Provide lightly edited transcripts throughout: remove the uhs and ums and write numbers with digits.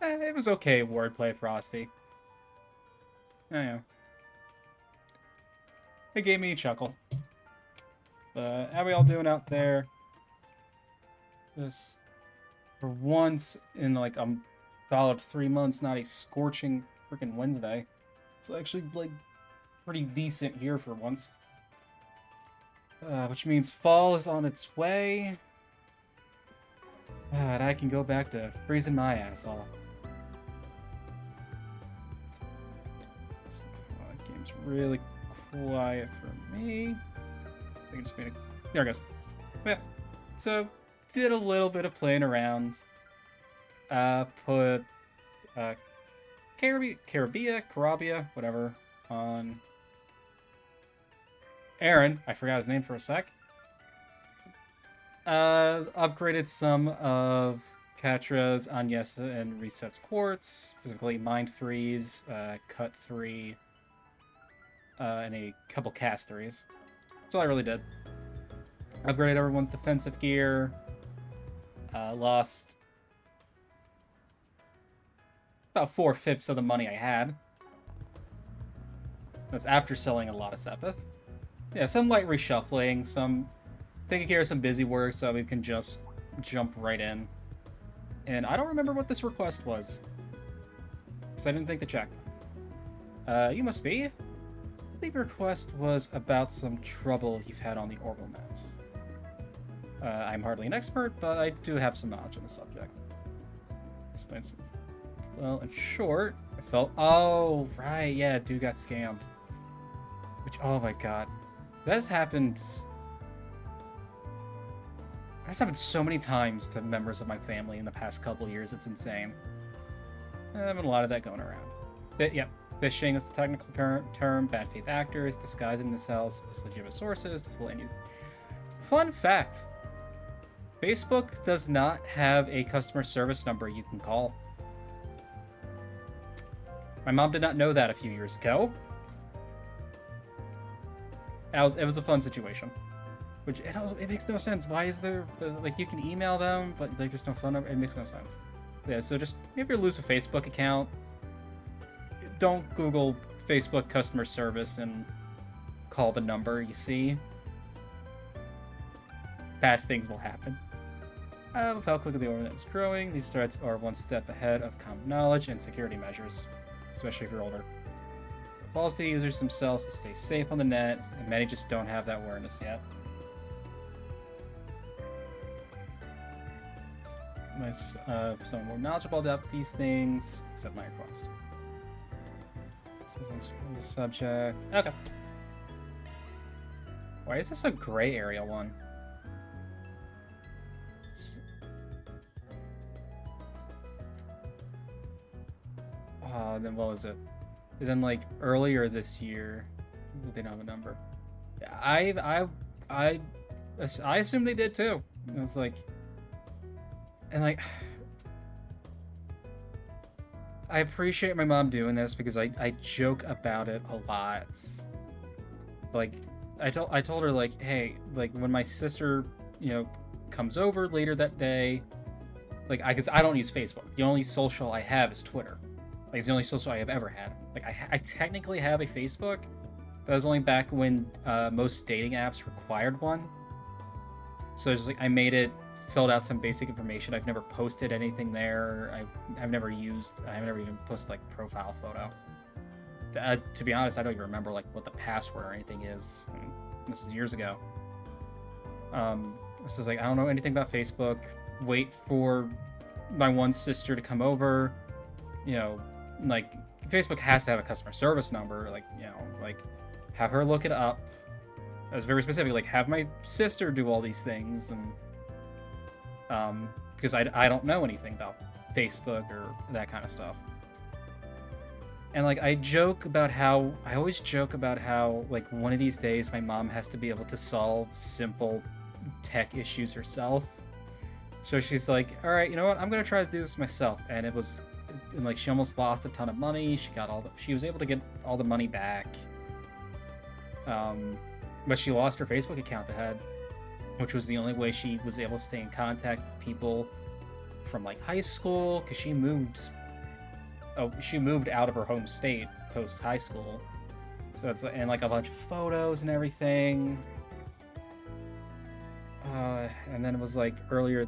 It was okay wordplay, Frosty. Oh, yeah. It gave me a chuckle. But how are we all doing out there? Just for once in like a solid 3 months, not a scorching freaking Wednesday. It's actually like pretty decent here for once. Which means fall is on its way. And I can go back to freezing my ass off. Game's really quiet for me. I think just made it. There it goes. But yeah, so did a little bit of playing around. Put Carabia, whatever, on Aaron. I forgot his name for a sec. Upgraded some of Katra's Anyesa and Resets Quartz, specifically Mind 3s, Cut 3, and a couple Cast 3s. That's all I really did. Upgraded everyone's defensive gear. Lost about 4/5 of the money I had. That's after selling a lot of sepith. Yeah, some light reshuffling, some taking care of some busy work so we can just jump right in. And I don't remember what this request was, because I didn't think to check. You must be. I think the request was about some trouble you've had on the orbital net. I'm hardly an expert, but I do have some knowledge on the subject. Well, in short, I felt... Oh, right, yeah, dude got scammed. Which, oh my god. That's happened so many times to members of my family in the past couple years, it's insane. There's been a lot of that going around. But, yeah, phishing is the technical term. Bad faith actors disguising themselves as legitimate sources to fool end users. Fun fact. Facebook does not have a customer service number you can call. My mom did not know that a few years ago. It was a fun situation. Which, it makes no sense. Why is there... Like, you can email them, but like, there's no phone number. It makes no sense. Yeah, so just... If you lose a Facebook account, don't Google Facebook customer service and call the number you see. Bad things will happen. With how quickly the overnet is growing, these threats are one step ahead of common knowledge and security measures, especially if you're older. It falls to users themselves to stay safe on the net, and many just don't have that awareness yet. Someone more knowledgeable about these things, accept my request. So on the subject. Okay. Why is this a gray area one? Then what was it? And then like earlier this year, they don't have a number. Yeah, I assume they did too. It was like, and like, I appreciate my mom doing this because I joke about it a lot. Like, I told her like, hey, like when my sister, you know, comes over later that day, like because I don't use Facebook. The only social I have is Twitter. Like, it's the only social I have ever had. Like, I technically have a Facebook, but that was only back when most dating apps required one. So it's just like, I made it, filled out some basic information. I've never posted anything there. I've never even posted, like, profile photo. To be honest, I don't even remember, like, what the password or anything is. And this is years ago. So it's like, I don't know anything about Facebook. Wait for my one sister to come over. You know, like, Facebook has to have a customer service number, like, you know, like, have her look it up. I was very specific, like, have my sister do all these things, and, because I don't know anything about Facebook or that kind of stuff. And, like, I always joke about how, like, one of these days my mom has to be able to solve simple tech issues herself. So she's like, all right, you know what, I'm gonna try to do this myself, and it was... And like she almost lost a ton of money. She was able to get all the money back. But she lost her Facebook account ahead, which was the only way she was able to stay in contact with people from like high school, because she moved she moved out of her home state post high school, so it's and like a bunch of photos and everything. And then it was like earlier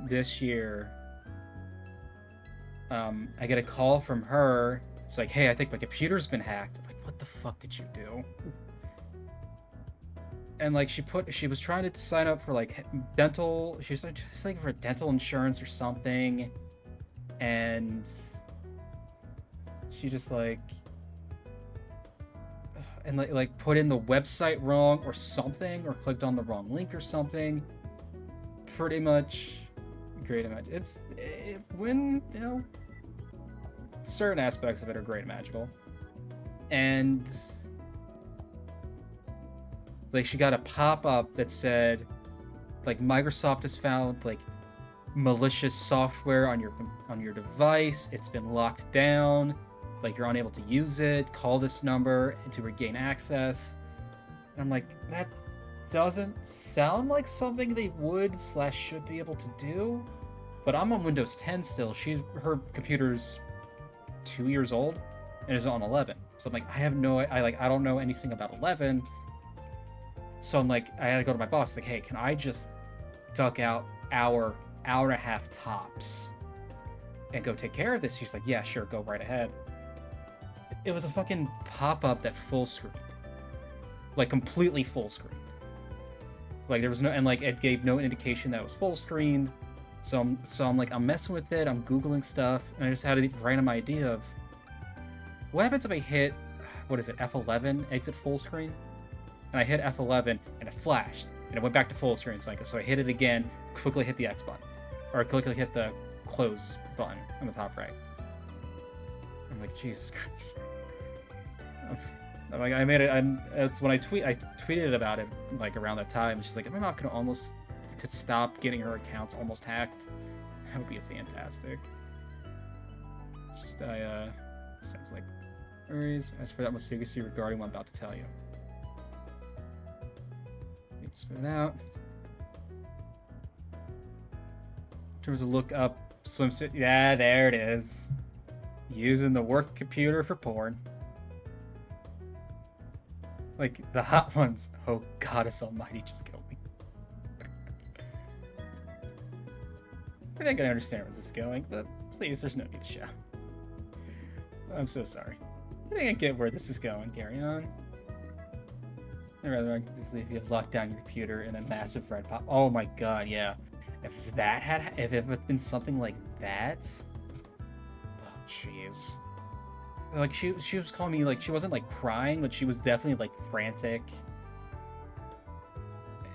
this year, I get a call from her. It's like, hey, I think my computer's been hacked. I'm like, what the fuck did you do? And like she was trying to sign up for like dental. She was like just looking for dental insurance or something, and she just like and like put in the website wrong or something, or clicked on the wrong link or something. Pretty much great and magical. When certain aspects of it are great and magical, and like she got a pop-up that said like Microsoft has found like malicious software on your device. It's been locked down. Like you're unable to use it. Call this number to regain access. And I'm like, that doesn't sound like something they would/should be able to do. But I'm on Windows 10 still. Her computer's 2 years old and is on 11. So I'm like, I don't know anything about 11. So I'm like, I had to go to my boss. Like, hey, can I just duck out hour and a half tops and go take care of this? She's like, yeah, sure, go right ahead. It was a fucking pop-up that full screen, like completely full screen. Like there was no, and like it gave no indication that it was full screened. So I'm like, I'm messing with it. I'm Googling stuff, and I just had a random idea of what happens if I hit, what is it, F11, exit full screen? And I hit F11 and it flashed and it went back to full screen. So I hit it again, quickly hit the X button, or quickly hit the close button on the top right. I'm like, Jesus Christ. I'm like, I made it. It's when I tweeted about it like around that time. She's like, my mom could stop getting her accounts almost hacked. That would be fantastic. It's just sounds like worries. As for that much secrecy regarding what I'm about to tell you. Spit it out. In terms of look up swimsuit. Yeah, there it is. Using the work computer for porn. Like the hot ones. Oh goddess almighty, just kill me. I think I understand where this is going, but please, there's no need to show. I'm so sorry. I think I get where this is going. Carry on. I'd rather if you have locked down your computer in a massive red pop. Oh my god, yeah. If it had been something like that. Oh jeez. Like she was calling me, like she wasn't like crying, but she was definitely like frantic.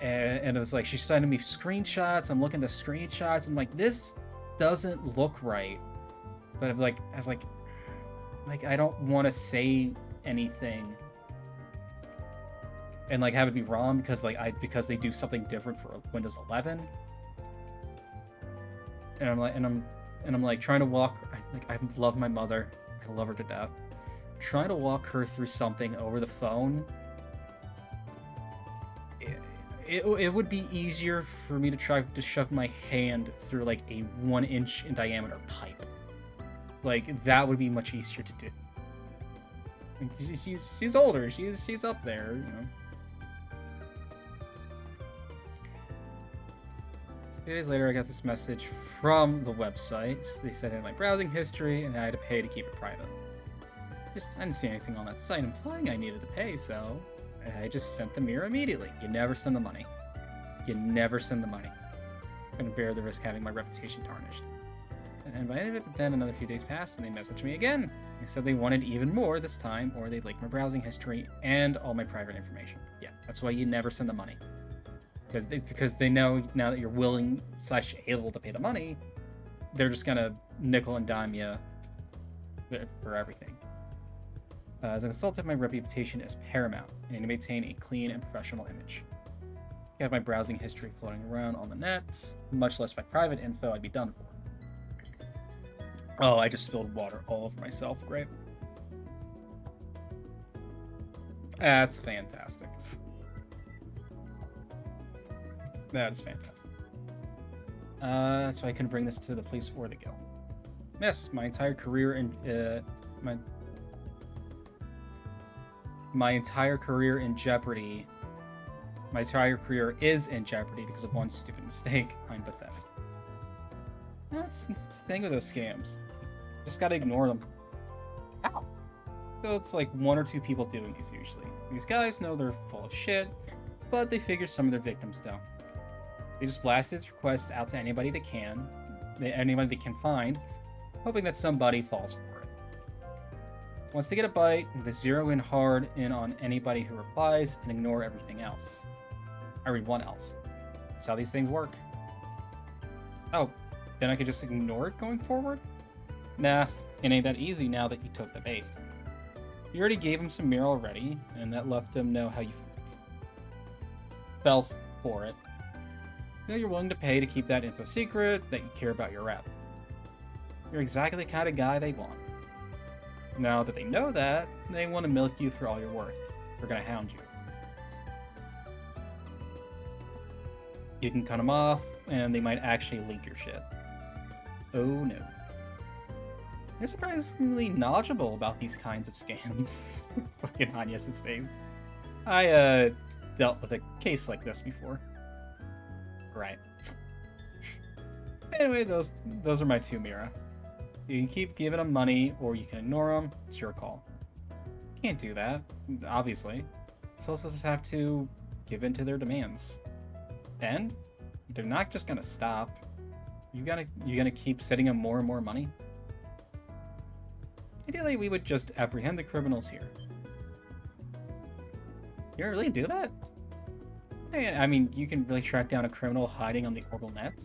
And it was like she's sending me screenshots. I'm looking at the screenshots. I'm like, this doesn't look right. But I was like, I don't want to say anything and like have it be wrong because they do something different for Windows 11. And I'm like trying to walk. I love my mother. I love her to death. Trying to walk her through something over the phone. It would be easier for me to try to shove my hand through like a 1 inch in diameter pipe. Like that would be much easier to do. She's older. She's up there, you know. 2 days later, I got this message from the website. They said I had my browsing history and I had to pay to keep it private. I didn't see anything on that site implying I needed to pay, so I just sent the mirror immediately. You never send the money. You never send the money. I'm gonna bear the risk having my reputation tarnished. And by the end of it, then another few days passed and they messaged me again. They said they wanted even more this time, or they'd like my browsing history and all my private information. Yeah, that's why you never send the money. Because they know now that you're willing/able to pay the money, they're just gonna nickel and dime you for everything. As a consultant, my reputation is paramount. I need to maintain a clean and professional image. I have my browsing history floating around on the net, much less my private info, I'd be done for. Oh, I just spilled water all over myself. Great. That's fantastic. That is fantastic. That's why I couldn't bring this to the police or the guild. Yes, my entire career in my entire career in jeopardy. My entire career is in jeopardy because of one stupid mistake. I'm pathetic. It's the thing with those scams. Just gotta ignore them. Ow. So it's like one or two people doing these usually. These guys know they're full of shit, but they figure some of their victims don't. They just blast these requests out to anybody they can find, hoping that somebody falls for it. Once they get a bite, they zero in hard in on anybody who replies and ignore everything else. Everyone else. That's how these things work. Oh, then I could just ignore it going forward? Nah, it ain't that easy now that you took the bait. You already gave him some mirror already, and that left him know how you fell for it. Now you're willing to pay to keep that info secret, that you care about your rep. You're exactly the kind of guy they want. Now that they know that, they want to milk you for all you're worth. They're gonna hound you. You can cut them off, and they might actually leak your shit. Oh no. You're surprisingly knowledgeable about these kinds of scams. Fucking Anya's face. I, dealt with a case like this before. Right. Anyway, those are my two Mira. You can keep giving them money, or you can ignore them. It's your call. You can't do that, obviously. So also just have to give in to their demands. And they're not just gonna stop. You gonna keep sending them more and more money? Ideally, we would just apprehend the criminals here. You really do that? Yeah, I mean, you can really track down a criminal hiding on the orbital net.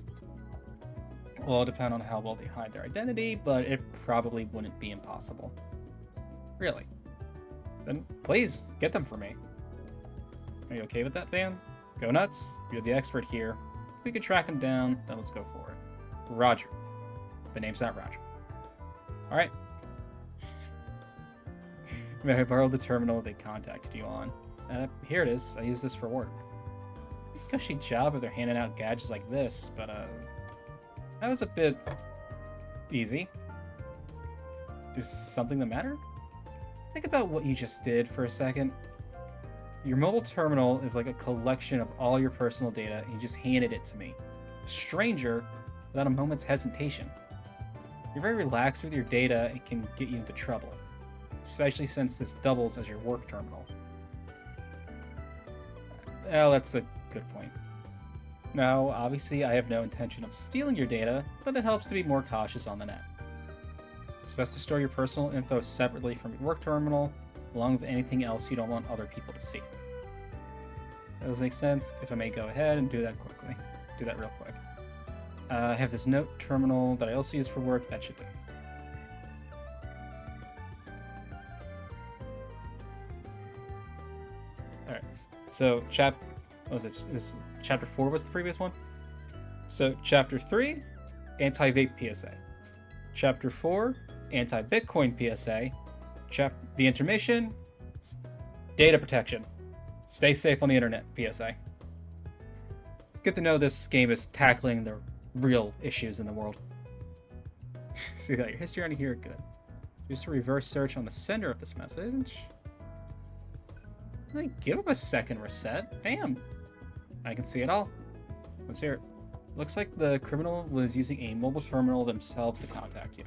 Well, it'll depend on how well they hide their identity, but it probably wouldn't be impossible. Really. Then please, get them for me. Are you okay with that, Van? Go nuts. You're the expert here. If we could track him down, then let's go for it. Roger. The name's not Roger. Alright. May I borrow the terminal they contacted you on? Here it is. I use this for work. Cushy job if they're handing out gadgets like this, but, that was a bit easy. Is something the matter? Think about what you just did for a second. Your mobile terminal is like a collection of all your personal data, and you just handed it to me. A stranger, without a moment's hesitation. You're very relaxed with your data and can get you into trouble. Especially since this doubles as your work terminal. Well, that's a good point. Now, obviously, I have no intention of stealing your data, but it helps to be more cautious on the net. It's best to store your personal info separately from your work terminal, along with anything else you don't want other people to see. That does make sense. If I may go ahead and do that quickly. Do that real quick. I have this note terminal that I also use for work. That should do. Alright. So, what was it? Chapter 4 was the previous one? So, Chapter 3, Anti-Vape PSA. Chapter 4, Anti-Bitcoin PSA. The Intermission, Data Protection. Stay safe on the internet, PSA. It's good to know this game is tackling the real issues in the world. See that your history on here? Good. Just a reverse search on the sender of this message. Give him a second reset. Damn. I can see it all. Let's hear it. Looks like the criminal was using a mobile terminal themselves to contact you.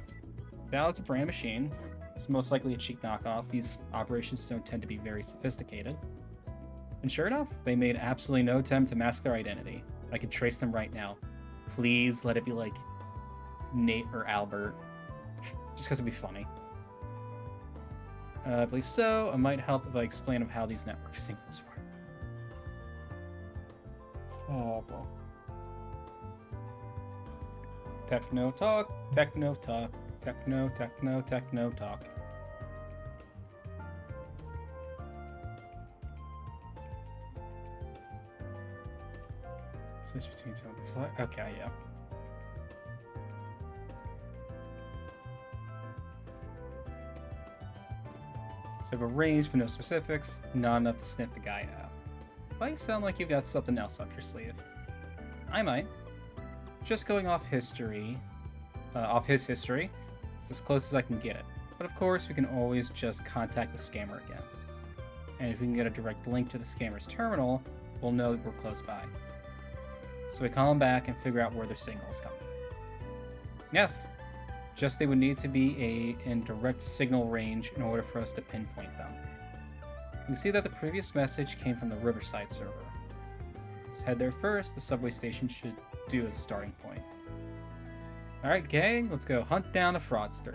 Now it's a brand machine. It's most likely a cheap knockoff. These operations don't tend to be very sophisticated. And sure enough, they made absolutely no attempt to mask their identity. I can trace them right now. Please let it be like Nate or Albert. Just because it'd be funny. I believe so. It might help if I explain of how these network signals work. Oh, well. Techno talk, techno talk, techno talk. Switch between okay, yeah. So I have a range but no specifics, not enough to sniff the guy out. But you sound like you've got something else up your sleeve. I might. Just going off his history, It's as close as I can get it. But of course, we can always just contact the scammer again. And if we can get a direct link to the scammer's terminal, we'll know that we're close by. So we call them back and figure out where their signal is coming. Yes, just they would need to be in direct signal range in order for us to pinpoint them. You can see that the previous message came from the Riverside server. Let's head there first. The subway station should do as a starting point. Alright, gang, let's go hunt down a fraudster.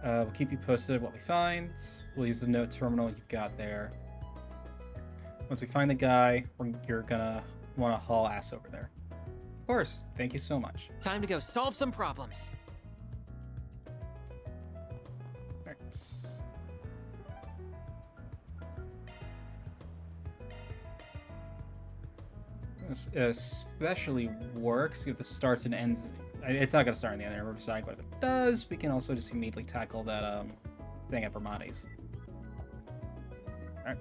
We'll keep you posted what we find. We'll use the note terminal you've got there. Once we find the guy, you're gonna want to haul ass over there. Of course, thank you so much. Time to go solve some problems. Alright. This especially works if this starts and ends. It's not going to start in the other Riverside, but if it does, we can also just immediately tackle that thing at Bramati's. Alright.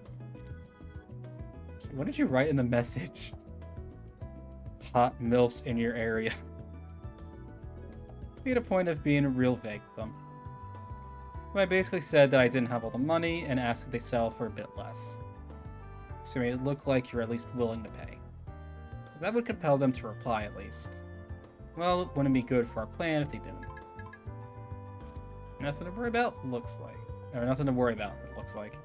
What did you write in the message? Hot MILFs in your area. Made a point of being real vague with them. Well, I basically said that I didn't have all the money and asked if they sell for a bit less. So it made it look like you're at least willing to pay. That would compel them to reply at least. Well, it wouldn't be good for our plan if they didn't. Nothing to worry about, looks like. Or nothing to worry about, it looks like.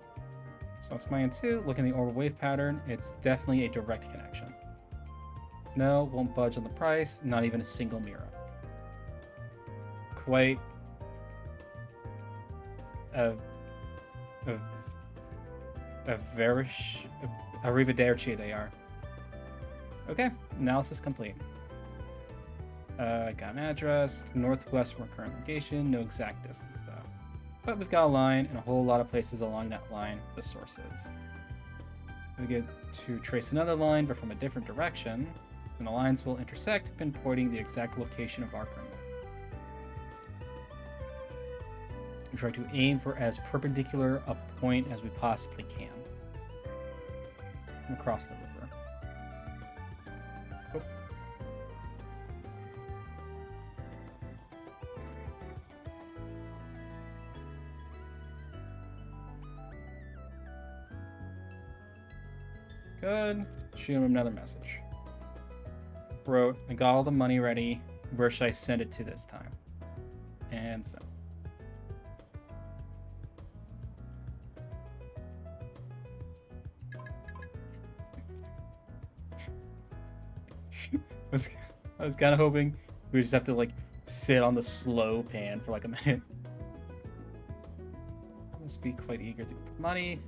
So that's my end 2. Look in the orbital wave pattern. It's definitely a direct connection. No, won't budge on the price. Not even a single mirror. Quite a arrivederci they are. Okay, analysis complete. Got an address, northwest from our current location, no exact distance though. But we've got a line and a whole lot of places along that line the source is. We get to trace another line, but from a different direction, and the lines will intersect, pinpointing the exact location of our criminal. We try to aim for as perpendicular a point as we possibly can. From across the river. Oh. Good. Shoot him another message. Wrote, I got all the money ready. Where should I send it to this time? And so. I was kind of hoping we would just have to like sit on the slow pan for like a minute. Must be quite eager to get the money.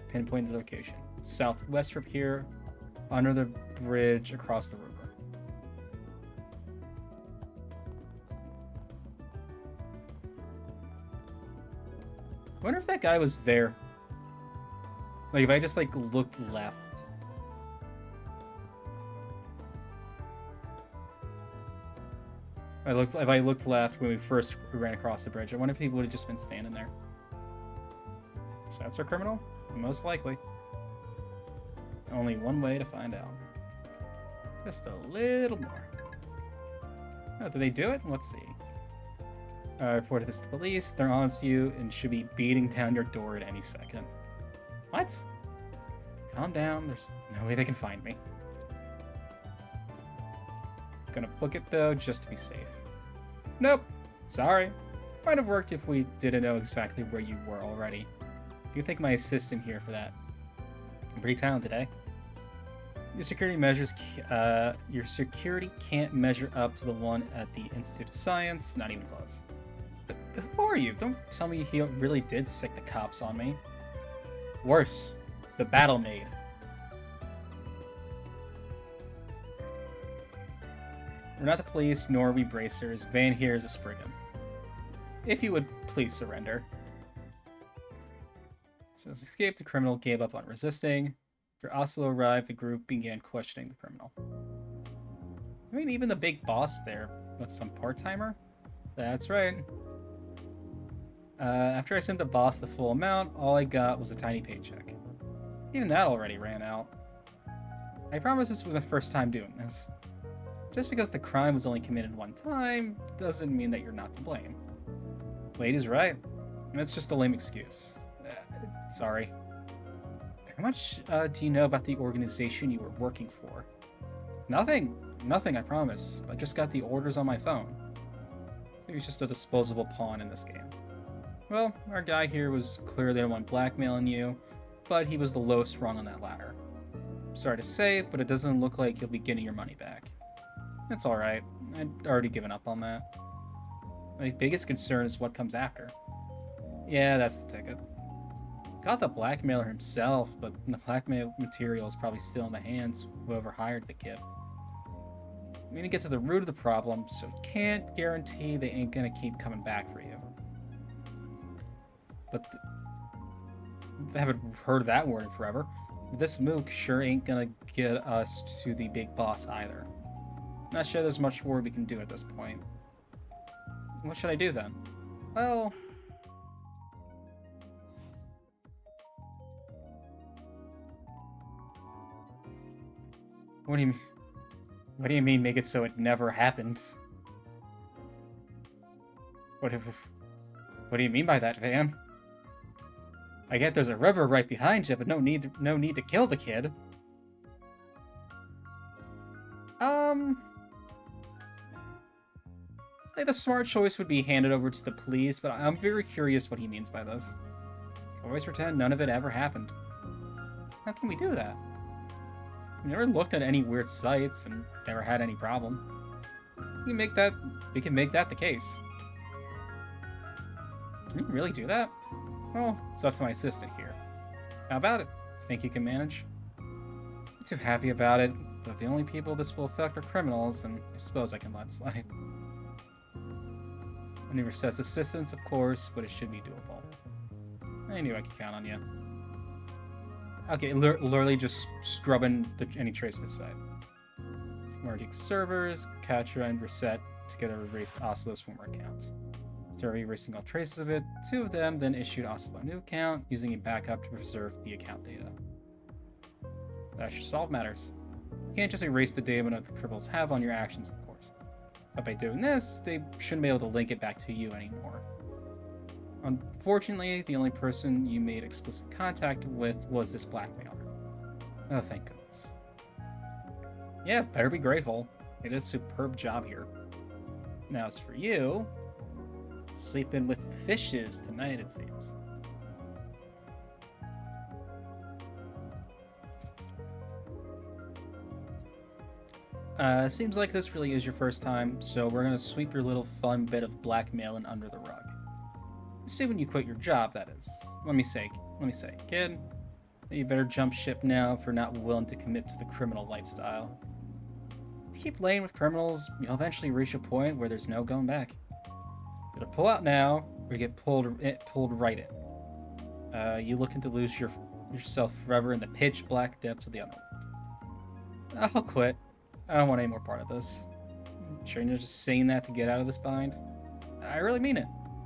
Pinpoint the location. Southwest from here, under the bridge across the river. I wonder if that guy was there. Like if I just like looked left. If I looked left when we first ran across the bridge, I wonder if he would have just been standing there. So that's our criminal? Most likely. Only one way to find out. Just a little more. Oh, did they do it? Let's see. I reported this to police. They're on to you and should be beating down your door at any second. What? Calm down. There's no way they can find me. Gonna book it though, just to be safe. Nope. Sorry. Might have worked if we didn't know exactly where you were already. You thank my assistant here for that. I'm pretty talented, eh? Your security can't measure up to the one at the Institute of Science. Not even close. But who are you? Don't tell me he really did sick the cops on me. Worse, the battle maid. We're not the police, nor are we bracers. Van here is a Spriggan. If you would please surrender. So as escaped, the criminal gave up on resisting. After Oslo arrived, the group began questioning the criminal. I mean, even the big boss there. What's some part-timer? That's right. After I sent the boss the full amount, all I got was a tiny paycheck. Even that already ran out. I promise this was my first time doing this. Just because the crime was only committed one time, doesn't mean that you're not to blame. Lady's right. That's just a lame excuse. Sorry. How much do you know about the organization you were working for? Nothing. Nothing, I promise. I just got the orders on my phone. He was just a disposable pawn in this game. Well, our guy here was clearly the one blackmailing you, but he was the lowest rung on that ladder. Sorry to say, but it doesn't look like you'll be getting your money back. That's alright. I'd already given up on that. My biggest concern is what comes after. Yeah, that's the ticket. Got the blackmailer himself, but the blackmail material is probably still in the hands of whoever hired the kid. We need to get to the root of the problem, so can't guarantee they ain't gonna keep coming back for you. But I haven't heard that word in forever. This mook sure ain't gonna get us to the big boss either. Not sure there's much more we can do at this point. What should I do then? Well... What do you mean make it so it never happens? What do you mean by that, Van? I get there's a river right behind you, but no need to kill the kid. Like the smart choice would be handed over to the police, but I'm very curious what he means by this. Always pretend none of it ever happened. How can we do that? We never looked at any weird sites and never had any problem. We can make that the case. Can you really do that? Well, it's up to my assistant here. How about it? Think you can manage? I'm too happy about it, but if the only people this will affect are criminals, then I suppose I can let it slide. I never says assistance, of course, but it should be doable. I knew I could count on you. Okay, literally just scrubbing any trace of his site. Merging servers, Katra and Reset together erased Oslo's former accounts. After erasing all traces of it, two of them then issued Oslo a new account, using a backup to preserve the account data. That should solve matters. You can't just erase the data that the criminals have on your actions, of course. But by doing this, they shouldn't be able to link it back to you anymore. Unfortunately, the only person you made explicit contact with was this blackmailer. Oh, thank goodness. Yeah, better be grateful. They did a superb job here. Now, as for you, sleeping with fishes tonight, it seems. Seems like this really is your first time, so we're gonna sweep your little fun bit of blackmailing under the rug. Assuming you quit your job, that is. Let me say, kid, you better jump ship now if you're not willing to commit to the criminal lifestyle. If you keep laying with criminals, you'll eventually reach a point where there's no going back. Either pull out now, or you get pulled right in. You looking to lose yourself forever in the pitch black depths of the underworld. I'll quit. I don't want any more part of this. Sure you're just saying that to get out of this bind? I really mean it.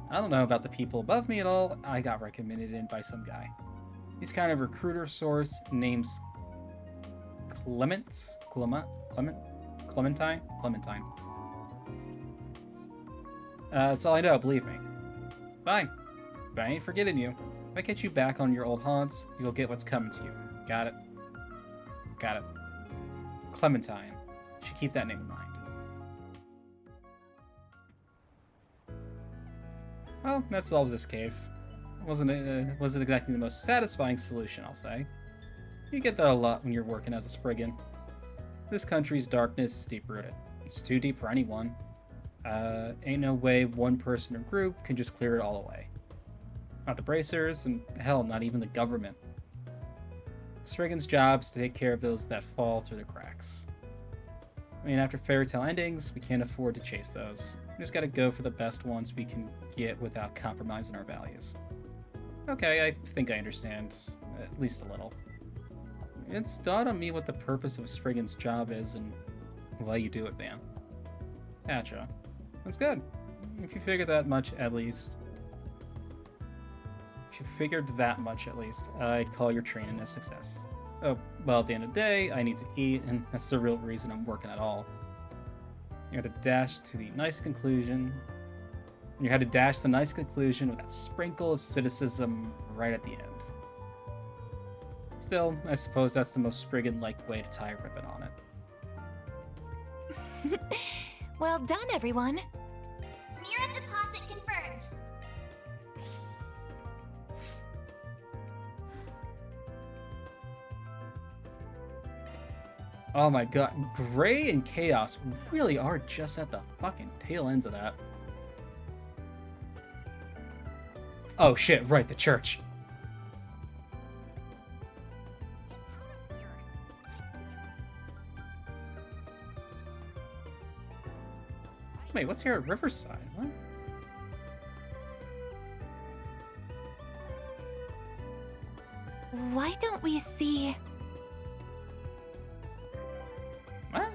I don't know about the people above me at all. I got recommended in by some guy. He's kind of a recruiter source, name's Clementine? That's all I know, believe me. Fine. But I ain't forgetting you. If I get you back on your old haunts, you'll get what's coming to you. Got it? Got it. Clementine. You should keep that name in mind. Well, that solves this case. Wasn't exactly the most satisfying solution, I'll say. You get that a lot when you're working as a Spriggan. This country's darkness is deep-rooted. It's too deep for anyone. Ain't no way one person or group can just clear it all away. Not the bracers, and hell, not even the government. Spriggan's job is to take care of those that fall through the cracks. I mean, after fairy tale endings, we can't afford to chase those. We just gotta go for the best ones we can get without compromising our values. Okay, I think I understand. At least a little. It's dawned on me what the purpose of Spriggan's job is and why you do it, man. Gotcha. That's good. If you figured that much, at least, I'd call your training a success. Oh, well, at the end of the day, I need to eat, and that's the real reason I'm working at all. You had to dash to the nice conclusion. And you had to dash the nice conclusion with that sprinkle of cynicism right at the end. Still, I suppose that's the most Spriggan-like way to tie a ribbon on it. Well done, everyone. Mira deposit confirmed. Oh my god, Gray and Chaos really are just at the fucking tail ends of that. Oh shit, right, the church. Wait, what's here at Riverside? What? Why don't we see... What?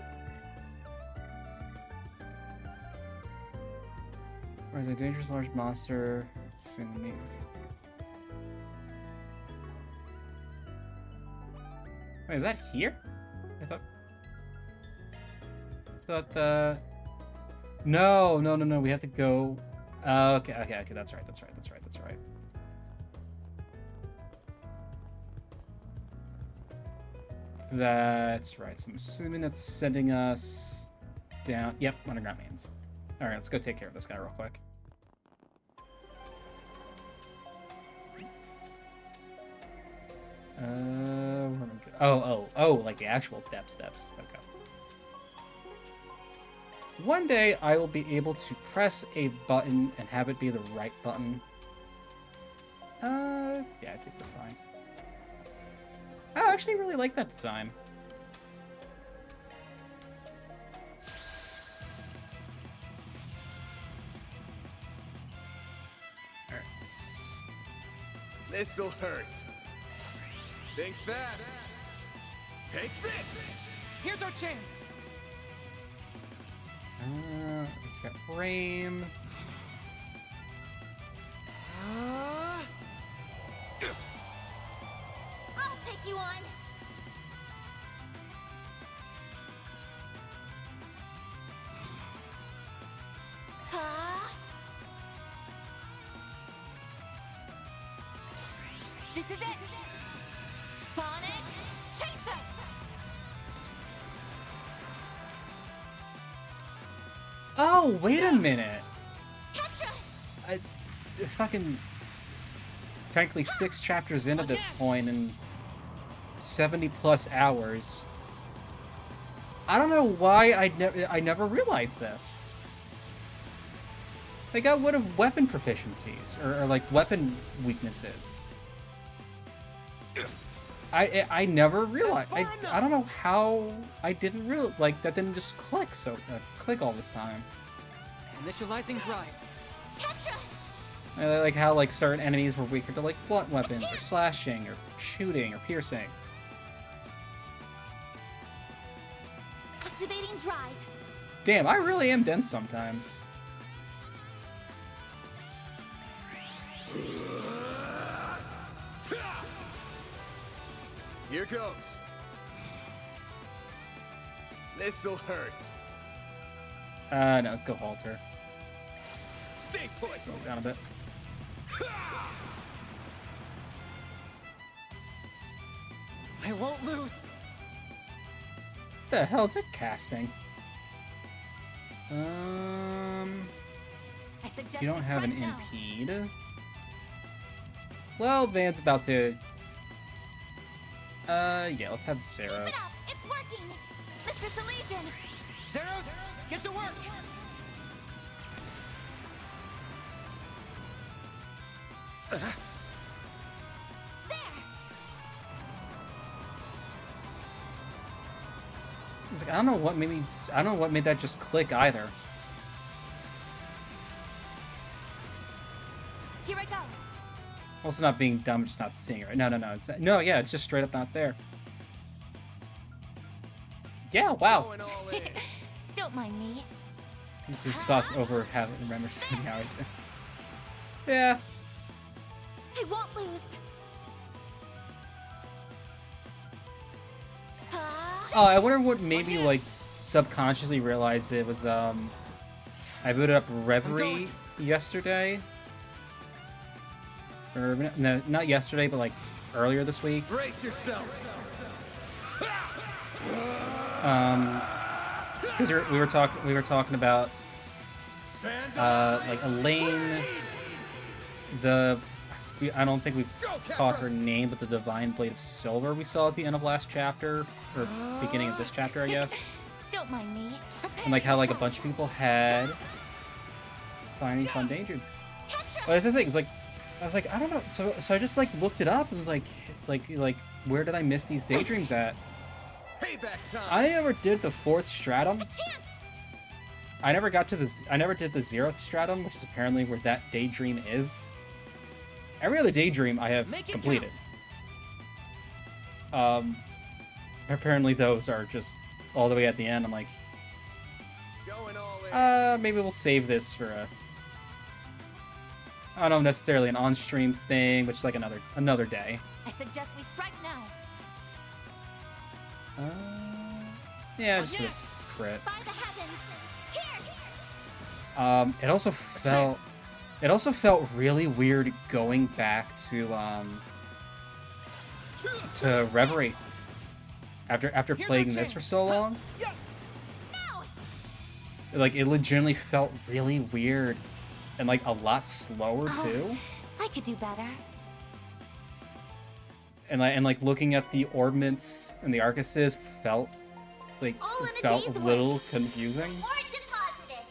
Where's a dangerous large monster seen the means? Wait, is that here? I thought the... No, we have to go... okay, that's right. That's right, so I'm assuming that's sending us down... Yep, underground means. Alright, let's go take care of this guy real quick. Where am I going? Oh, like the actual depth steps. Okay. One day, I will be able to press a button and have it be the right button. Yeah, I think we're fine. I actually really like that design. Alright. This'll hurt. Think fast. Take this. Here's our chance. It's got frame. I'll take you on. This is it! Sonic Chaser! Oh, wait a minute. Petra! Fucking technically 6 chapters into this point and 70 plus hours. I don't know why I never realized this. They got rid of weapon proficiencies or like weapon weaknesses. I never realized. I don't know how I didn't realize, like, that didn't just click click all this time. Initializing drive. Petra! I like how like certain enemies were weaker to like blunt weapons or slashing or shooting or piercing. Activating drive. Damn, I really am dense sometimes. Here goes. This'll hurt. No, let's go halter. Stay put. Slow down a bit. I won't lose. What the hell is it casting? I suggest You don't we have an strike now. impede? Well, Van's about to... yeah, let's have Keep it Zeros. up! It's working! Mr. Salesian! Zeros, get to work. There! It's like, I don't know what made that just click either. Here I go! Also not being dumb, just not seeing it right. No, yeah, it's just straight up not there. Yeah, wow. Going all in. Don't mind me. Just glossed over having remember seeing how I said. Yeah. I won't lose! Oh, I wonder what made me like subconsciously realize it was I booted up Reverie yesterday. Or no, not yesterday, but like earlier this week. Brace yourself. Because we were talking about like Elaine, I don't think we've caught her name, but the Divine Blade of Silver we saw at the end of last chapter, or beginning of this chapter, I guess. Don't mind me. And like how like a bunch of people had findings on danger. But that's the thing. It's like I was like, I don't know. So I just like looked it up and was like where did I miss these daydreams at? Payback time. I never did the 4th stratum. I never did the 0th stratum, which is apparently where that daydream is. Every other daydream I have completed. Apparently those are just all the way at the end. I'm like, Going all in. maybe we'll save this for a, I don't know, necessarily an on-stream thing, which is like another day. I suggest we strike now. Yeah, just a crit. By the heavens. Pierce. It also felt really weird going back to Reverie after playing this for so long. No. Like it legitimately felt really weird and like a lot slower too. I could do better. And like looking at the orbments and the Arcuses felt like All in a a day's little confusing. Or deposited.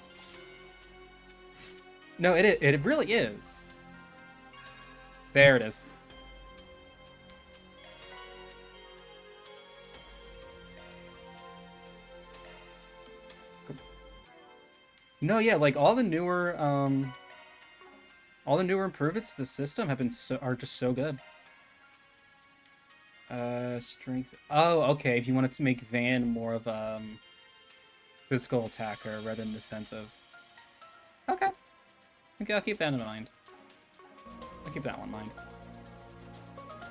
No, it really is. There it is. No, yeah, like all the newer improvements to the system are just so good. Strength. Oh, okay. If you wanted to make Van more of physical attacker rather than defensive. Okay. Okay, I'll keep that in mind. I'll keep that one in mind.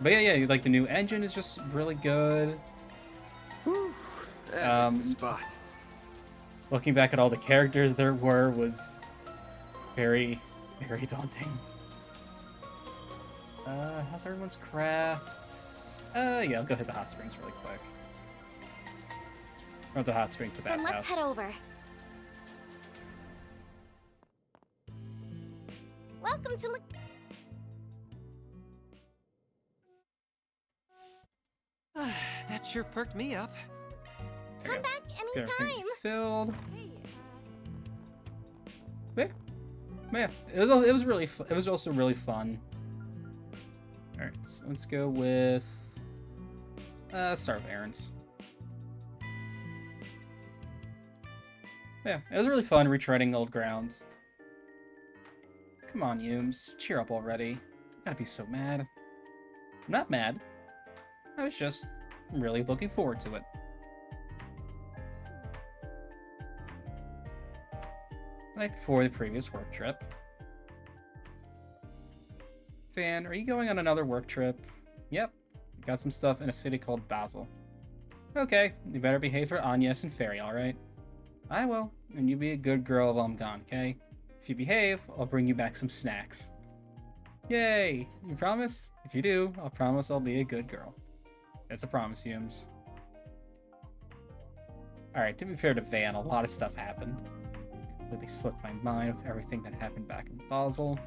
But yeah, like the new engine is just really good. That's the spot. Looking back at all the characters there was very, very daunting. How's everyone's crafts? Yeah, I'll go hit the hot springs really quick. Or the hot springs, the Then let's bathhouse. head over. Welcome to That sure perked me up. There you Come go. back Let's get everything anytime. filled. Yeah, it was really it was also really fun. All right, so let's go with start with errands. Yeah, it was really fun retreading old ground. Come on, Yumes, cheer up already. You gotta be so mad. I'm not mad. I was just really looking forward to it. Like before the previous work trip. Van, are you going on another work trip? Yep. Got some stuff in a city called Basel. Okay, you better behave for Agnes and Fairy, alright? I will, and you be a good girl while I'm gone, okay? If you behave, I'll bring you back some snacks. Yay! You promise? If you do, I'll promise I'll be a good girl. That's a promise, Yumes. Alright, to be fair to Van, a lot of stuff happened. Completely slipped my mind with everything that happened back in Basel.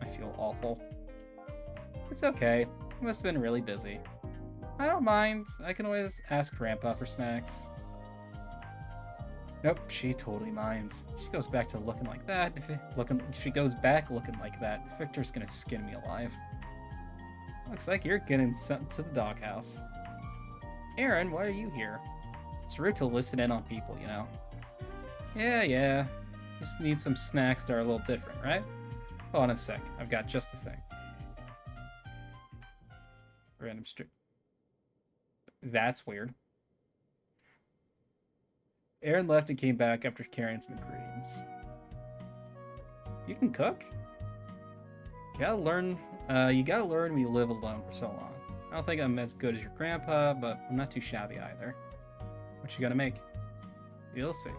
I feel awful. It's okay. I must have been really busy. I don't mind. I can always ask Grandpa for snacks. Nope, she totally minds. She goes back to looking like that. If she goes back looking like that, Victor's gonna skin me alive. Looks like you're getting sent to the doghouse. Aaron, why are you here? It's rude to listen in on people, you know. Yeah. Just need some snacks that are a little different, right? Hold on a sec. I've got just the thing. Random stream. That's weird. Aaron left and came back after carrying some ingredients. You can cook? You gotta learn when you live alone for so long. I don't think I'm as good as your grandpa, but I'm not too shabby either. What you gonna make? You'll see.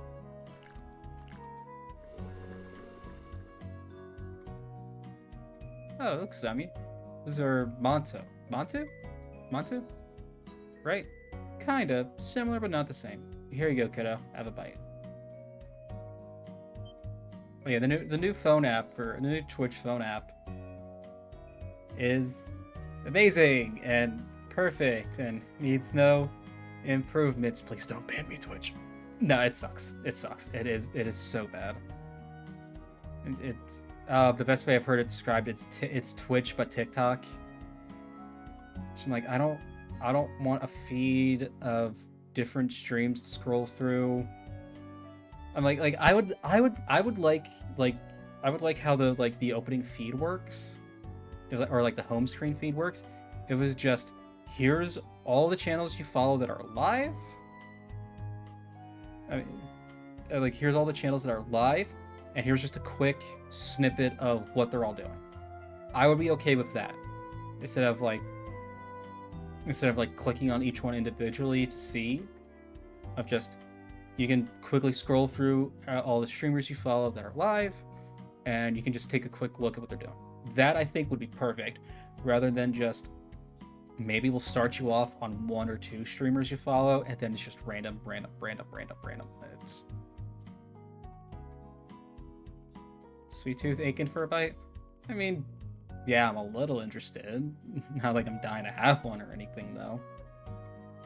Oh, look, Sammy. Those are Monto. Montu? Montu? Right? Kinda. Similar, but not the same. Here you go, kiddo. Have a bite. Oh yeah, the new phone app the new Twitch phone app is amazing and perfect and needs no improvements. Please don't ban me, Twitch. No, it sucks. It sucks. It is so bad. The best way I've heard it described, it's Twitch but TikTok. So I'm like, I don't want a feed of different streams to scroll through. I'm like I would like how the opening feed works, or like the home screen feed works. It was just, here's all the channels you follow that are live. I mean, like, here's all the channels that are live, and here's just a quick snippet of what they're all doing. I would be okay with that, instead of clicking on each one individually to see. Of just, you can quickly scroll through all the streamers you follow that are live, and you can just take a quick look at what they're doing. That, I think, would be perfect, rather than just, maybe we'll start you off on 1 or 2 streamers you follow, and then it's just random. It's Sweet Tooth aching for a bite? I mean, yeah, I'm a little interested. Not like I'm dying to have one or anything, though.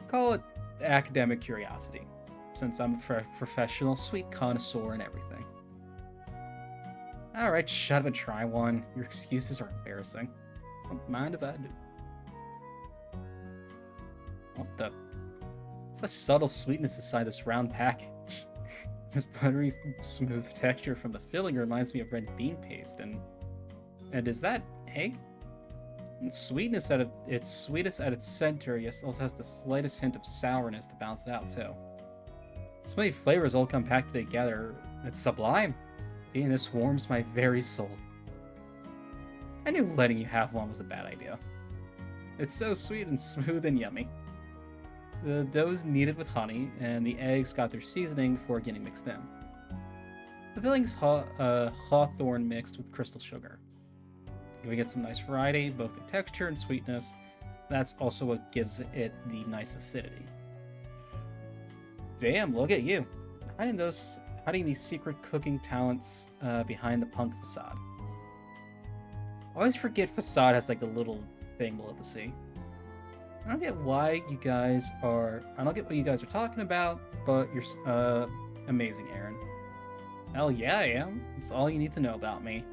Call it academic curiosity, since I'm a professional sweet connoisseur and everything. Alright, shut up and try one. Your excuses are embarrassing. Don't mind if I do. What the? Such subtle sweetness inside this round package. This buttery smooth texture from the filling reminds me of red bean paste, and is that egg? And sweetness at its sweetest at its center, yes, also has the slightest hint of sourness to balance it out too. So many flavors all compacted together. It's sublime. Eating this warms my very soul. I knew letting you have one was a bad idea. It's so sweet and smooth and yummy. The dough's kneaded with honey, and the eggs got their seasoning before getting mixed in. The filling's hawthorn mixed with crystal sugar. We get some nice variety, both in texture and sweetness. That's also what gives it the nice acidity. Damn, look at you. Hiding these secret cooking talents behind the punk facade. I always forget facade has like a little thing below the sea. I don't get what you guys are talking about, but you're amazing, Aaron. Hell yeah, I am. It's all you need to know about me.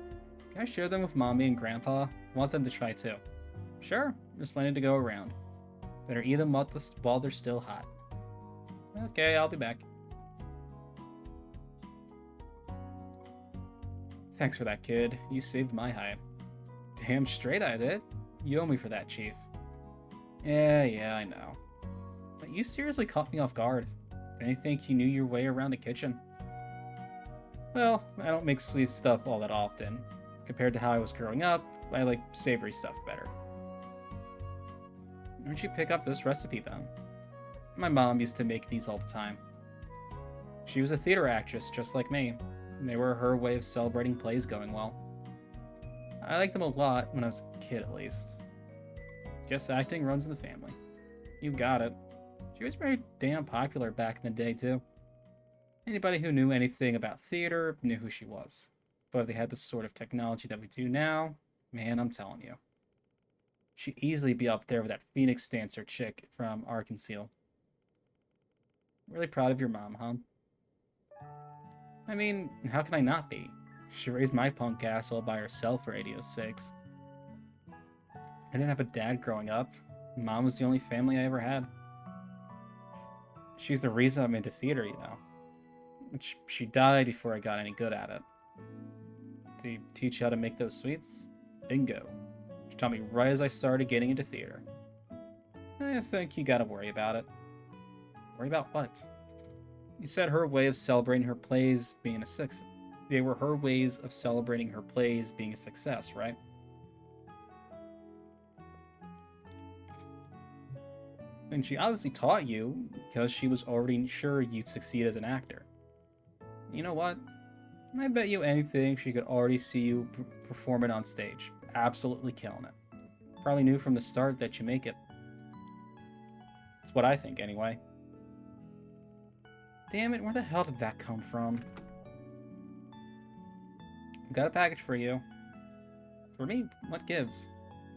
Can I share them with Mommy and Grandpa? I want them to try too. Sure, there's plenty to go around. Better eat them while they're still hot. Okay, I'll be back. Thanks for that, kid. You saved my hide. Damn straight I did. You owe me for that, Chief. Yeah, I know. But you seriously caught me off guard. Didn't think you knew your way around the kitchen. Well, I don't make sweet stuff all that often. Compared to how I was growing up, I like savory stuff better. Why don't you pick up this recipe then? My mom used to make these all the time. She was a theater actress just like me, and they were her way of celebrating plays going well. I liked them a lot when I was a kid, at least. Guess acting runs in the family. You got it. She was very damn popular back in the day, too. Anybody who knew anything about theater knew who she was. But if they had the sort of technology that we do now, man, I'm telling you. She'd easily be up there with that Phoenix dancer chick from Arkansas. Really proud of your mom, huh? I mean, how can I not be? She raised my punk ass all by herself for 806. I didn't have a dad growing up. Mom was the only family I ever had. She's the reason I'm into theater, you know. She died before I got any good at it. Did you teach you how to make those sweets? Bingo. She taught me right as I started getting into theater. I think you gotta worry about it. Worry about what? You said her way of celebrating her plays being a success. They were her ways of celebrating her plays being a success, right? And she obviously taught you because she was already sure you'd succeed as an actor. You know what? I bet you anything she could already see you perform it on stage. absolutely killing it. Probably knew from the start that you make it. That's what I think, anyway. Damn it, where the hell did that come from? Got a package for you. For me, what gives?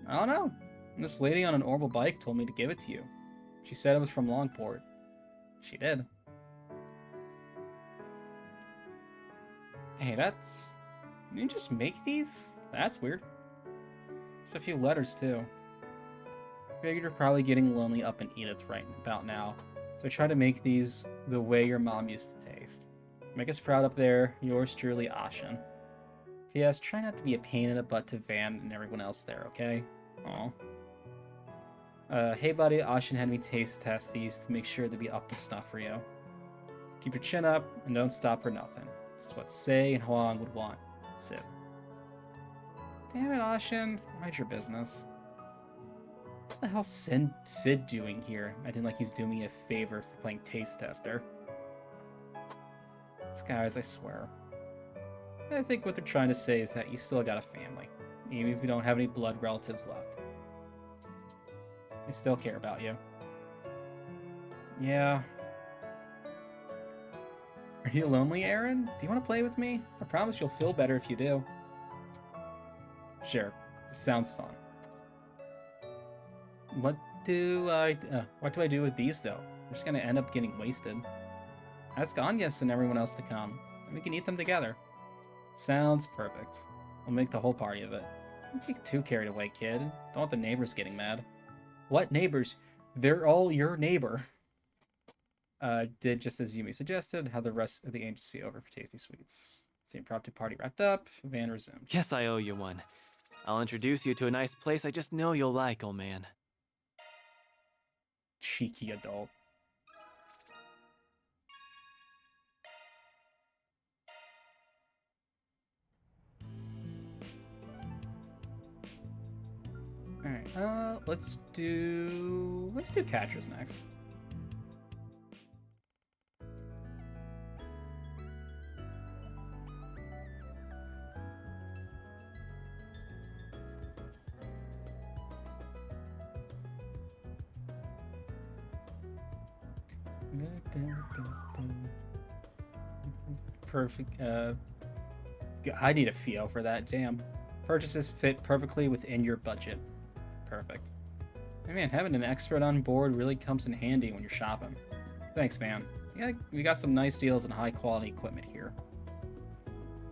I don't know. This lady on an orbital bike told me to give it to you. She said it was from Longport. She did. Hey, that's... You just make these? That's weird. Just a few letters, too. Figured you're probably getting lonely up in Edith right about now, so I try to make these the way your mom used to taste. Make us proud up there. Yours truly, Ashen. P.S. Try not to be a pain in the butt to Van and everyone else there, okay? Aw. Hey buddy, Ashen had me taste test these to make sure to be up to snuff for you. Keep your chin up and don't stop for nothing. It's what Sei and Huang would want. Sid. Damn it, Ashen. Mind your business. What the hell's Sid doing here? I didn't like he's doing me a favor for playing taste tester. These guys, I swear. I think what they're trying to say is that you still got a family, even if you don't have any blood relatives left. They still care about you. Yeah. Are you lonely, Aaron? Do you want to play with me? I promise you'll feel better if you do. Sure. This sounds fun. What do I do with these, though? We're just gonna end up getting wasted. Ask Agnes and everyone else to come, and we can eat them together. Sounds perfect. We'll make the whole party of it. Don't get too carried away, kid. Don't want the neighbors getting mad. What neighbors? They're all your neighbor. Did just as Yumi suggested, have the rest of the agency over for tasty sweets. The impromptu party wrapped up, Van resumed. Guess I owe you one. I'll introduce you to a nice place I just know you'll like, old man. Cheeky adult. Alright, let's do Catchers next. Perfect. I need a feel for that. Damn. Purchases fit perfectly within your budget. Perfect. Hey man, having an expert on board really comes in handy when you're shopping. Thanks, man. Yeah, we got some nice deals and high quality equipment here.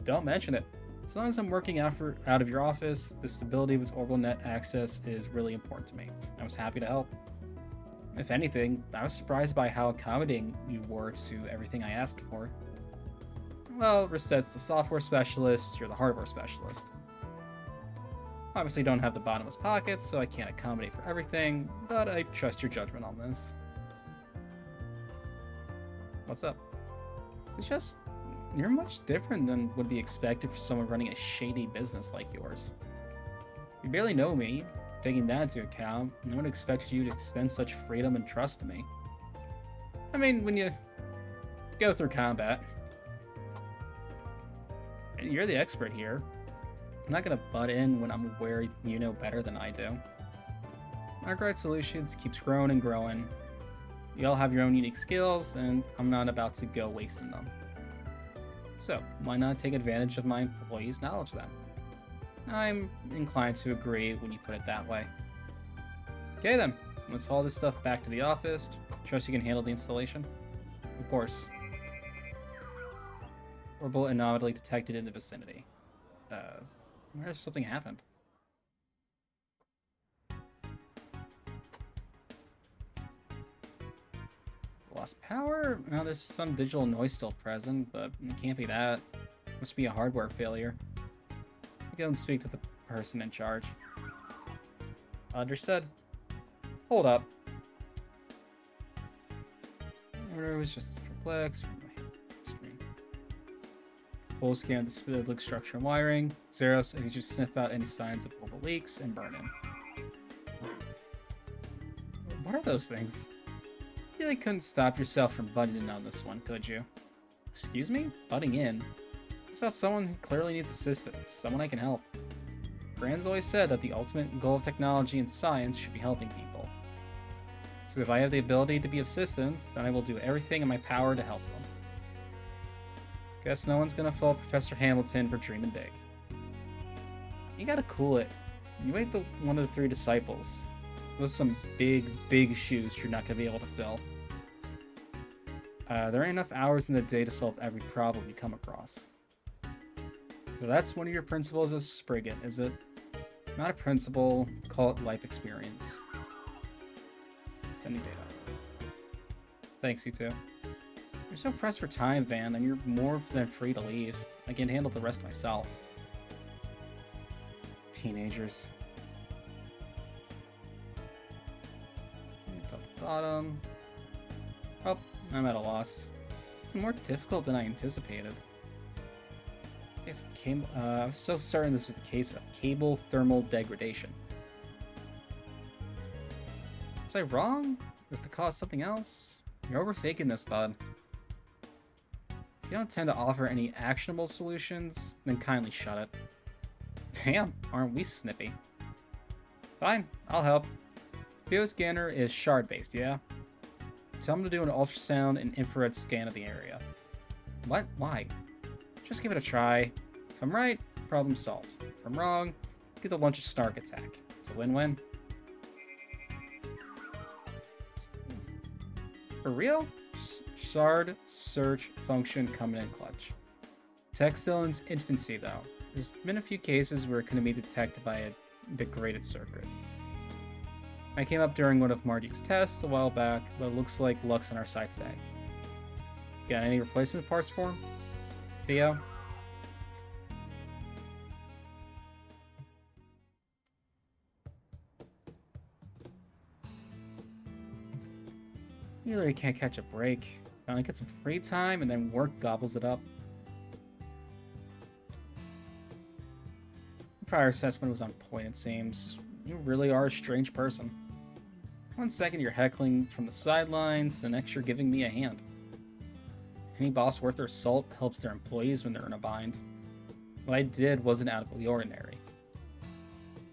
Don't mention it. As long as I'm working out of your office, the stability of its orbital net access is really important to me. I was happy to help. If anything, I was surprised by how accommodating you were to everything I asked for. Well, Reset's the software specialist, you're the hardware specialist. Obviously don't have the bottomless pockets, so I can't accommodate for everything, but I trust your judgment on this. What's up? It's just, you're much different than would be expected for someone running a shady business like yours. You barely know me. Taking that into account, no one expects you to extend such freedom and trust to me. I mean, when you go through combat, you're the expert here. I'm not gonna butt in when I'm aware you know better than I do. Arkwright Solutions keeps growing and growing. You all have your own unique skills, and I'm not about to go wasting them. So, why not take advantage of my employees' knowledge then? I'm inclined to agree when you put it that way. Okay then, let's haul this stuff back to the office. Trust you can handle the installation? Of course. Orbital anomaly detected in the vicinity. Where something happened? Lost power? Well, there's some digital noise still present, but it can't be that. Must be a hardware failure. Go and speak to the person in charge. Understood. Hold up. It was just perplexed. Full scan the specific structure and wiring. Zeros, and you just sniff out any signs of orbital leaks and burn in. What are those things? You really couldn't stop yourself from butting in on this one, could you? Excuse me? Butting in? It's about someone who clearly needs assistance. Someone I can help. Brand's always said that the ultimate goal of technology and science should be helping people. So if I have the ability to be of assistance, then I will do everything in my power to help them. Guess no one's gonna fault Professor Hamilton for dreaming big. You gotta cool it. You ain't one of the 3 disciples. Those are some big, big shoes you're not gonna be able to fill. There ain't enough hours in the day to solve every problem you come across. So that's one of your principles as a Spriggan, is it? Not a principle, call it life experience. Sending data. Thanks, you two. You're so pressed for time, Van, and you're more than free to leave. I can handle the rest myself. Teenagers. At the bottom. Oh, I'm at a loss. It's more difficult than I anticipated. I was so certain this was the case of cable thermal degradation. Was I wrong? Was the cause something else? You're overthinking this, bud. If you don't tend to offer any actionable solutions, then kindly shut it. Damn, aren't we snippy? Fine, I'll help. PO scanner is shard-based, yeah? Tell him to do an ultrasound and infrared scan of the area. What? Why? Just give it a try. If I'm right, problem solved. If I'm wrong, get the lunch snark attack. It's a win-win. For real? Shard search function coming in clutch. Tech still in its infancy though. There's been a few cases where it couldn't be detected by a degraded circuit. I came up during one of Margie's tests a while back, but it looks like luck's on our side today. Got any replacement parts for him? Theo? You literally can't catch a break. Finally get some free time and then work gobbles it up. The prior assessment was on point, it seems. You really are a strange person. One second you're heckling from the sidelines, the next you're giving me a hand. Any boss worth their salt helps their employees when they're in a bind. What I did wasn't out of the ordinary.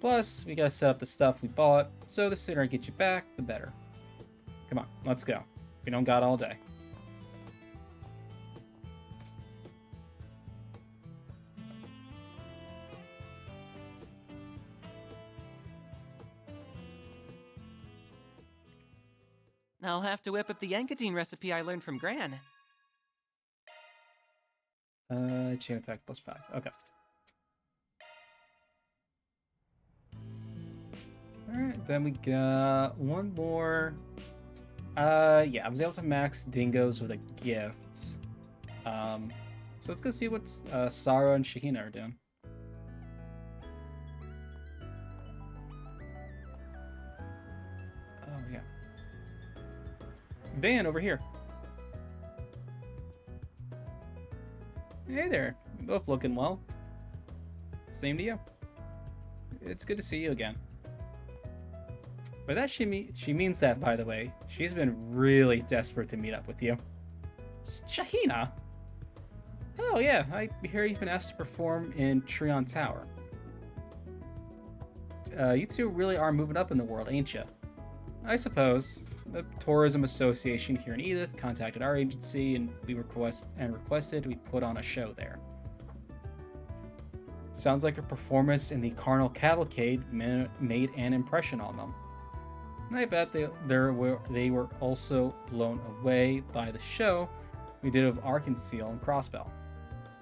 Plus, we gotta set up the stuff we bought, so the sooner I get you back, the better. Come on, let's go. We don't got all day. I'll have to whip up the Yankadine recipe I learned from Gran. Chain attack plus 5. Okay. Alright, then we got one more. Yeah, I was able to max dingoes with a gift. So let's go see what Sarah and Shahina are doing. Oh, yeah. Van, over here. Hey there. You're both looking well. Same to you. It's good to see you again. By that she means that, by the way. She's been really desperate to meet up with you. Shahina? Oh yeah, I hear you've been asked to perform in Trion Tower. You two really are moving up in the world, ain't you? I suppose. The Tourism Association here in Edith contacted our agency and we requested we put on a show there. Sounds like a performance in the Carnal Cavalcade made an impression on them. And I bet they were also blown away by the show we did of Arkansil and Crossbell.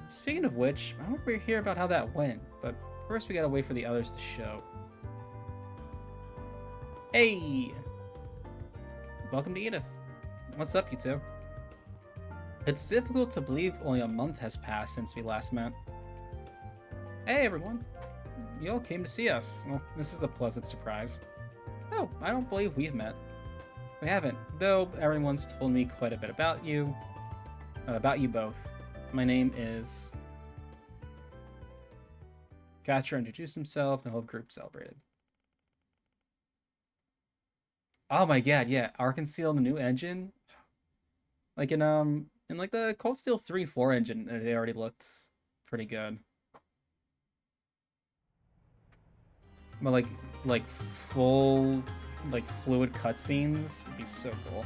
Speaking of which, I hope we hear about how that went, but first we gotta wait for the others to show. Hey! Welcome to Edith. What's up, you two? It's difficult to believe only a month has passed since we last met. Hey, everyone. You all came to see us. Well, this is a pleasant surprise. Oh, I don't believe we've met. We haven't, though everyone's told me quite a bit about you. About you both. My name is... Gotcha introduced himself, and the whole group celebrated. Oh my god, yeah, Arkansil, the new engine. Like in like the Cold Steel 3 and 4 engine, they already looked pretty good. But like full, like fluid cutscenes would be so cool.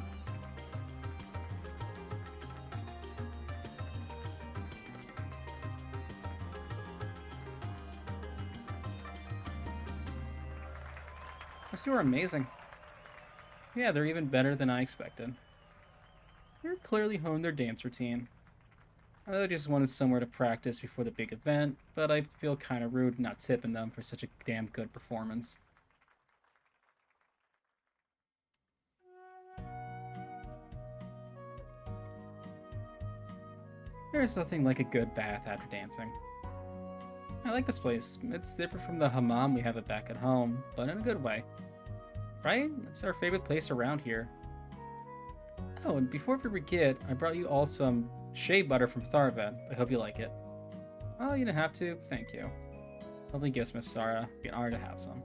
Those two are amazing. Yeah, they're even better than I expected. They're clearly honed their dance routine. I just wanted somewhere to practice before the big event, but I feel kind of rude not tipping them for such a damn good performance. There's nothing like a good bath after dancing. I like this place. It's different from the hammam we have it back at home, but in a good way. Right? It's our favorite place around here. Oh, and before we forget, I brought you all some shea butter from Tharved. I hope you like it. Oh, you didn't have to? Thank you. Lovely gifts, Miss Sarah. It'd be an honor to have some.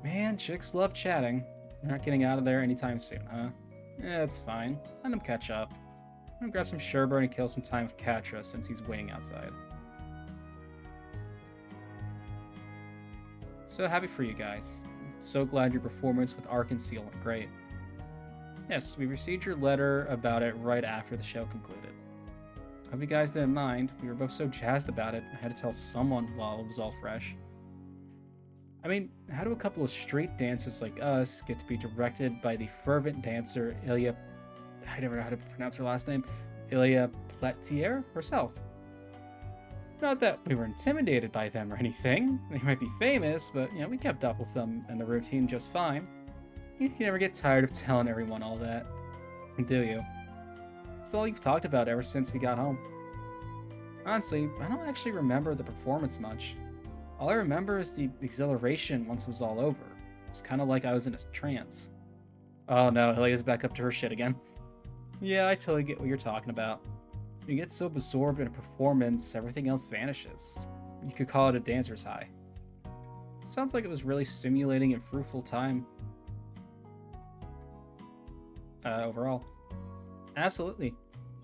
Man, chicks love chatting. You're not getting out of there anytime soon, huh? Yeah, it's fine. Let him catch up. I'm gonna grab some sherbet and kill some time with Katra since he's waiting outside. So happy for you guys. So glad your performance with Ark and Seal went great. Yes, we received your letter about it right after the show concluded. Hope you guys didn't mind. We were both so jazzed about it, I had to tell someone while it was all fresh. I mean, how do a couple of street dancers like us get to be directed by the fervent dancer Ilya... I never know how to pronounce her last name. Ilya Pletier herself. Not that we were intimidated by them or anything. They might be famous, but, you know, we kept up with them and the routine just fine. You never get tired of telling everyone all that, do you? It's all you've talked about ever since we got home. Honestly, I don't actually remember the performance much. All I remember is the exhilaration once it was all over. It was kind of like I was in a trance. Oh no, Ilya's back up to her shit again. Yeah, I totally get what you're talking about. When you get so absorbed in a performance, everything else vanishes. You could call it a dancer's high. Sounds like it was really stimulating and fruitful time. Overall. Absolutely.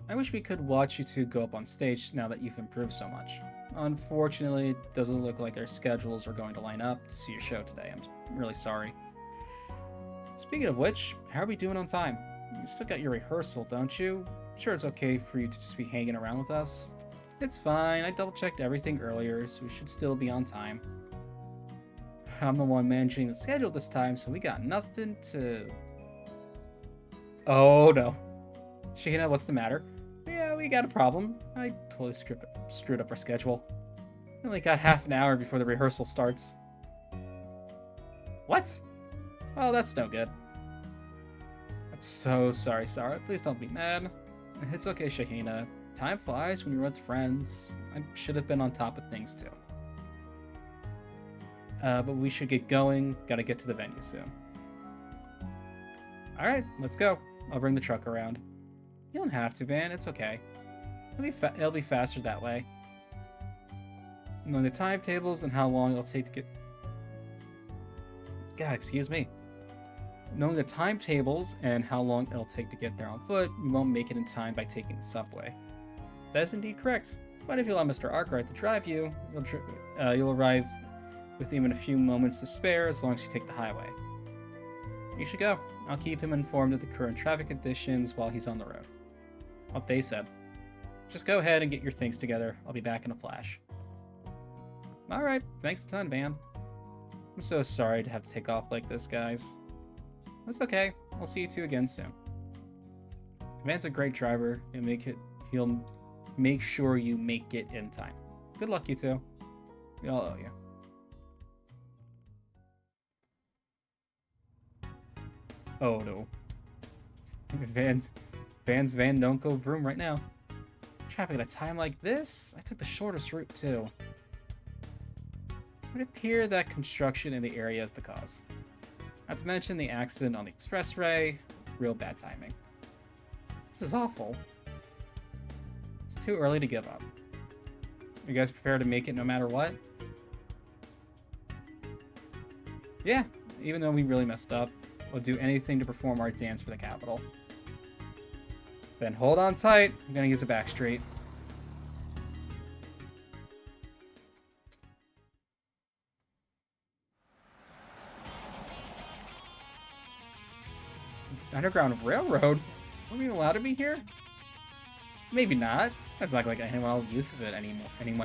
I wish we could watch you two go up on stage now that you've improved so much. Unfortunately, it doesn't look like our schedules are going to line up to see your show today. I'm really sorry. Speaking of which, how are we doing on time? You still got your rehearsal, don't you? Sure, it's okay for you to just be hanging around with us. It's fine, I double-checked everything earlier, so we should still be on time. I'm the one managing the schedule this time, so we got nothing to... Oh no. Shahina, what's the matter? Yeah, we got a problem. I totally screwed up our schedule. We only got half an hour before the rehearsal starts. What? Well, that's no good. I'm so sorry, Sarah. Please don't be mad. It's okay, Shahina. Time flies when you're with friends. I should have been on top of things too. But we should get going. Gotta get to the venue soon. Alright, let's go. I'll bring the truck around. You don't have to, Van. It's okay. It'll be faster that way. Knowing the timetables and how long it'll take to get... God, excuse me. Knowing the timetables and how long it'll take to get there on foot, you won't make it in time by taking the subway. That is indeed correct. But if you allow Mr. Arkwright to drive you, you'll arrive with even a few moments to spare as long as you take the highway. You should go. I'll keep him informed of the current traffic conditions while he's on the road. What they said. Just go ahead and get your things together. I'll be back in a flash. Alright, thanks a ton, Van. I'm so sorry to have to take off like this, guys. That's okay. I'll see you two again soon. Van's a great driver. He'll make sure you make it in time. Good luck, you two. We all owe you. Oh no. Van's van don't go vroom right now. Traffic at a time like this? I took the shortest route too. It would appear that construction in the area is the cause. Not to mention the accident on the expressway. Real bad timing. This is awful. It's too early to give up. You guys prepared to make it no matter what? Yeah, even though we really messed up, we'll do anything to perform our dance for the capital. Then hold on tight, I'm gonna use a back street. Underground Railroad? Are we allowed to be here? Maybe not. It's not like anyone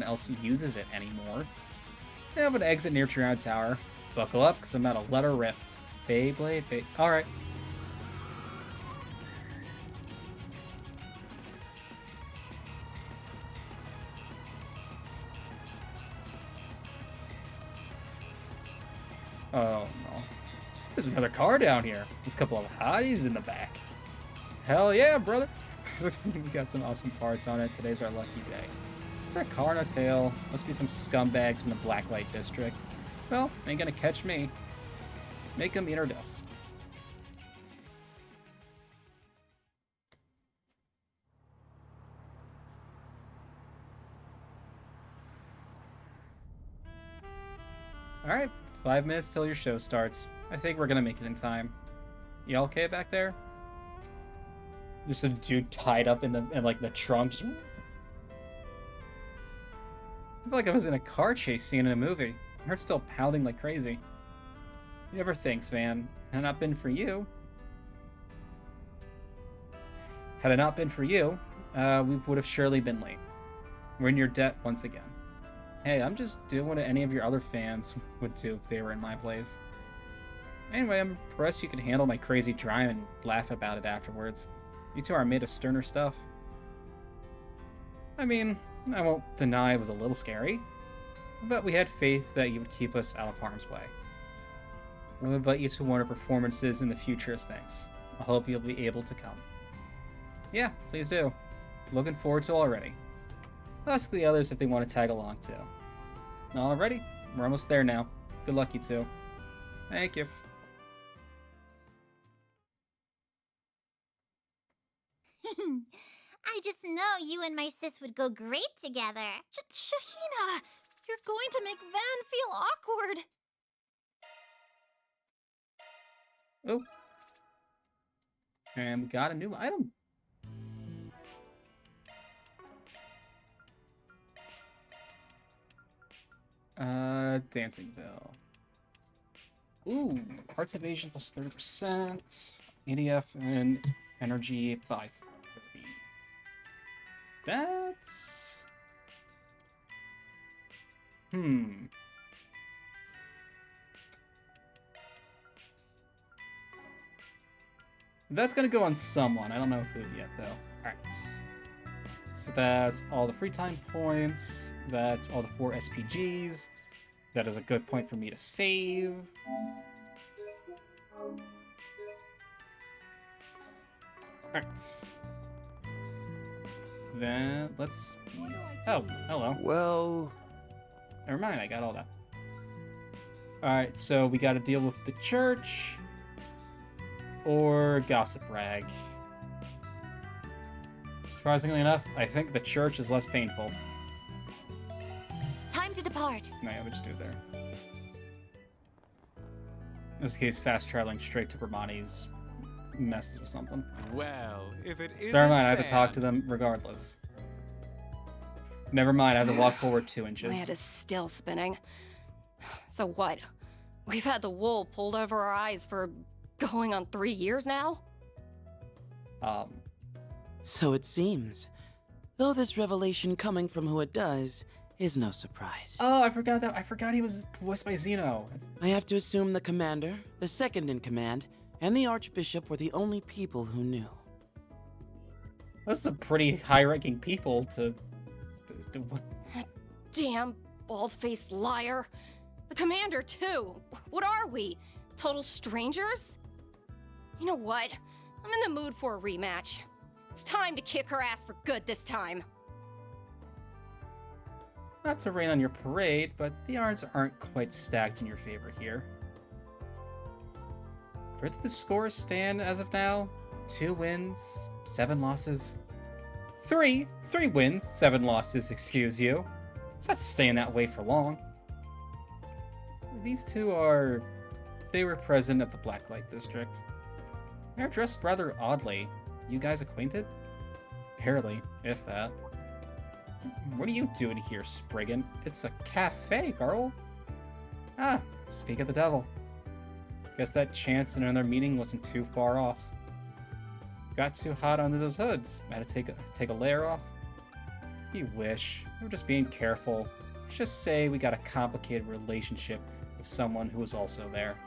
else uses it anymore. They have an exit near Triad Tower. Buckle up, because I'm about to let her rip. Beyblade, alright. Oh no. There's another car down here. There's a couple of hotties in the back. Hell yeah, brother. We got some awesome parts on it. Today's our lucky day. That car on a tail. Must be some scumbags from the Blacklight District. Well, ain't gonna catch me. Make them eat our dust. Alright, 5 minutes till your show starts. I think we're gonna make it in time. You all okay back there? Just a dude tied up in the trunk. Just... I feel like I was in a car chase scene in a movie. My heart's still pounding like crazy. You ever thinks, man? Had it not been for you... we would have surely been late. We're in your debt once again. Hey, I'm just doing what any of your other fans would do if they were in my place. Anyway, I'm impressed you could handle my crazy drive and laugh about it afterwards. You two are made of sterner stuff. I mean, I won't deny it was a little scary, but we had faith that you would keep us out of harm's way. We'll invite you to one of our performances in the future as thanks. I hope you'll be able to come. Yeah, please do. Looking forward to it already. Ask the others if they want to tag along too. Alrighty, we're almost there now. Good luck, you two. Thank you. I just know you and my sis would go great together. Shahina, you're going to make Van feel awkward. Oh. And we got a new item. Dancingville. Ooh, Hearts Evasion plus 30%. EDF and energy by 30. That's... That's gonna go on someone. I don't know who yet, though. Alright. So that's all the free time points. That's all the 4 SPGs. That is a good point for me to save. Alright. Then let's... Oh, hello. Well... Never mind, I got all that. Alright, so we gotta deal with the church. Or Gossip Rag. Surprisingly enough, I think the church is less painful. Time to depart. No, yeah, we just do it there. In this case, fast traveling straight to Bramani's messes with something. Well, if it isn't Never mind, I have to Van. talk to them regardless. Never mind, I have to walk forward 2 inches. My head is still spinning. So what? We've had the wool pulled over our eyes for going on 3 years now? So it seems. Though this revelation coming from who it does is no surprise. Oh, I forgot he was voiced by Zeno. I have to assume the commander, the second in command, and the archbishop were the only people who knew. That's some pretty high-ranking people to what? Damn bald-faced liar. The commander, too. What are we? Total strangers? You know what? I'm in the mood for a rematch. It's time to kick her ass for good this time. Not to rain on your parade, but the odds aren't quite stacked in your favor here. Where do the scores stand as of now? 2 wins, 7 losses. 3 wins, 7 losses, excuse you. It's not staying that way for long. These two they were present at the Blacklight District. They're dressed rather oddly. You guys acquainted? Barely, if that. What are you doing here, Spriggan? It's a cafe, girl. Ah, speak of the devil. Guess that chance in another meeting wasn't too far off. got too hot under those hoods. I had to take a layer off. You wish. We were just being careful. Let's just say we got a complicated relationship with someone who was also there.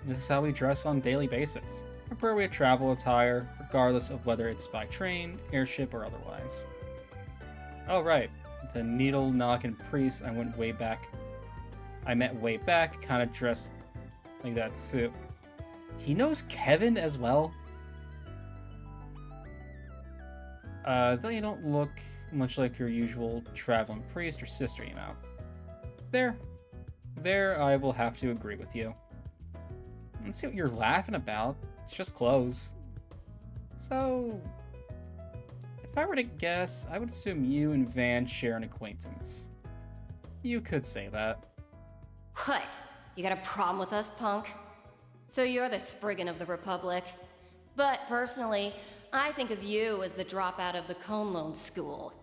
This is how we dress on a daily basis. Appropriate travel attire, regardless of whether it's by train, airship, or otherwise. Oh right, the needle-knocking priest I met way back, kind of dressed like that too. He knows Kevin as well? Though you don't look much like your usual traveling priest or sister, you know. There I will have to agree with you. Let's see what you're laughing about. It's just clothes. So, if I were to guess, I would assume you and Van share an acquaintance. You could say that. What? You got a problem with us, punk? So you're the Spriggan of the Republic. But personally, I think of you as the dropout of the Conlone School.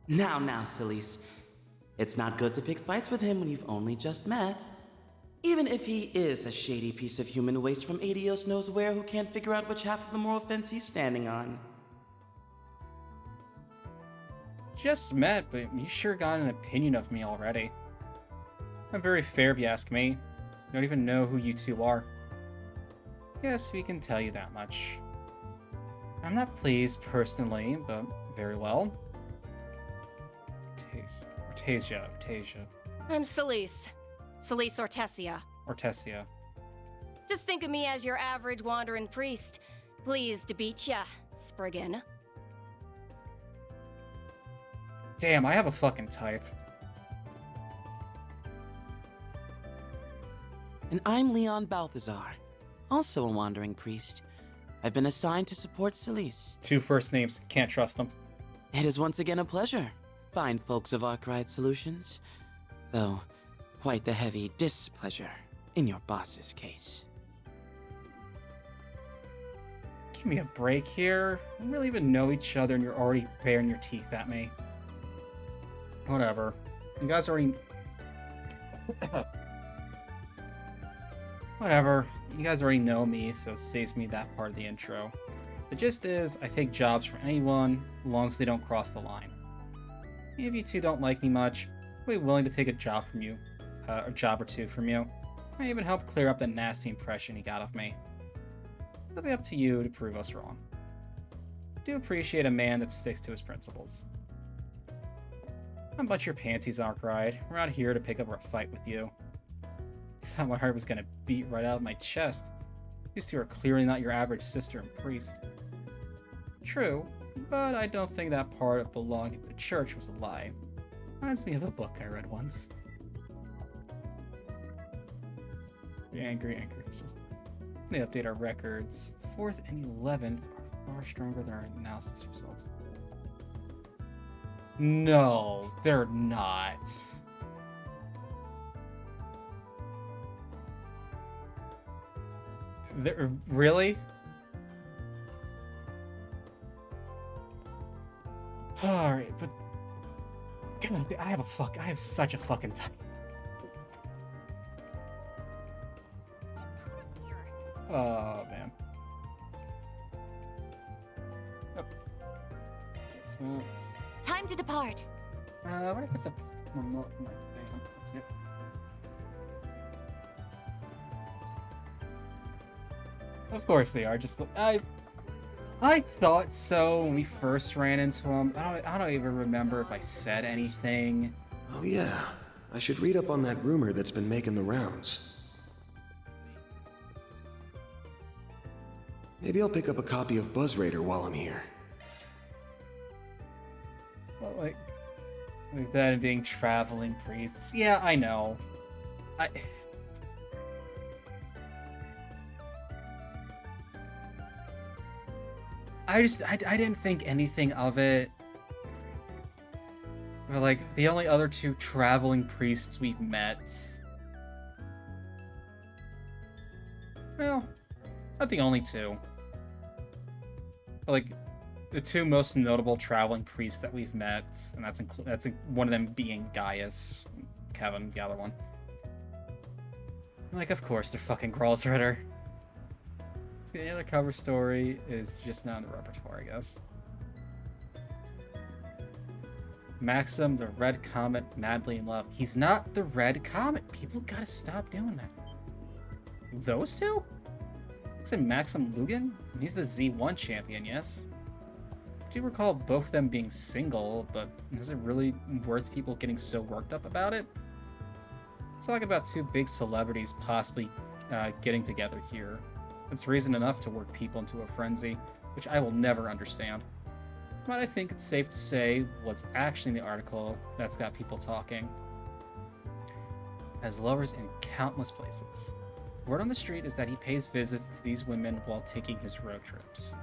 Now, Celise. It's not good to pick fights with him when you've only just met. Even if he is a shady piece of human waste from Adios knows where who can't figure out which half of the moral fence he's standing on. Just met, but you sure got an opinion of me already. I'm very fair if you ask me. I don't even know who you two are. Yes, we can tell you that much. I'm not pleased personally, but very well. Ortasia. I'm Celise. Celise Ortesia. Ortesia. Just think of me as your average wandering priest. Pleased to beat ya, Spriggan. Damn, I have a fucking type. And I'm Leon Balthazar, also a wandering priest. I've been assigned to support Celise. 2 first names, can't trust them. It is once again a pleasure, fine folks of Arkwright Solutions. Though, quite the heavy displeasure in your boss's case. Give me a break here. We don't really even know each other and you're already baring your teeth at me. Whatever. You guys already... Whatever. You guys already know me, so it saves me that part of the intro. The gist is, I take jobs for anyone, as long as they don't cross the line. If you two don't like me much, I'll be willing to take a job from you. A job or two from you. I even help clear up that nasty impression you got of me. It'll be up to you to prove us wrong. I do appreciate a man that sticks to his principles. Unbutton your panties, Arkwright. We're not here to pick up a fight with you. I thought my heart was gonna beat right out of my chest. You two are clearly not your average sister and priest. True, but I don't think that part of belonging to the church was a lie. Reminds me of a book I read once. Angry. Let me update our records. The 4th and 11th are far stronger than our analysis results. No, they're not. Really? Alright, but... God, I have such a fucking time. Oh, man. Oh. Time to depart. Where did I put the remote? Yep. Of course they are. Just I thought so when we first ran into them. I don't even remember if I said anything. Oh yeah, I should read up on that rumor that's been making the rounds. Maybe I'll pick up a copy of Buzz Raider while I'm here. Well, like that and being traveling priests. Yeah, I know. I didn't think anything of it. But like the only other 2 traveling priests we've met. Well, not the only 2. But like the 2 most notable traveling priests that we've met, and that's one of them being Gaius, Kevin, the other one. Like, of course, they're fucking Gralls Ritter. The other cover story is just not in the repertoire, I guess. Maxim, the Red Comet, madly in love. He's not the Red Comet. People gotta stop doing that. Those two? Looks like Maxim Lugan? He's the Z1 champion, yes? I do recall both of them being single, but is it really worth people getting so worked up about it? Talk about two big celebrities possibly getting together here. It's reason enough to work people into a frenzy, which I will never understand. But I think it's safe to say what's actually in the article that's got people talking. Has lovers in countless places. Word on the street is that he pays visits to these women while taking his road trips.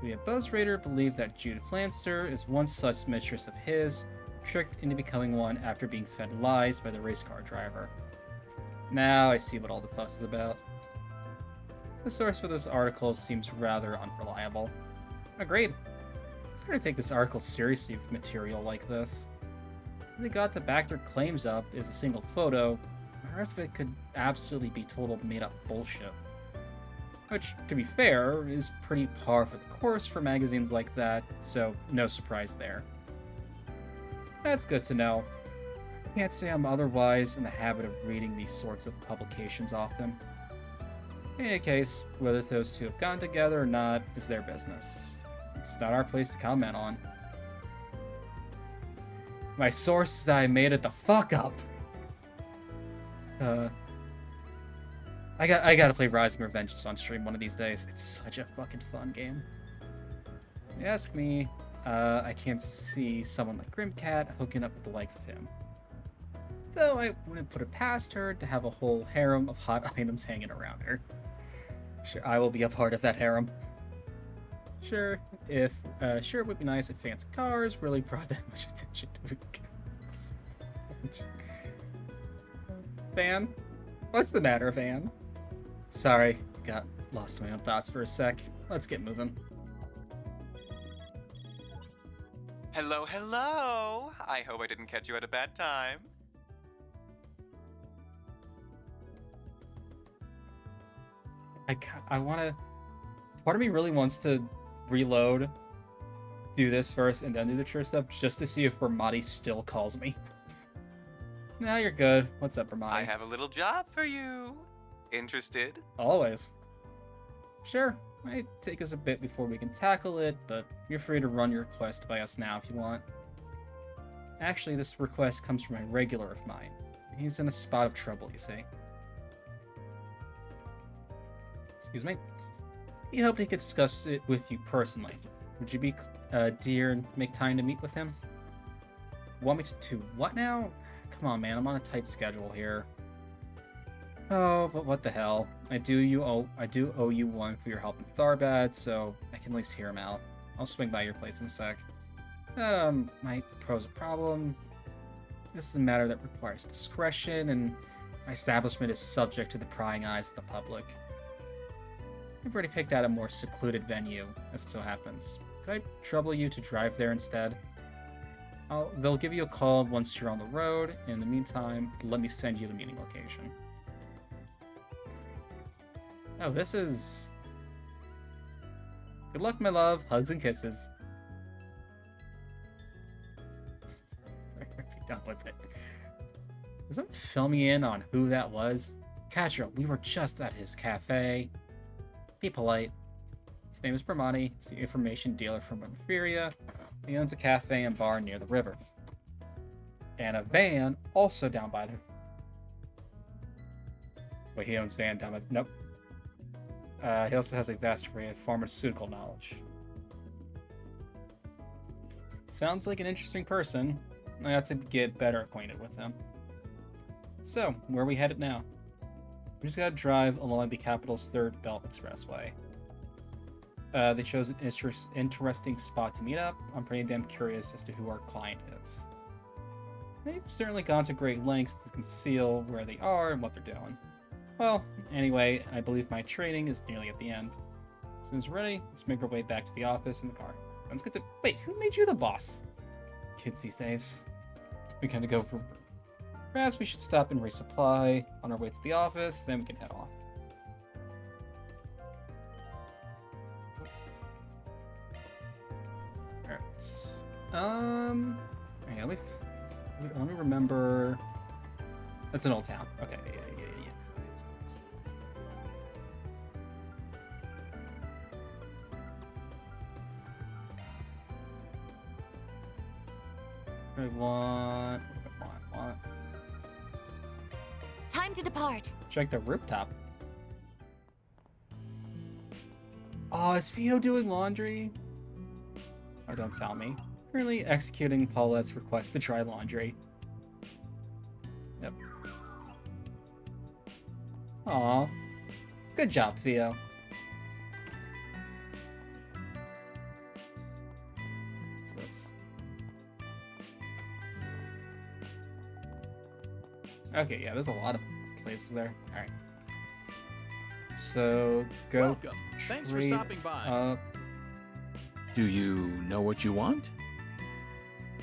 We at Buzz Raider believe that Judith Lanster is one such mistress of his, tricked into becoming one after being fed lies by the race car driver. Now I see what all the fuss is about. The source for this article seems rather unreliable. Agreed. It's hard to take this article seriously with material like this. What they got to back their claims up is a single photo. The rest of it could absolutely be total made-up bullshit. Which, to be fair, is pretty par for the course for magazines like that, so no surprise there. That's good to know. Can't say I'm otherwise in the habit of reading these sorts of publications often. In any case, whether those two have gotten together or not is their business. It's not our place to comment on. My source is that I made it the fuck up. I gotta play Rising Revengeance on stream one of these days. It's such a fucking fun game. If you ask me, I can't see someone like Grimcat hooking up with the likes of him. Though I wouldn't put it past her to have a whole harem of hot items hanging around her. Sure, I will be a part of that harem. Sure, it would be nice if fancy cars really brought that much attention to it. Van? What's the matter, Van? Sorry, got lost in my own thoughts for a sec. Let's get moving. Hello, hello! I hope I didn't catch you at a bad time. I want to... Part of me really wants to reload, do this first, and then do the church stuff, just to see if Bermati still calls me. No, you're good. What's up, Bermati? I have a little job for you. Interested? Always. Sure, might take us a bit before we can tackle it, but you're free to run your request by us now if you want. Actually, this request comes from a regular of mine. He's in a spot of trouble, you see. Excuse me? He hoped he could discuss it with you personally. Would you be dear and make time to meet with him? Want me to what now? Come on, man, I'm on a tight schedule here. Oh, but what the hell. I do owe you one for your help in Tharbad, so I can at least hear him out. I'll swing by your place in a sec. Might pose a problem. This is a matter that requires discretion, and my establishment is subject to the prying eyes of the public. I've already picked out a more secluded venue, as it so happens. Could I trouble you to drive there instead? They'll give you a call once you're on the road. In the meantime, let me send you the meeting location. Oh, this is... Good luck, my love. Hugs and kisses. Be done with it. Was someone fill me in on who that was? Katro, we were just at his cafe. Be polite. His name is Bermati. He's the information dealer from Inferior. He owns a cafe and bar near the river. And a van also down by there. Wait, he owns van down by... Nope. He also has a vast array of pharmaceutical knowledge. Sounds like an interesting person. I ought to get better acquainted with him. So, where are we headed now? We just gotta drive along the capital's third belt expressway. They chose an interesting spot to meet up. I'm pretty damn curious as to who our client is. They've certainly gone to great lengths to conceal where they are and what they're doing. Well, anyway, I believe my training is nearly at the end. As soon as we're ready, let's make our way back to the office in the car. Sounds good to... Wait, who made you the boss? Kids these days. We kind of go for... Perhaps we should stop and resupply on our way to the office, then we can head off. Alright. Hang on, let me remember. That's an old town. Okay, yeah. I want. Time to depart. Check the rooftop. Oh, is Theo doing laundry? Oh, don't tell me. Currently executing Paulette's request to try laundry. Yep. Aw. Good job, Theo. So let's... Okay, yeah, there's a lot of places there. Alright. So, go Welcome. Thanks for trade stopping by. up. Do you know what you want?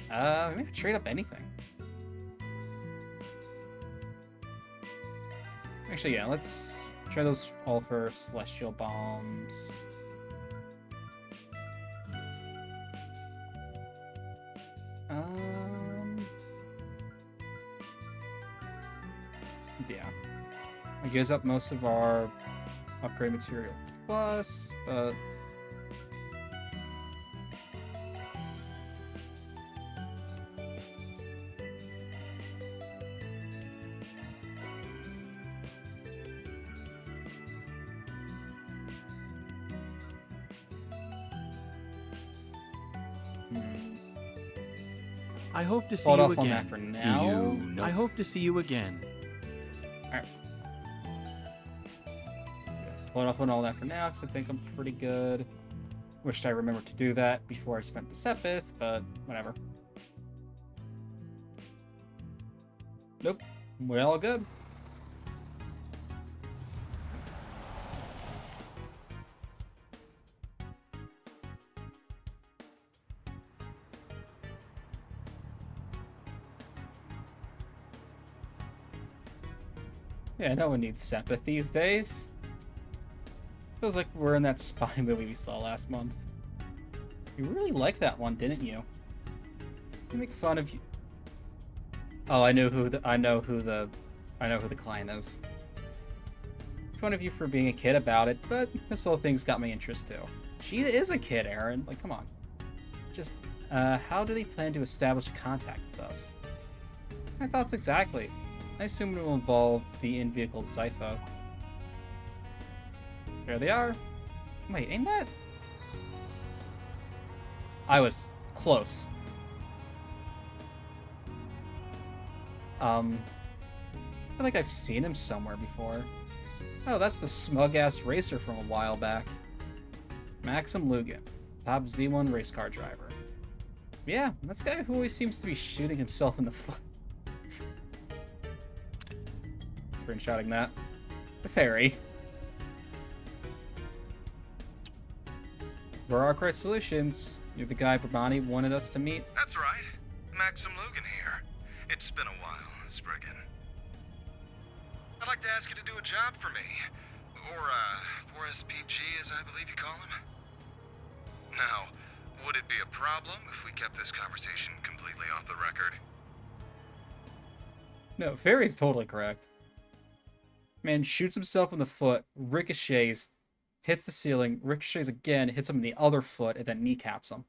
We could trade up anything. Actually, yeah, let's try those all for celestial bombs. Yeah. I gives up most of our upgrade material plus, but I hope to see hold you off on again. that for now. Do you know? I hope to see you again. Alright. Hold off on all that for now, because I think I'm pretty good. Wished I remembered to do that before I spent the sepith, but whatever. Nope. We're all good. Yeah, no one needs sepith these days. Feels like we're in that spy movie we saw last month. You really liked that one, didn't you? You make fun of you. Oh, I know who the client is. Make fun of you for being a kid about it, but this whole thing's got my interest too. She is a kid, Aaron. Like, come on. Just, how do they plan to establish contact with us? My thoughts exactly. I assume it will involve the in-vehicle Zypho. There they are. Wait, ain't that? I was close. I feel like I've seen him somewhere before. Oh, that's the smug-ass racer from a while back. Maxim Lugan, top Z1 race car driver. Yeah, that's the guy who always seems to be shooting himself in the foot. Screenshotting that. The ferry. For Arkwright Solutions, you're the guy Brabani wanted us to meet. That's right. Maxim Lugan here. It's been a while, Spriggan. I'd like to ask you to do a job for me. Or, 4SPG, as I believe you call him. Now, would it be a problem if we kept this conversation completely off the record? No, Ferry's totally correct. Man shoots himself in the foot, ricochets, hits the ceiling, ricochets again, hits him in the other foot, and then kneecaps him.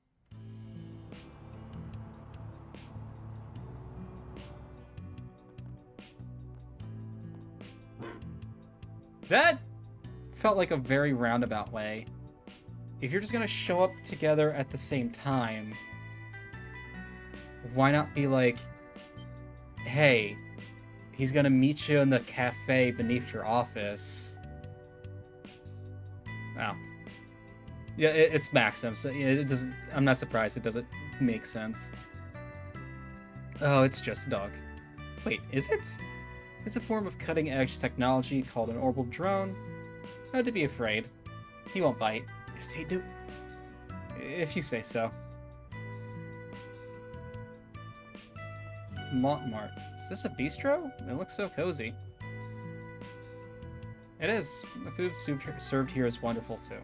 That felt like a very roundabout way. If you're just gonna show up together at the same time, why not be like, hey, he's gonna meet you in the cafe beneath your office. Wow. Yeah, it's Maxim, so it doesn't. I'm not surprised. It doesn't make sense. Oh, it's just a dog. Wait, is it? It's a form of cutting-edge technology called an orbital drone. No, to be afraid. He won't bite. Yes, he do. If you say so. Montmart. Is this a bistro? It looks so cozy. It is. The food served here is wonderful too.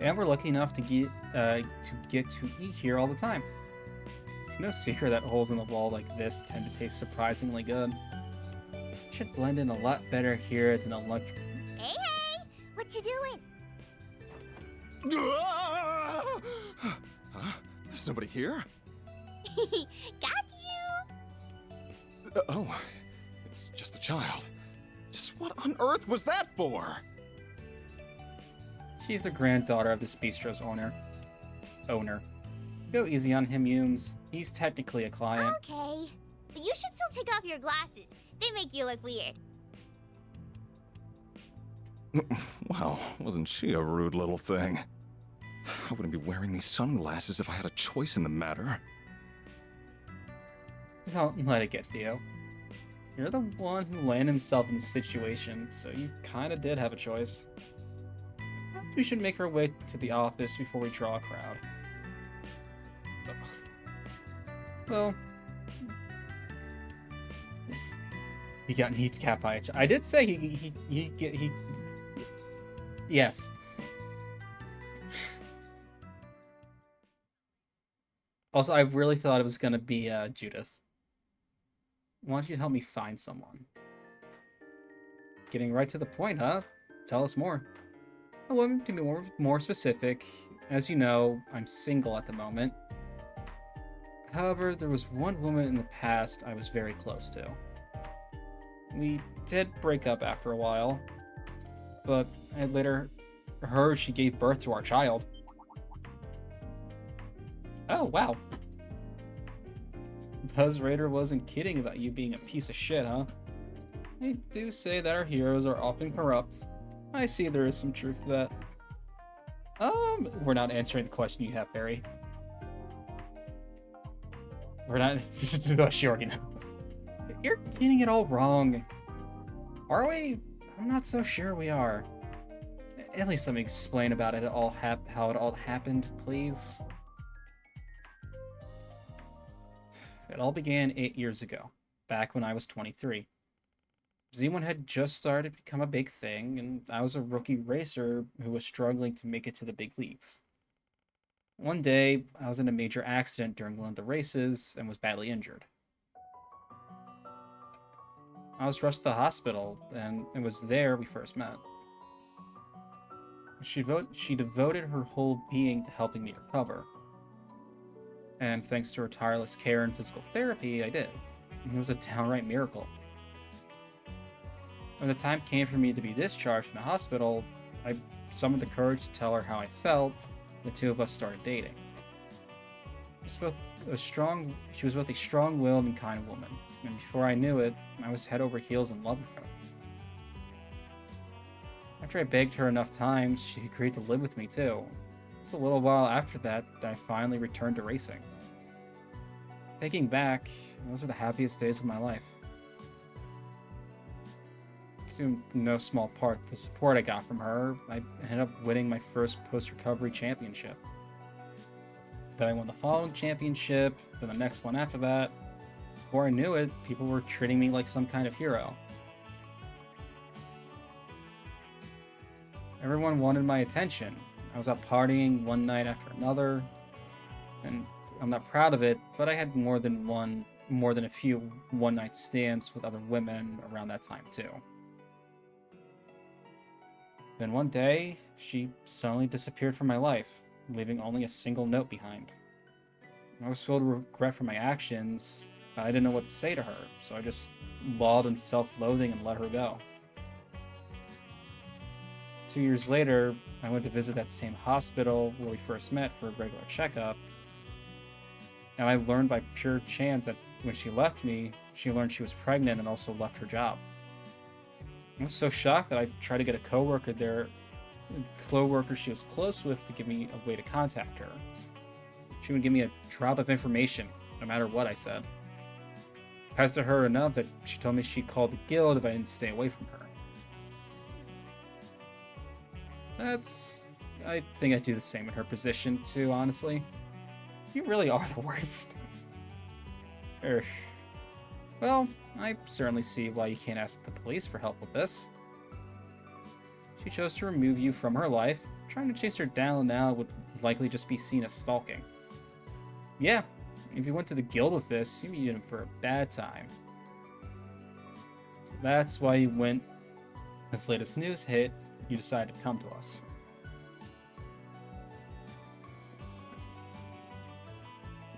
and we're lucky enough to get to eat here all the time. It's no secret that holes in the wall like this tend to taste surprisingly good. Should blend in a lot better here than electric. Hey, hey! What you doing? Huh? There's nobody here? Got you! Oh, it's just a child. Just what on earth was that for? She's the granddaughter of this bistro's owner. Go easy on him, Humes. He's technically a client. Okay. But you should still take off your glasses. They make you look weird. Well, wasn't she a rude little thing? I wouldn't be wearing these sunglasses if I had a choice in the matter. Don't let it get to you. You're the one who landed himself in this situation, so you kinda did have a choice. We should make our way to the office before we draw a crowd. Ugh. Well, he got kneecapped by a child. I did say he yes. Also, I really thought it was gonna be Judith. Why don't you help me find someone? Getting right to the point, huh? Tell us more. Well, to be more specific, as you know, I'm single at the moment. However, there was one woman in the past I was very close to. We did break up after a while, but I later heard she gave birth to our child. Oh, wow. Buzz Raider wasn't kidding about you being a piece of shit, huh? They do say that our heroes are often corrupt. I see there is some truth to that. We're not answering the question you have, Barry. We're not... She already know. You're getting it all wrong. Are we? I'm not so sure we are. At least let me explain about it all how it all happened, please. It all began 8 years ago, back when I was 23. Z1 had just started to become a big thing, and I was a rookie racer who was struggling to make it to the big leagues. One day, I was in a major accident during one of the races and was badly injured. I was rushed to the hospital, and it was there we first met. She devoted her whole being to helping me recover. And thanks to her tireless care and physical therapy, I did. It was a downright miracle. When the time came for me to be discharged from the hospital, I summoned the courage to tell her how I felt. The two of us started dating. She was both a strong-willed and kind woman, and before I knew it, I was head over heels in love with her. After I begged her enough times, she agreed to live with me too. It was a little while after that I finally returned to racing. Thinking back, those are the happiest days of my life. To no small part the support I got from her, I ended up winning my first post-recovery championship. Then I won the following championship, then the next one after that. Before I knew it, people were treating me like some kind of hero. Everyone wanted my attention. I was out partying one night after another, and I'm not proud of it, but I had more than a few one-night stands with other women around that time too. Then one day, she suddenly disappeared from my life, leaving only a single note behind. I was filled with regret for my actions, but I didn't know what to say to her, so I just wallowed in self-loathing and let her go. 2 years later, I went to visit that same hospital where we first met for a regular checkup, and I learned by pure chance that when she left me, she learned she was pregnant and also left her job. I was so shocked that I tried to get a coworker she was close with to give me a way to contact her. She would give me a drop of information, no matter what I said. I pestered her enough that she told me she'd call the guild if I didn't stay away from her. I think I'd do the same in her position too, honestly. You really are the worst. Well, I certainly see why you can't ask the police for help with this. She chose to remove you from her life, Trying to chase her down now would likely just be seen as stalking. Yeah, if you went to the guild with this, you'd be in for a bad time. So that's why you went. This latest news hit, you decided to come to us.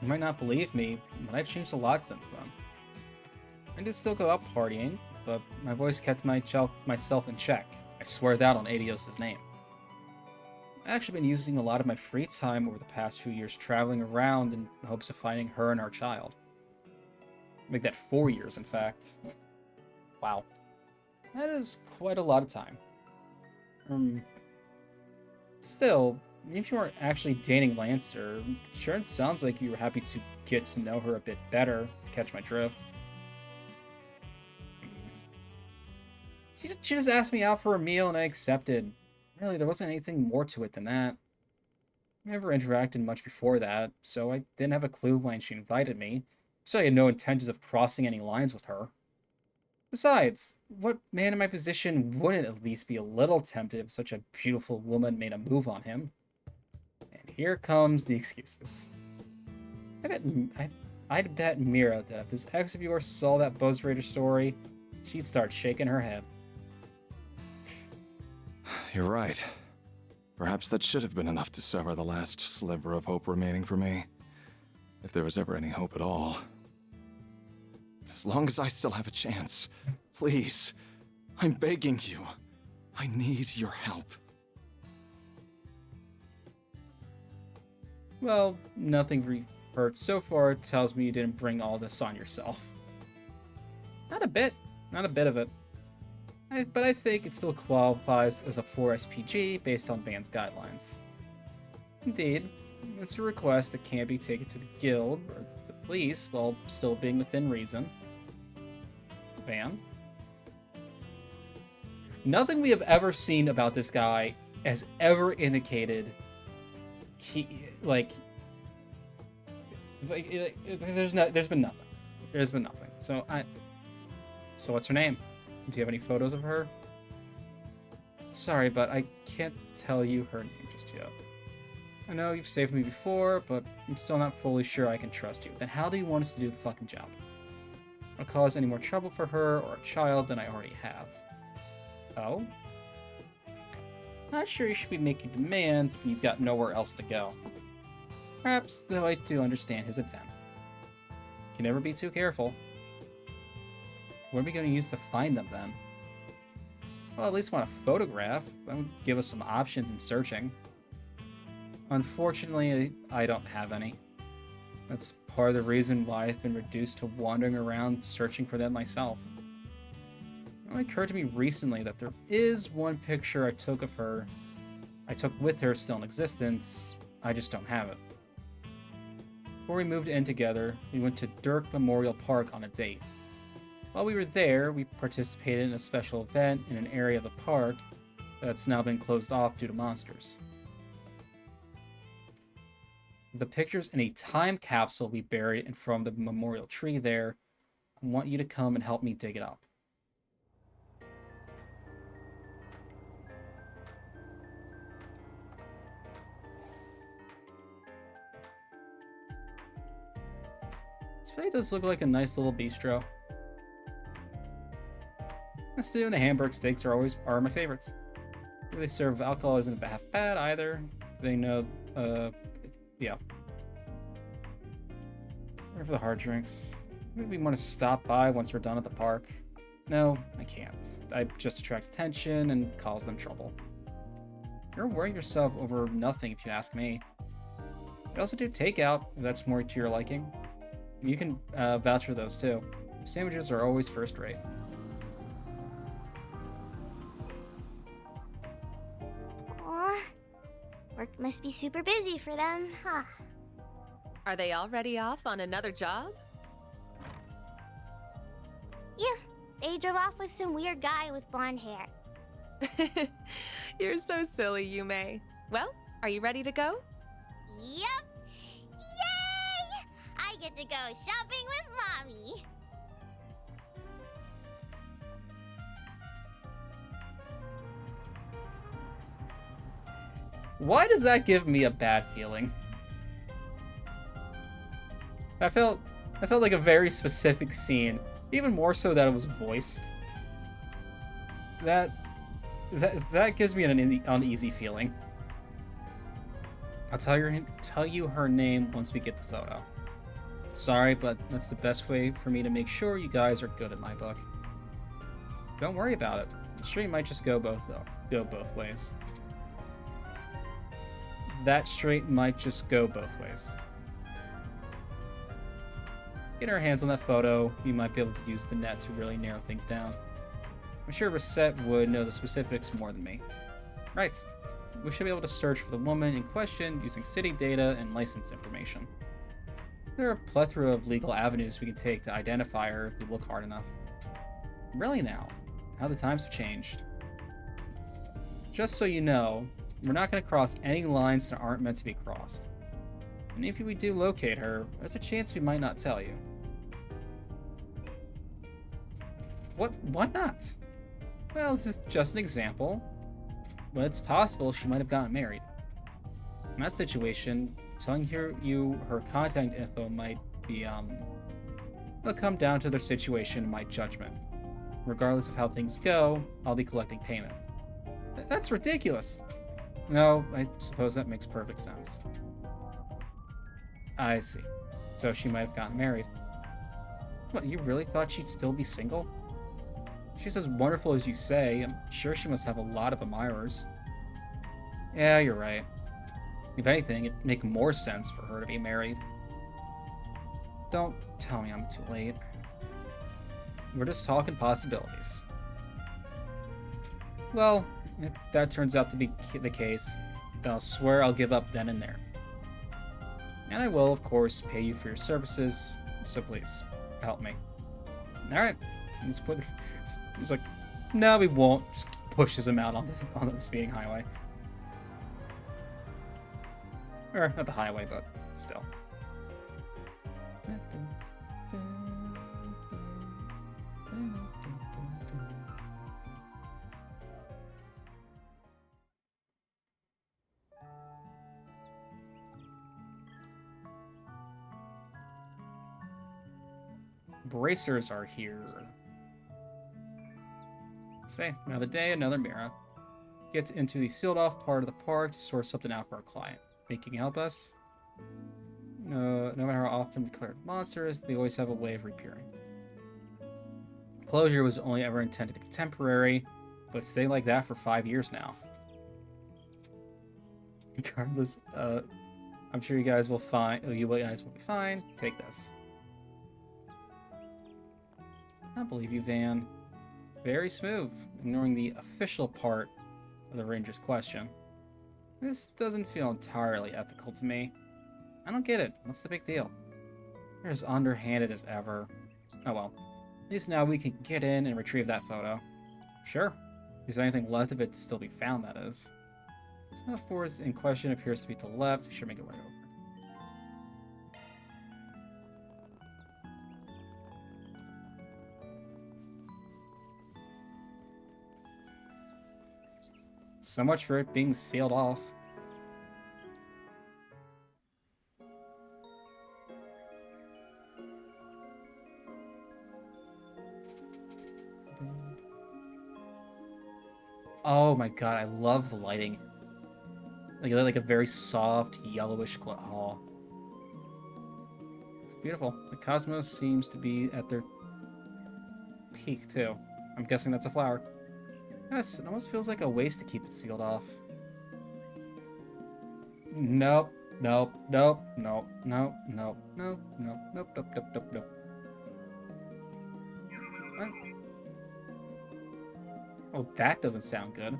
You might not believe me, but I've changed a lot since then. I do still go out partying, but my voice kept myself in check. I swear that on Adios' name. I've actually been using a lot of my free time over the past few years traveling around in hopes of finding her and our child. Make that 4 years, in fact. Wow. That is quite a lot of time. Still, if you weren't actually dating Lancer, sure it sounds like you were happy to get to know her a bit better, to catch my drift. She just asked me out for a meal and I accepted. Really, there wasn't anything more to it than that. We never interacted much before that, so I didn't have a clue when she invited me, so I had no intentions of crossing any lines with her. Besides, what man in my position wouldn't at least be a little tempted if such a beautiful woman made a move on him? And here comes the excuses. I'd bet Mira that if this ex of yours saw that Buzz Raider story, she'd start shaking her head. You're right. Perhaps that should have been enough to sever the last sliver of hope remaining for me. If there was ever any hope at all. As long as I still have a chance, please, I'm begging you. I need your help. Well, nothing we've heard so far tells me you didn't bring all this on yourself. Not a bit of it. But I think it still qualifies as a 4 SPG based on band's guidelines. Indeed, it's a request that can't be taken to the guild or the police while still being within reason. Van? Nothing we have ever seen about this guy has ever indicated there's been nothing. There's been nothing. So what's her name? Do you have any photos of her? Sorry, but I can't tell you her name just yet. I know you've saved me before, but I'm still not fully sure I can trust you. Then how do you want us to do the fucking job? I'll cause any more trouble for her or a child than I already have. Oh? Not sure you should be making demands when you've got nowhere else to go. Perhaps, though I do understand his intent. Can never be too careful. What are we going to use to find them, then? Well, at least want a photograph. That would give us some options in searching. Unfortunately, I don't have any. That's part of the reason why I've been reduced to wandering around searching for them myself. It only occurred to me recently that there is one picture I took with her still in existence. I just don't have it. Before we moved in together, we went to Dirk Memorial Park on a date. While we were there, we participated in a special event in an area of the park that's now been closed off due to monsters. The picture's in a time capsule we buried in front of the memorial tree there. I want you to come and help me dig it up. This really does look like a nice little bistro. The stew and the Hamburg steaks are my favorites. Where they serve alcohol isn't half bad either. They know, yeah. Where for the hard drinks? Maybe we want to stop by once we're done at the park. No, I can't. I just attract attention and cause them trouble. You're worrying yourself over nothing if you ask me. We also do takeout, if that's more to your liking. You can vouch for those too. Sandwiches are always first rate. Aw, work must be super busy for them, huh? Are they already off on another job? Yeah, they drove off with some weird guy with blonde hair. You're so silly, Yume. Well, are you ready to go? Yep! Yay! I get to go shopping with Mommy! Why does that give me a bad feeling? I felt like a very specific scene, even more so that it was voiced. That gives me an uneasy feeling. I'll tell you her name once we get the photo. Sorry, but that's the best way for me to make sure you guys are good in my book. Don't worry about it. The street might just go both ways. That street might just go both ways. Get our hands on that photo, we might be able to use the net to really narrow things down. I'm sure Reset would know the specifics more than me. Right. We should be able to search for the woman in question using city data and license information. There are a plethora of legal avenues we can take to identify her if we look hard enough. Really now, how the times have changed. Just so you know, we're not going to cross any lines that aren't meant to be crossed. And if we do locate her, there's a chance we might not tell you. Why not? Well, this is just an example. But it's possible she might have gotten married. In that situation, telling you her contact info might be, it'll come down to their situation and my judgment. Regardless of how things go, I'll be collecting payment. That's ridiculous! No, I suppose that makes perfect sense. I see. So she might have gotten married. What, you really thought she'd still be single? She's as wonderful as you say. I'm sure she must have a lot of admirers. Yeah, you're right. If anything, it'd make more sense for her to be married. Don't tell me I'm too late. We're just talking possibilities. Well, if that turns out to be the case, then I'll swear I'll give up then and there. And I will, of course, pay you for your services, so please, help me. Alright, let's put... He's like, no, we won't. Just pushes him out on the speeding highway. Or, not the highway, but still. Bracers are here. Say, another day, another mirror. Get into the sealed off part of the park to sort something out for our client. Think you can help us? No matter how often declared monsters, they always have a way of reappearing. Closure was only ever intended to be temporary, but stay like that for 5 years now. Regardless, I'm sure you guys will be fine. Take this. I don't believe you, Van. Very smooth, ignoring the official part of the Ranger's question. This doesn't feel entirely ethical to me. I don't get it. What's the big deal? You're as underhanded as ever. Oh well. At least now we can get in and retrieve that photo. Sure. If there's anything left of it to still be found, that is. So the forest in question appears to be to the left. We should make it right over. So much for it being sealed off. Oh my god, I love the lighting. Like a very soft, yellowish glow. Oh. It's beautiful. The cosmos seems to be at their peak, too. I'm guessing that's a flower. Yes, it almost feels like a waste to keep it sealed off. Nope. Nope. Nope. Nope. Nope. Nope. Nope. Nope. Nope. Nope. Nope. Nope. Nope. What? Oh, that doesn't sound good.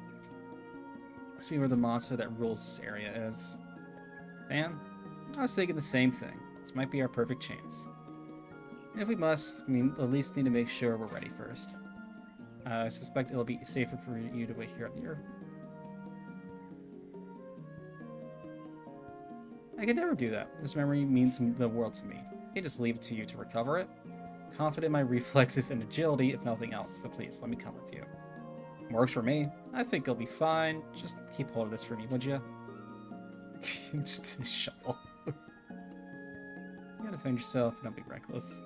Must be where the monster that rules this area is. Man, I was thinking the same thing. This might be our perfect chance. If we must, we at least need to make sure we're ready first. I suspect it'll be safer for you to wait here at the earth. I could never do that. This memory means the world to me. I can just leave it to you to recover it. Confident in my reflexes and agility, if nothing else, so please, let me come with you. Works for me. I think it'll be fine. Just keep hold of this for me, would you? Just a shovel. You gotta defend yourself, don't be reckless.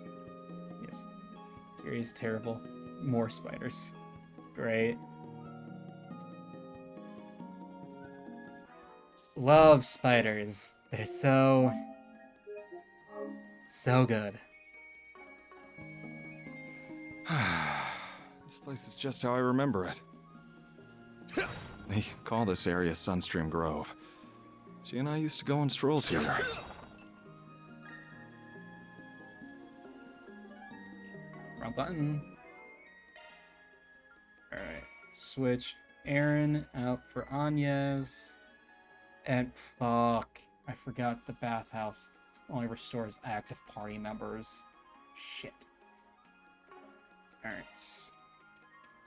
Yes. This area is terrible. More spiders. Great. Love spiders. They're so good. This place is just how I remember it. They call this area Sunstream Grove. She and I used to go on strolls here. Wrong button. Alright. Switch Aaron out for Anya's. And fuck. I forgot the bathhouse only restores active party members. Shit. Alright.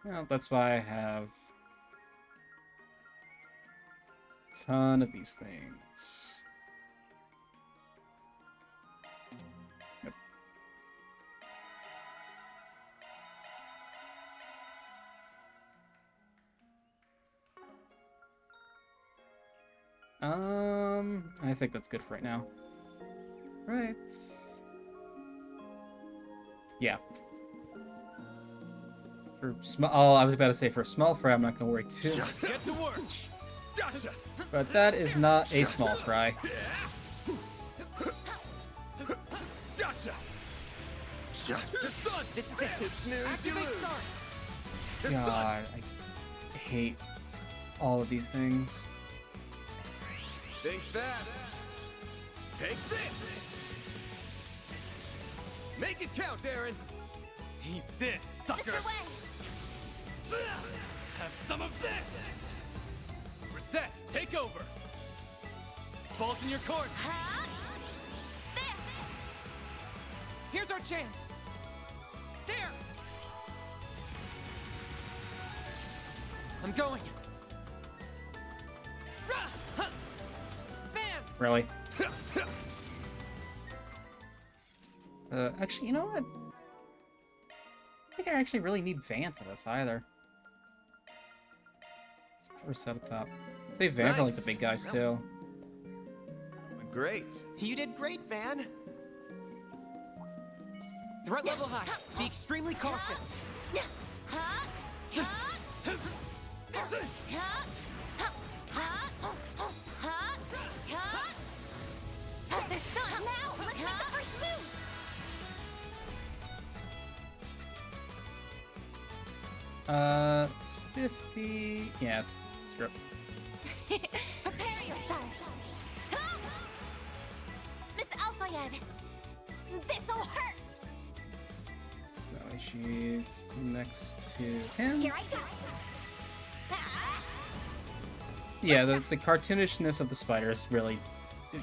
Well, that's why I have a ton of these things. Yep. I think that's good for right now. Right. Yeah. For small, I was about to say for a small fry, I'm not gonna worry too. Get to work. Gotcha. But that is not a small fry. Gotcha. It's done. This is it. Activate SARS. God, I hate all of these things. Think fast. Take this. Make it count, Aaron. Eat this, sucker. Mr. Wei! Have some of this. Reset. Take over. Balls in your court. Huh? There! Here's our chance. There. I'm going. Ban. Really? Actually, you know what? I don't think I actually really need Van for this either. Let's set up top. Say Van for like the big guys too. Great. You did great, Van. Threat level high. Be extremely cautious. It's done now! Let's make the first move! It's 50. Yeah, it's strip. Prepare yourself! Miss Alfayed! This'll hurt! So she's next to him. Here I go! Yeah, the cartoonishness of the spiders really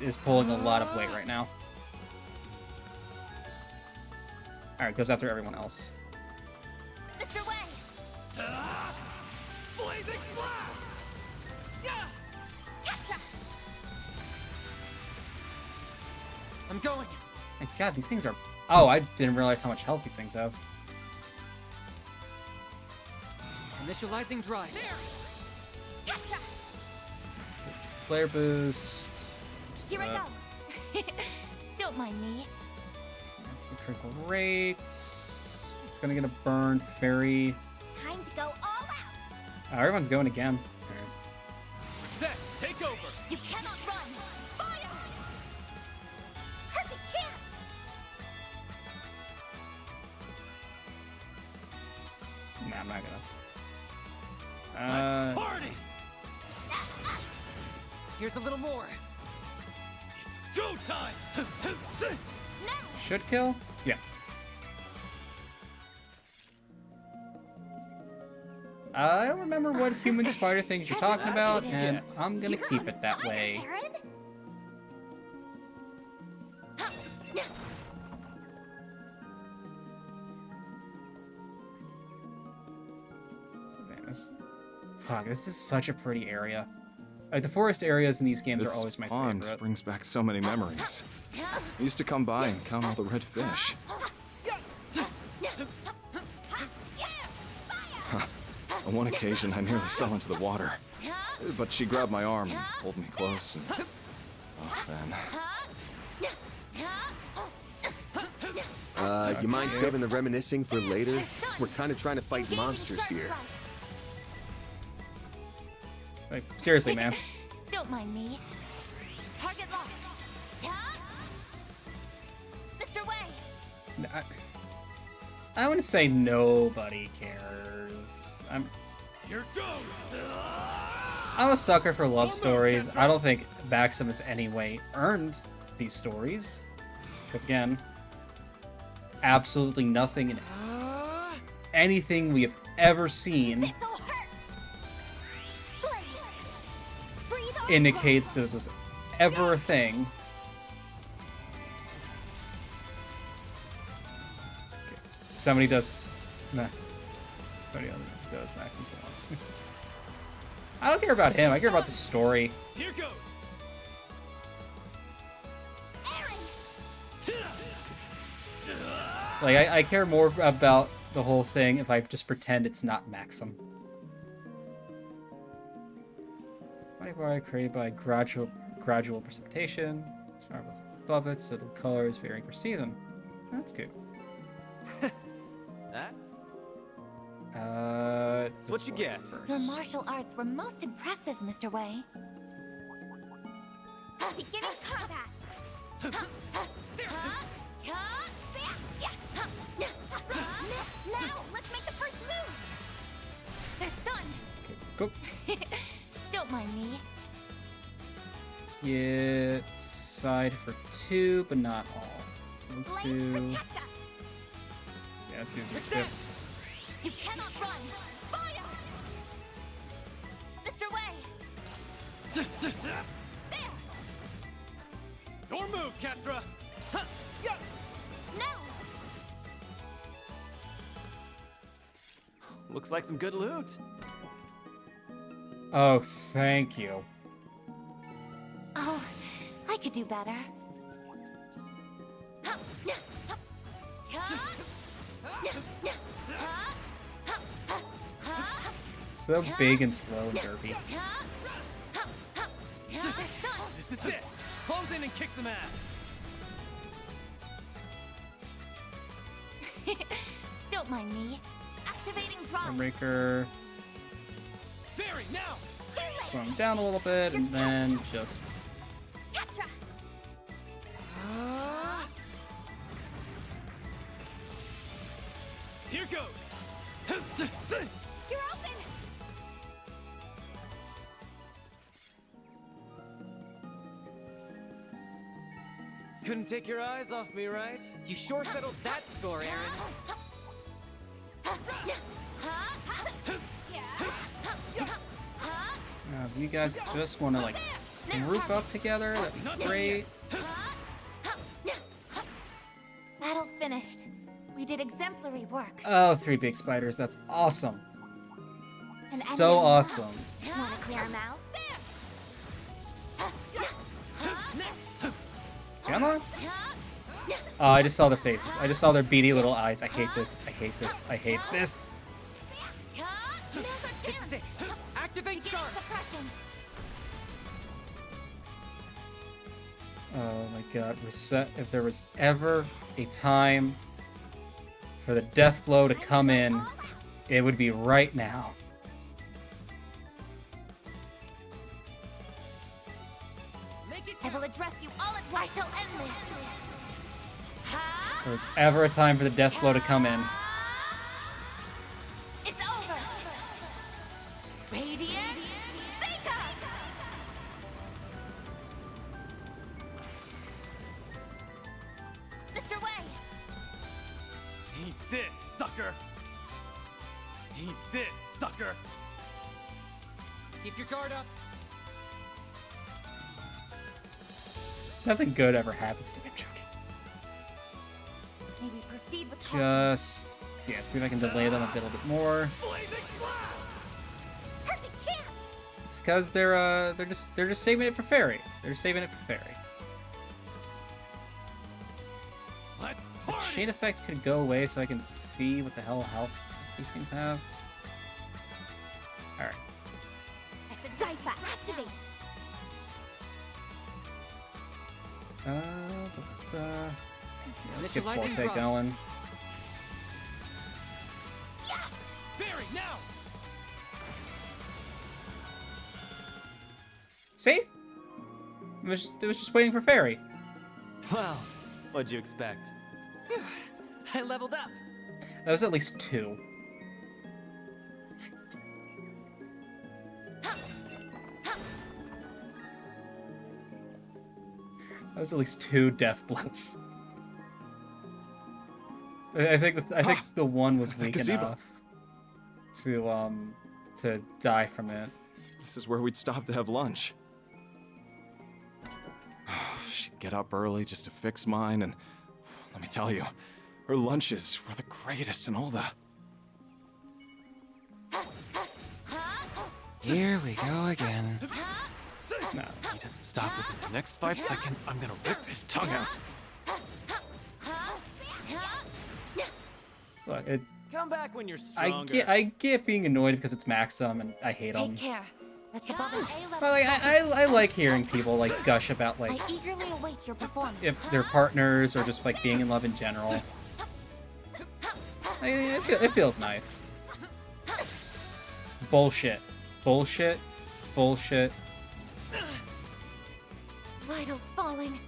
is pulling a lot of weight right now. Alright, goes after everyone else. Mr. Wei! Blazing flash! Catcha! I'm going. My God, these things are... Oh, I didn't realize how much health these things have. Initializing drive. There! Catcha! Flare boost. Here I go! Don't mind me. That's the critical rate. It's gonna get a burn fairy. Time to go all out! Oh, everyone's going again. Reset. Take over. You cannot run! Fire! Perfect chance! Nah, I'm not Let's gonna. party. Here's a little more. It's go time. No! Should kill? Yeah. I don't remember what human spider things you're talking about, and I'm gonna keep it that way. Aaron? Fuck, this is such a pretty area. Like, the forest areas in these games This are always my pond favorite. brings back so many memories. I used to come by and count all the red fish. On one occasion, I nearly fell into the water. But she grabbed my arm and pulled me close, and then. You mind saving the reminiscing for later? We're kind of trying to fight monsters here. Like, seriously, man. Don't mind me. Target locked. Mr. Wei. I wouldn't say nobody cares. Here goes. I'm a sucker for love stories. I don't think Maxim has any way earned these stories. Because again, absolutely nothing in anything we have ever seen indicates this was ever a thing. Somebody does. Nah. Somebody else does Maxim. I don't care about him. I care about the story. Here goes. Like, I care more about the whole thing if I just pretend it's not Maxim. Body created by gradual precipitation. It's above it, so the color is varying per season. That's good. That? It's what you get. Your martial arts were most impressive, Mr. Wei. Beginning combat. Now, let's make the first move. They're stunned. Okay, go. Don't mind me. Get side for 2, but not all. So let's do. Yeah, let's do this. Step. You cannot run. Fire! Mr. Wei. There. Your move, Catra. No. Looks like some good loot. Oh, thank you. Oh, I could do better. So big and slow and derpy. This is it. Close in and kick some ass. Don't mind me. Activating drive. Breaker. Very now. Slow him down a little bit, and then just. Catra. Here goes. You're open. Couldn't take your eyes off me, right? You sure settled that score, Aaron. If you guys just want to like group up together, that'd be great. Battle finished. We did exemplary work. Oh, 3 big spiders. That's awesome. An So enemy. awesome. Want to clear him out? Come on. Oh, I just saw their faces. I just saw their beady little eyes. I hate this. I hate this. I hate this. This is it. Activate charge. Suppression. Oh my god. Reset. If there was ever a time for the death blow to come in, it would be right now. I will address you all at once. I shall end this. If there was ever a time for the death blow to come in. It's over. Radiant Seeker. Mr. Wei. Eat this, sucker. Eat this, sucker. Keep your guard up. Nothing good ever happens to me. I'm joking. Maybe proceed with caution. Just yeah, see if I can delay them a little bit more. Perfect chance. It's because they're just saving it for Fairy. They're saving it for Fairy. Let's The party. chain effect could go away so I can see what the hell health these things have. Alright. I said Zypha, activate. Let's get Initializing Forte drive. going. Barry, now! See? It was just waiting for Fairy. Well, what'd you expect? I leveled up. That was at least 2. That was at least 2 death blows. I think the one was weak gazebo. enough to die from it. This is where we'd stop to have lunch. She'd get up early just to fix mine, and let me tell you, her lunches were the greatest in all the... Here we go again. No. He doesn't stop within the next 5 seconds, I'm gonna rip his tongue out. Look, Come back when you're stronger. I get being annoyed because it's Maxim and I hate him. Take care. That's above an A-level. But like, I like hearing people like gush about like I eagerly await your performance. if they're partners or just like being in love in general. It feels nice. Bullshit. Bullshit. Bullshit. Vitals falling.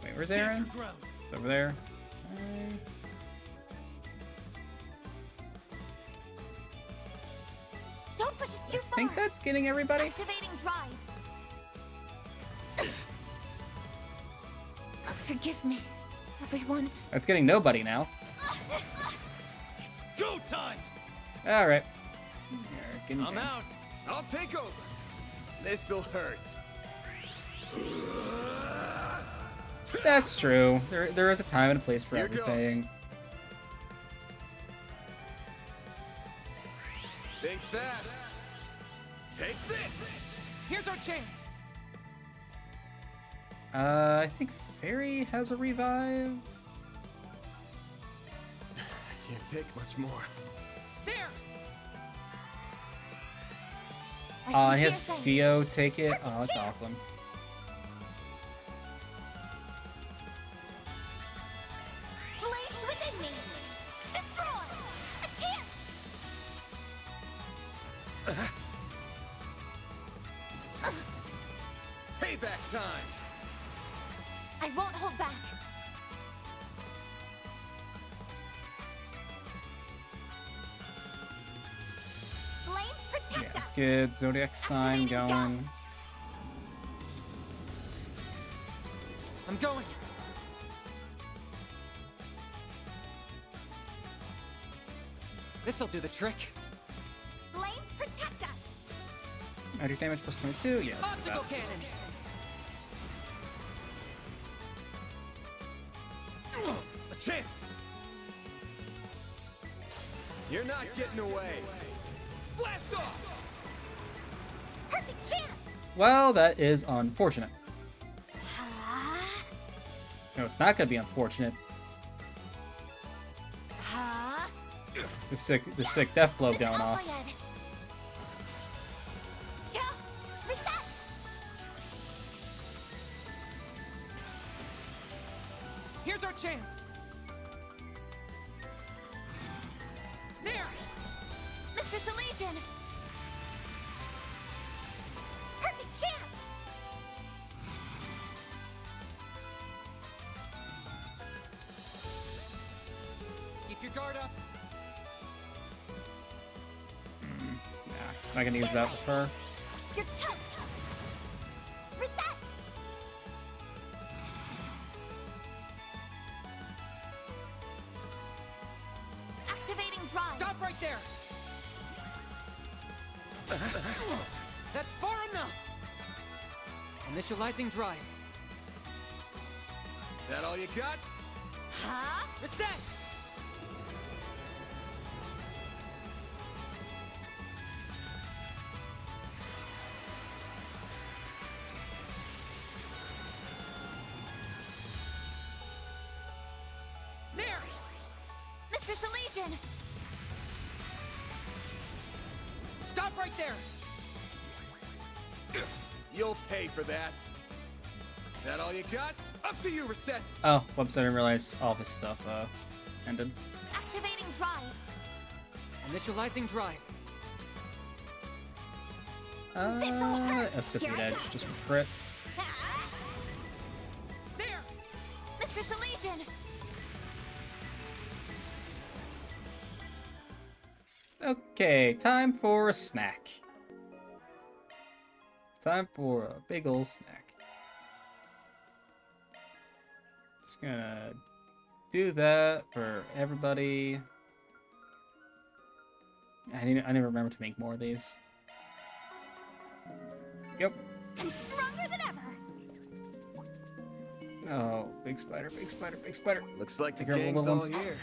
Wait, where's Aaron? It's over there. Don't push it too far. I think that's getting everybody. Activating drive. Forgive me, everyone. That's getting nobody now. It's go time! Alright. I'm out. I'll take over. This'll hurt. That's true. There is a time and a place for Here goes. everything. Think fast. Take this. Here's our chance. I think Fairy has a revive. I can't take much more. There. And he has Theo take it. Oh, that's awesome. Blades within me. Destroy. A chance. Payback time. I won't hold back. Blades Yeah, protect let's us. get Zodiac sign going. I'm going. This'll do the trick. Blades protect us. Magic damage plus 22. Yeah, let's do Optical that. cannon. A chance. You're not getting away. Blast off. Perfect chance. Well, that is unfortunate. Huh? No, it's not gonna be unfortunate. Huh? The sick death blow This going is off. my head. Yeah. Reset. Here's our chance. There. Mr. Salesian. Perfect chance. Keep your guard up. Not gonna use that with her. You're toast. Reset. Activating drive. Stop right there. That's far enough. Initializing drive. That all you got? Huh? Reset. There. Mr. Salesian. Stop right there! You'll pay for that. That all you got? Up to you, Reset! Oh, whoops, I didn't realize all this stuff ended. Activating drive. Initializing drive. Let's go through the edge just for crit. There! Mr. Salesian. Okay, time for a snack. Time for a big ol' snack. Just gonna do that for everybody. I need to remember to make more of these. Yep. I'm stronger than ever. Oh, big spider, big spider, big spider. Looks like the Take care of the gang's little all ones. here.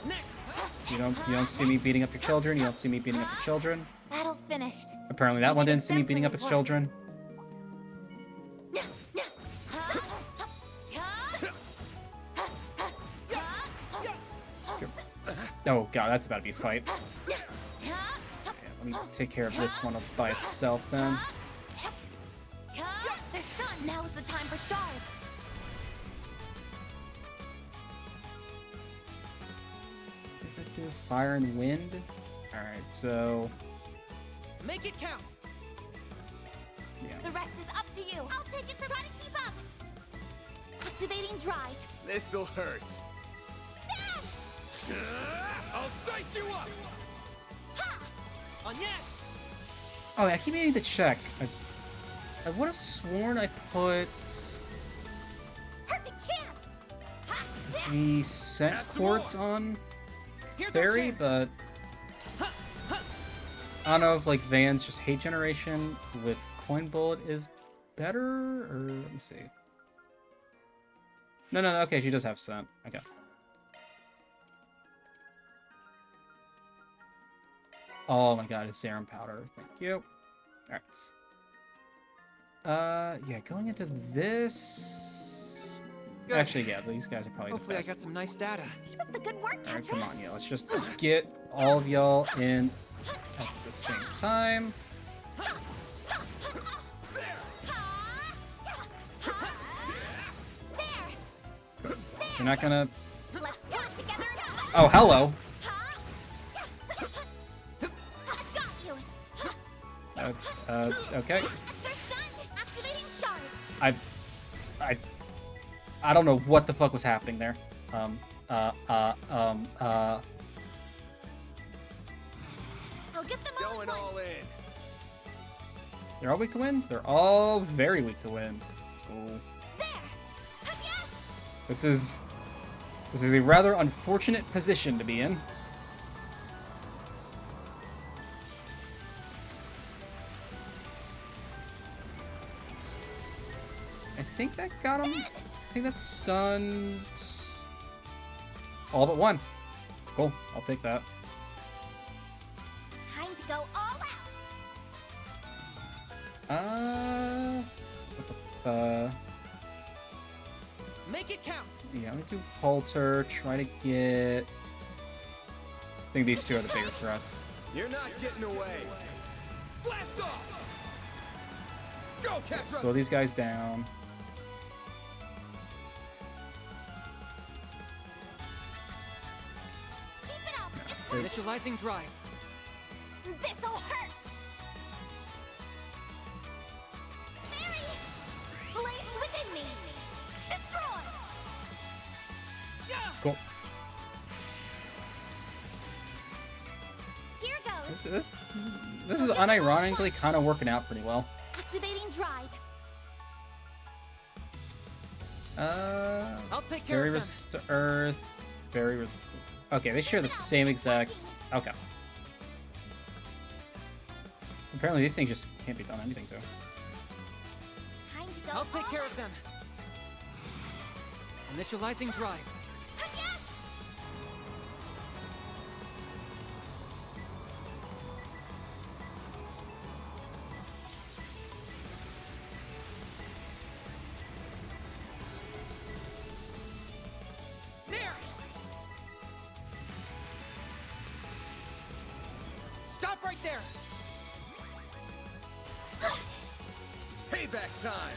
Next. You don't see me beating up your children. You don't see me beating up your children. Battle finished. Apparently that one didn't see me beating up his children. Oh god, that's about to be a fight. Yeah, let me take care of this one by itself then. They're stunned. Now is the time for shards. Does it do fire and wind? Alright, so... Make it count! Yeah. The rest is up to you. I'll take it for try to keep up. Activating drive. This'll hurt. I'll dice you up! On yes! Oh, yeah, I keep meaning to check. I would have sworn I put Perfect chance. the scent quartz on Here's Fairy, our chance. but I don't know if like Van's just hate generation with Coin Bullet is better, or let me see. No, okay, she does have scent. Okay. Oh my god, it's serum powder. Thank you. Alright. Yeah, going into this... Good. Actually, yeah, these guys are probably Hopefully the I best. got some nice data. Keep up the good work, Alright, Patrick. come on, yeah, let's just get all of y'all in at the same time. You're not gonna... Let's pull it together. Oh, hello! I've got you. Okay. They're stunned. Activating shards. I don't know what the fuck was happening there. I'll get them all Going at all once. in. They're all weak to wind? They're all very weak to wind. So this is a rather unfortunate position to be in. I think that got him. I think that's stunned. All but one. Cool. I'll take that. Time to go all out. Make it count! Yeah, let me do Halter, try to get... I think these two are the bigger threats. You're not getting away. Blast off! Go, Okay, Cat slow these guys down. Keep it up. It's Initializing drive. This'll hurt. Mary! Flames within me. Destroy. Cool. Here goes. This is unironically kind of working out pretty well. Activating drive. I'll take care Very of them. resistant to Earth. Very resistant. Okay, they share the same exact... Okay. Apparently these things just can't be done anything to. Time to go I'll take all care out. of them. Initializing drive. Yes. There! Stop right there. Payback time.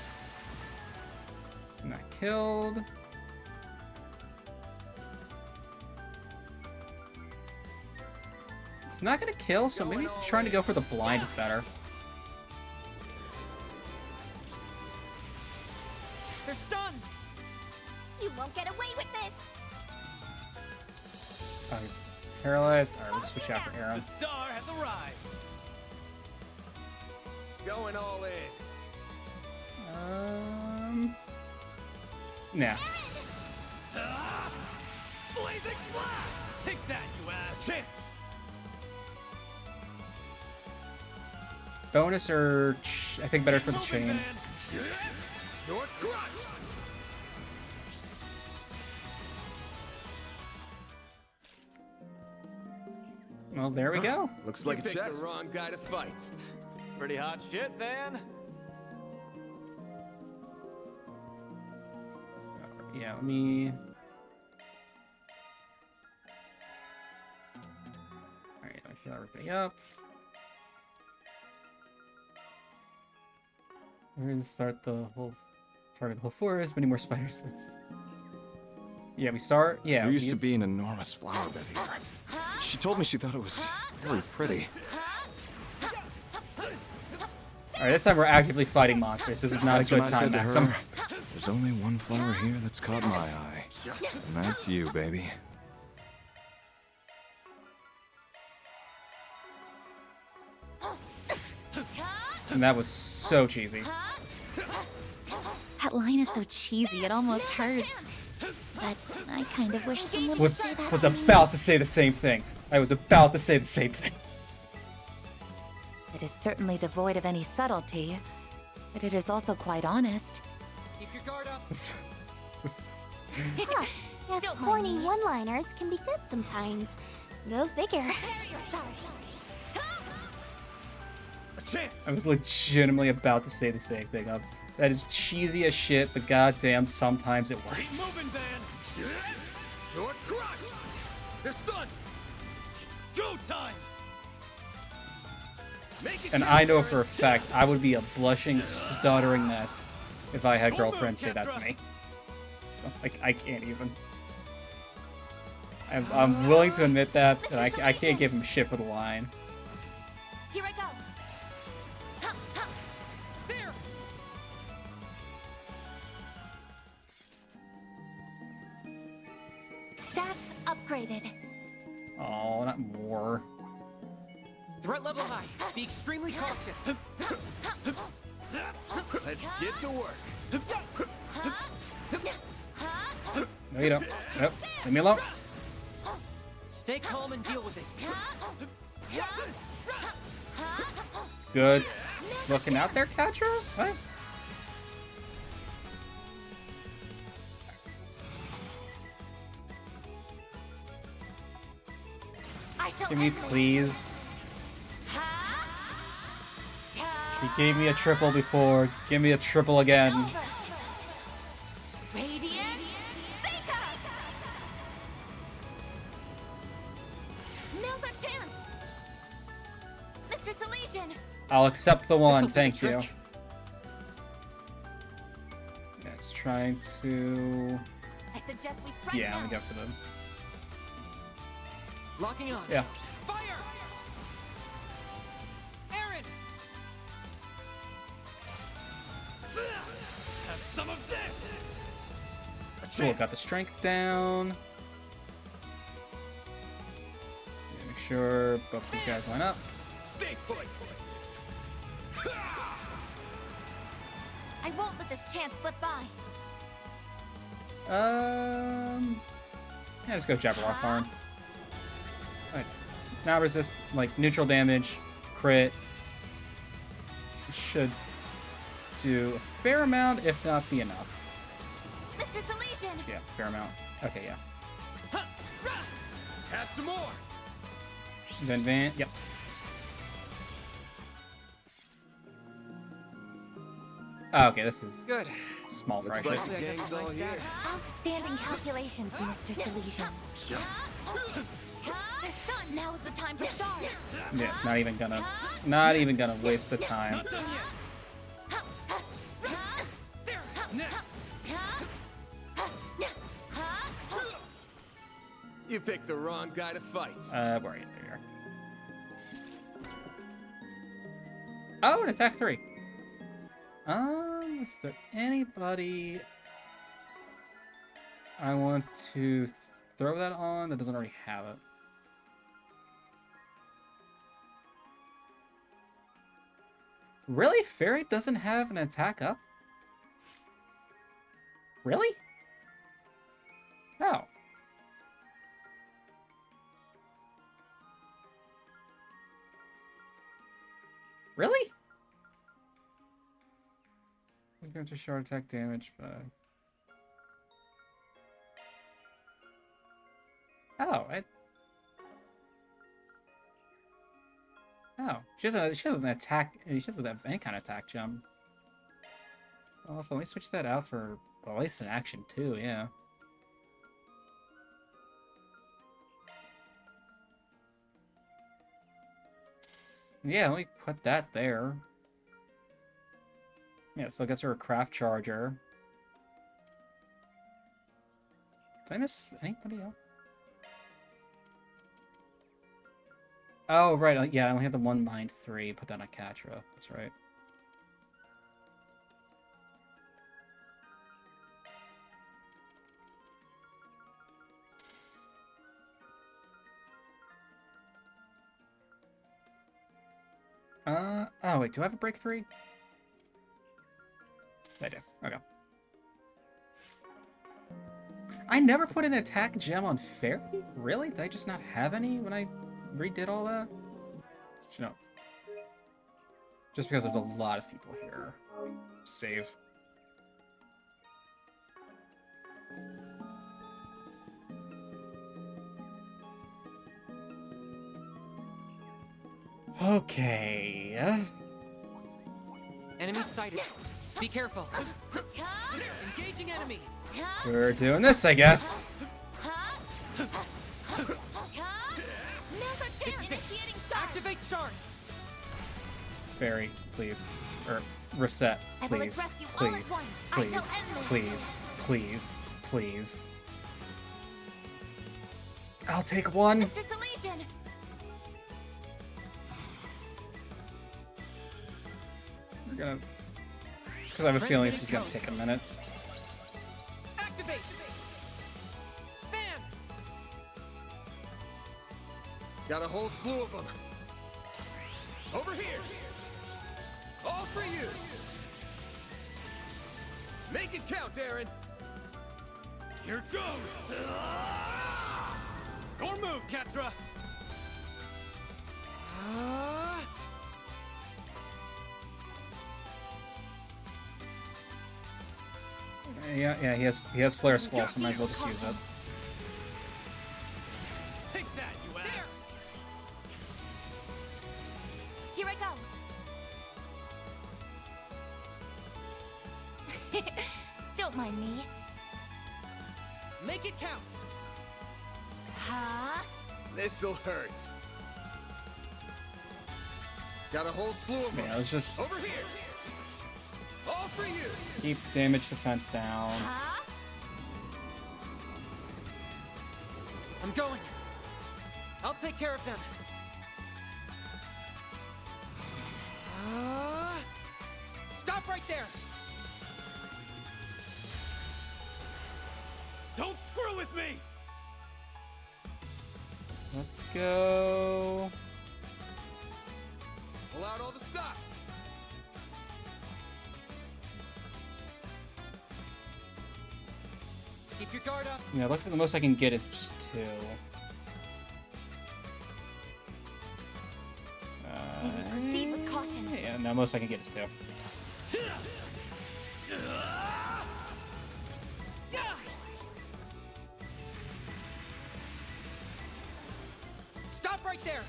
Not killed. It's not gonna kill, so maybe trying to go for the blind is better. They're stunned. You won't get away with this. Paralyzed. Alright, we'll switch out for The Aaron. star has arrived. Going all in. Nah. Blazing flash. Take that, you ass. Chance. Bonus or I think better for the chain. Man. You're crushed. Well, there we go. Looks like you picked the wrong guy to fight. Pretty hot shit, Van. Yeah, let me. Alright, I'll heal everybody up. We're gonna start the whole target the whole forest, many more spiders. Yeah, we start. Yeah, There used to be an enormous flower bed here. She told me she thought it was really pretty. Alright, this time we're actively fighting monsters. This is not That's a when good I time, said to Maxim. her, there's only one flower here that's caught my eye. And that's you, baby. And that was so cheesy. That line is so cheesy, it almost hurts. But I kind of wish someone would say that Was to me. about to say the same thing. I was about to say the same thing. It is certainly devoid of any subtlety, but it is also quite honest. Keep your guard up. Huh. Yes, corny one-liners can be good sometimes. Go figure. I was legitimately about to say the same thing. That is cheesy as shit, but goddamn, sometimes it works. Keep moving, Van. You're crushed. They're stunned. It's go time. And I know for a fact I would be a blushing, stuttering mess if I had girlfriends say that to me. So, like, I can't even. I'm willing to admit that, and I can't give him shit for the line. Here I go. There. Stats upgraded. Oh, not more. Threat level high. Be extremely cautious. Let's get to work. No, you don't. Nope. Leave me alone. Stay calm and deal with it. Good. Looking out there, Catcher? What? Give me, please. He gave me a triple before. Give me a triple again. Radiant Seeker! Now's our chance! Mr. Salesian! I'll accept the one, This'll do the thank you. trick. Yeah, just trying to... I suggest we strike Yeah, now. I'm gonna go for them. Locking on. Yeah. Fire! Aaron! Have some of this. Cool, got the strength down. Yeah, make sure both these guys line up. Stay put. I won't let this chance slip by. Yeah, just go Jabberwock Farm. Alright. Now resist, like, neutral damage, crit. Should do a fair amount, if not be enough. Mr. Salesian! Yeah, fair amount. Okay, yeah. Have some more. Then yep. Oh, okay, this is Good. small Looks fry like shit. the gang's all here. Outstanding calculations, Mr. Salesian. It's done. Now is the time to start. Yeah, not even gonna waste the time. Not done yet. There. Next. You picked the wrong guy to fight. Where are you? There you are. Oh, an attack 3. Is there anybody I want to throw that on that doesn't already have it? Really? Fairy doesn't have an attack up? Really? Oh. Really? I'm going to short attack damage, but... Oh, Oh, she doesn't attack. She doesn't have any kind of attack gem. Also, let me switch that out for at least an action too. Yeah. Yeah, let me put that there. Yeah, so it gets her a craft charger. Did I miss anybody else? Oh, right. Yeah, I only have the one mind 3. Put that on Katra. That's right. Oh, wait. Do I have a break 3? I do. Okay. I never put an attack gem on Fairy? Really? Did I just not have any when I redid all that? No. Just because there's a lot of people here. Save. Okay. Enemy sighted. Be careful. Engaging enemy. We're doing this, I guess. Activate shards. Fairy, please. Or reset, please. Please. Please. Please. Please. Please. I'll take one. Mr. Salesian. We're gonna... Just because I have a feeling this is gonna take a minute. Activate. Fan. Got a whole slew of them. Over here. All for you. Make it count, Aaron. Here goes. Your move, Katra. Yeah, he has Flare Squall, so might as well just use it. Take that, you ass. Here I go. Don't mind me. Make it count. Huh? This'll hurt. Got a whole slew of them. Yeah, let's just over here. All for you. Keep damage defense down. Huh? I'm going. I'll take care of them. Stop right there. Don't screw with me. Let's go. Pull out all the stops. Keep your guard up. Yeah, it looks like the most I can get is just 2. Maybe proceed with caution. Yeah, no, most I can get is 2. Stop right there.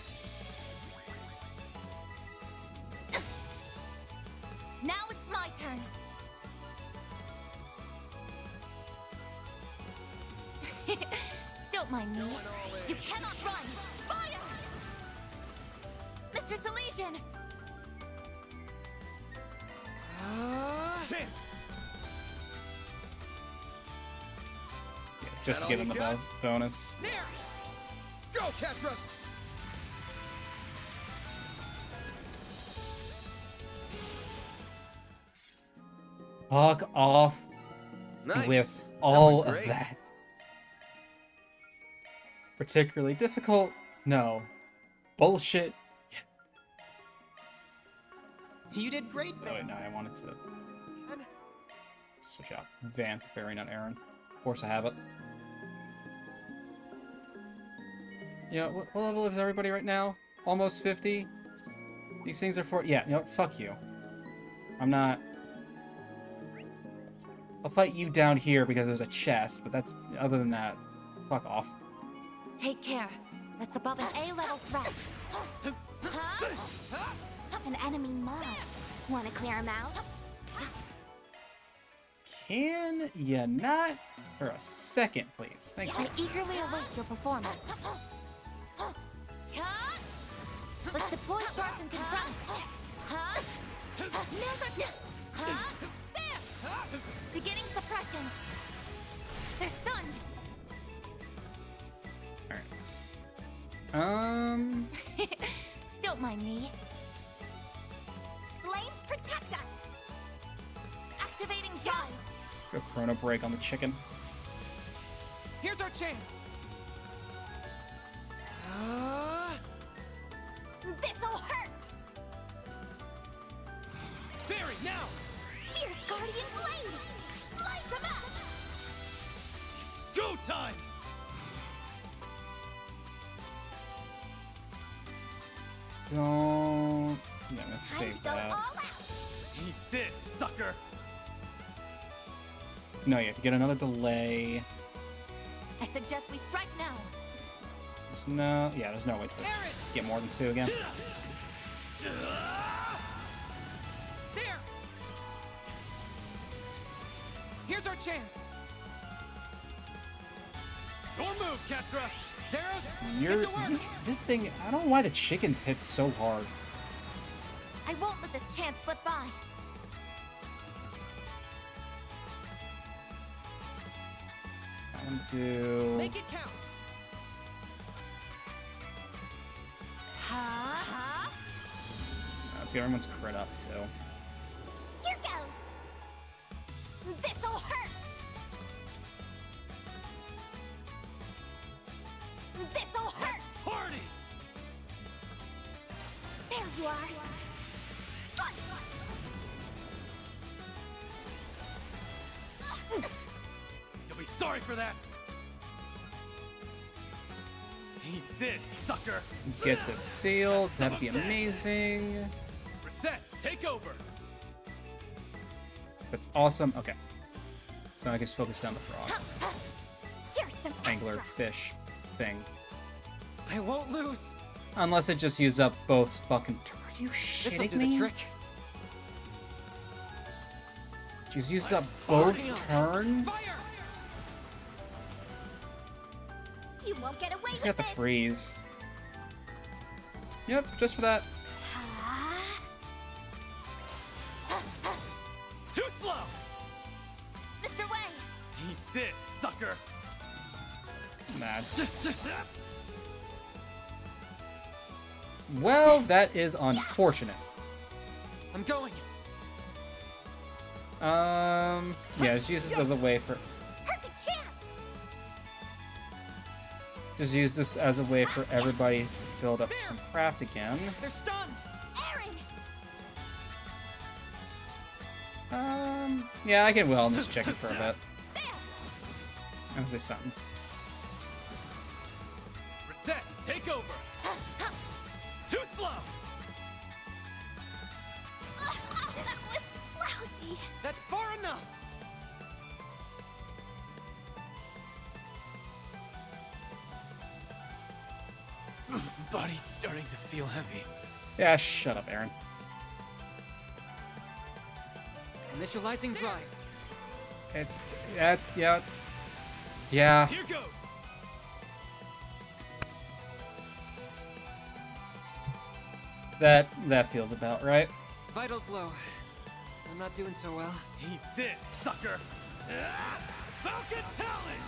Now it's my turn. Don't Don't mind me. You cannot run! Fire! Mr. Salesian! Chance! Yeah, just to give him the bonus. There! Go, Catra! Fuck off Nice. with That all went of great. that. Particularly difficult? No. Bullshit? You did great, Oh, wait, no, I wanted to switch out Van for Fairy, not Aaron. Force a habit. Yeah, what level is everybody right now? Almost 50? These things are for... Yeah, you know what? Fuck you. I'm not... I'll fight you down here because there's a chest, but that's... Other than that, fuck off. Take care. That's above an A-level threat. An enemy mob. Wanna clear him out? Can you not? For a second, please. Thank you. I eagerly await your performance. Let's deploy shards and confront. There! Beginning suppression. They're stunned. Alright. Don't mind me. Flames protect us! Activating drive. Go chrono break on the chicken. Here's our chance. This'll hurt! Barry, now! Fierce Guardian Blade! Slice him up! Go time! Don't... Yeah, I'm gonna save Go that. all out! Eat this, sucker! No, you have to get another delay. I suggest we strike now. There's no... Yeah, there's no way to get more than 2 again. There! Here's our chance. Your move, Catra! Zeros, You're... get to work! This thing... I don't know why the chickens hit so hard. I won't let this chance slip by. I'm gonna do... Make it count! Let's get everyone's crit up, too. Here goes! This'll hurt! This'll hurt! Party! There you are! Slice! You'll be sorry for that! Eat this, sucker! Get the seal. That'd be amazing. Reset, take over! That's awesome. Okay. So I can just focus down the frog. Here's some Angler fish thing. I won't lose! Unless it just used up both fucking... Are you This'll shitting do me? the trick. Just used up both turns? You won't get away He's with got the this! freeze. Yep, just for that. Too slow! Mr. Wang! Eat this, sucker! Match. Well, that is unfortunate. I'm going! Yeah, just use this as a way for... Perfect chance! Just use this as a way for everybody to build up some craft again. They're stunned! Aaron! Yeah, I can wellness chicken for a bit. As a sentence. Reset, take over! Too slow! That was lousy! That's far enough! Body's starting to feel heavy. Yeah, shut up, Aaron. Initializing drive. Okay, yeah. Here goes! That feels about right. Vitals low. I'm not doing so well. Eat this, sucker! Ah! Falcon Talent!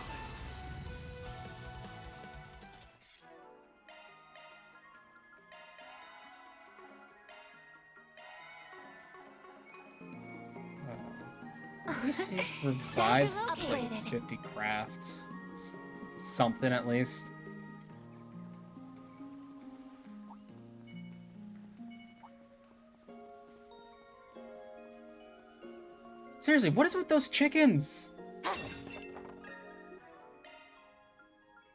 We see revised like 50 crafts. It's something at least. Seriously, what is with those chickens?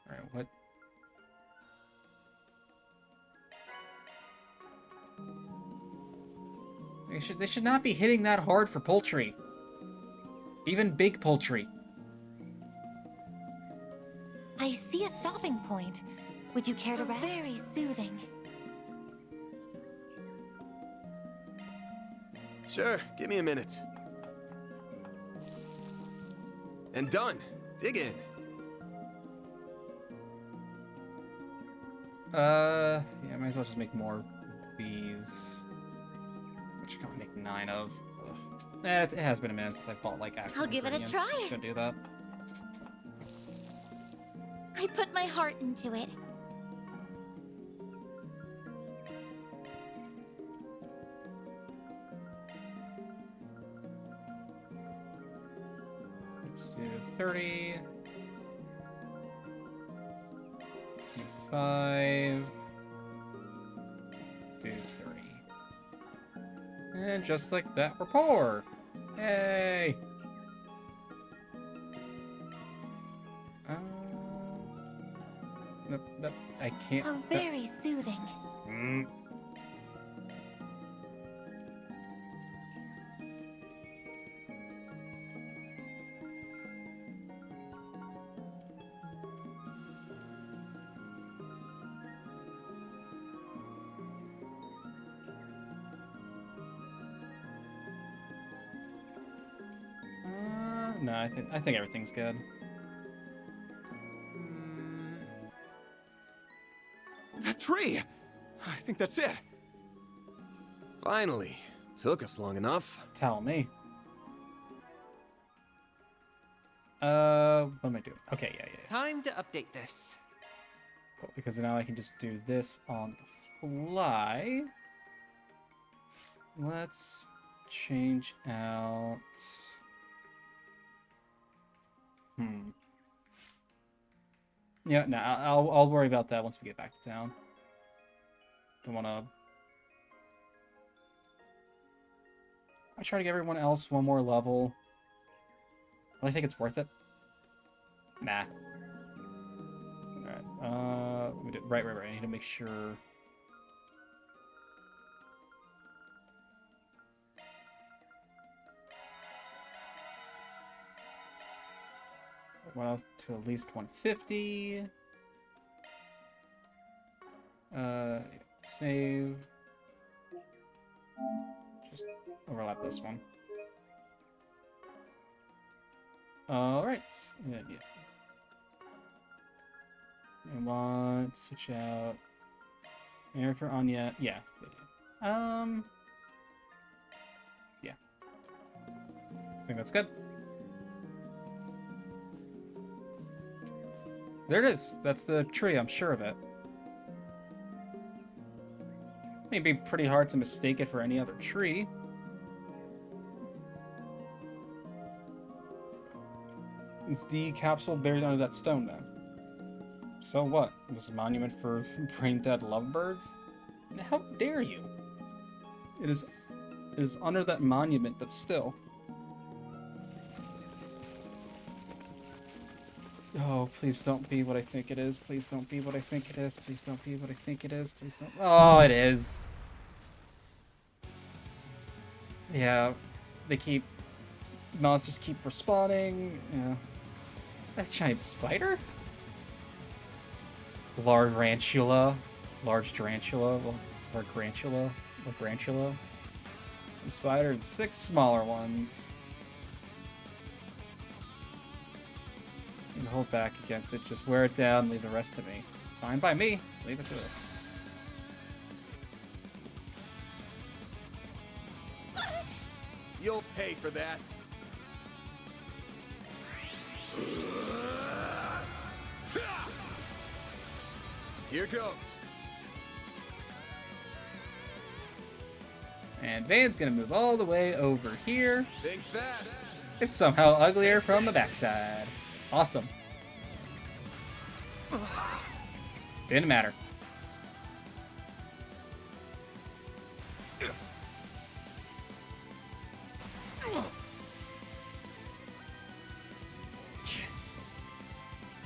Alright, what? They should not be hitting that hard for poultry. Even big poultry. I see a stopping point. Would you care to rest? Very soothing. Sure, give me a minute. And done. Dig in. Yeah, might as well just make more of these. Which I can make 9 of. It has been a minute since I bought like actual I'll give it a ingredients. try. Should do that. I put my heart into it. Let's do 30. 5. Do 30. And just like that, we're poor. Yay! Nope, I can't. How very soothing. No, I think everything's good. That tree! I think that's it. Finally. Took us long enough. Tell me. What am I doing? Okay, yeah. Time to update this. Cool, because now I can just do this on the fly. Let's change out... Yeah, no, I'll worry about that once we get back to town. Don't wanna... I try to give everyone else one more level. I think it's worth it. Nah. Alright, right. I need to make sure... Went up to at least 150. Save. Just overlap this one. Alright. Yeah. I want to switch out air for Anya. Yeah. Yeah. I think that's good. There it is. That's the tree, I'm sure of it. It'd be pretty hard to mistake it for any other tree. It's the capsule buried under that stone, then. So what? This a monument for brain-dead lovebirds? And how dare you? It is under that monument, but still. Oh, please don't be what I think it is. Please don't be what I think it is. Please don't be what I think it is. Please don't. Oh, it is. Yeah, monsters keep respawning. Yeah. That giant spider? Large tarantula, or grantula. A spider and 6 smaller ones. And hold back against it, just wear it down, leave the rest to me. Fine by me, leave it to us. You'll pay for that. Here goes. And Van's gonna move all the way over here. Think fast. It's somehow uglier from the backside. Awesome. Didn't matter.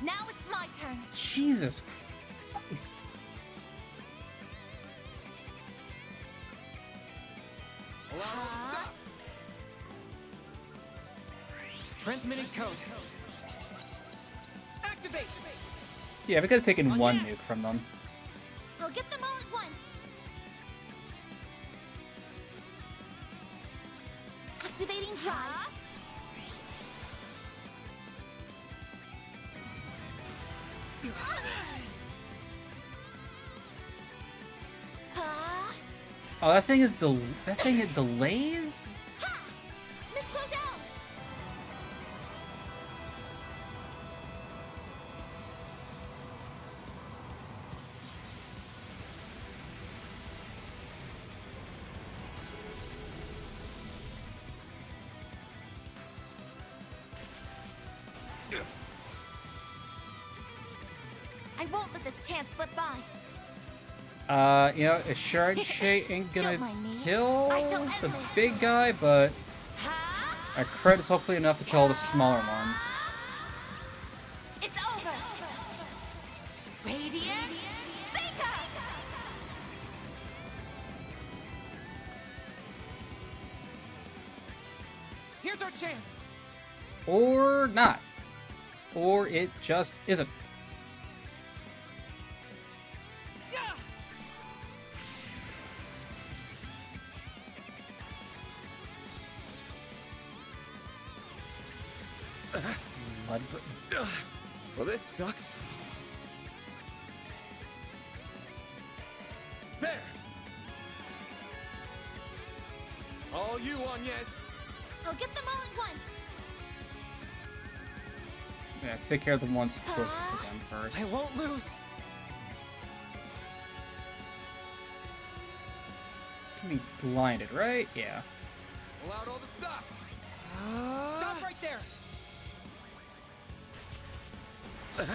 Now it's my turn. Jesus Christ. Transmitting code. Activate. Yeah, we could have taken one nuke from them. We'll get them all at once. Activating drive. Oh, that thing it delays? Miss Claudel. I won't let this chance slip by. You know, a shard shade ain't gonna Don't mind me. kill I shall the end this. big guy, but a crit is hopefully enough to kill the smaller ones. It's over. Radiant Seeker. Here's our chance. Or not. Or it just isn't. Well, this sucks. There. All you, Agnes. I'll get them all at once. Yeah, take care of the ones closest to them first. I won't lose. Can be blinded, right? Yeah. Pull out all the stops. Stop right there. There.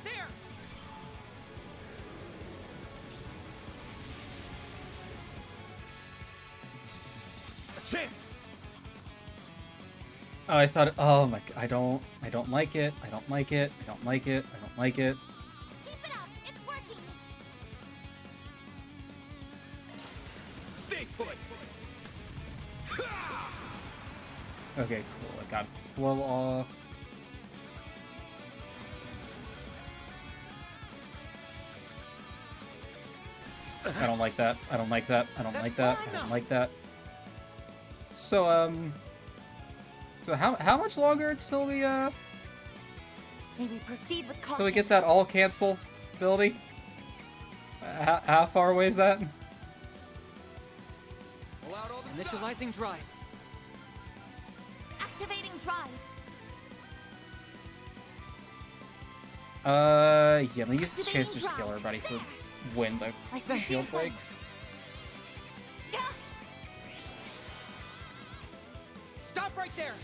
There. A chance. Oh, I thought. Oh my! I don't like it. I don't like it. I don't like it. I don't like it. Keep it up. It's working. Stay put. Okay, cool. I got slow off. I don't like that. I don't like that. I don't like that. I don't like that. So so how much longer until we Maybe proceed with caution. till we get that all cancel ability? How far away is that? Initializing drive. Activating drive. Yeah, I'm gonna use this chance to just kill everybody for when the shield breaks. Stop right there.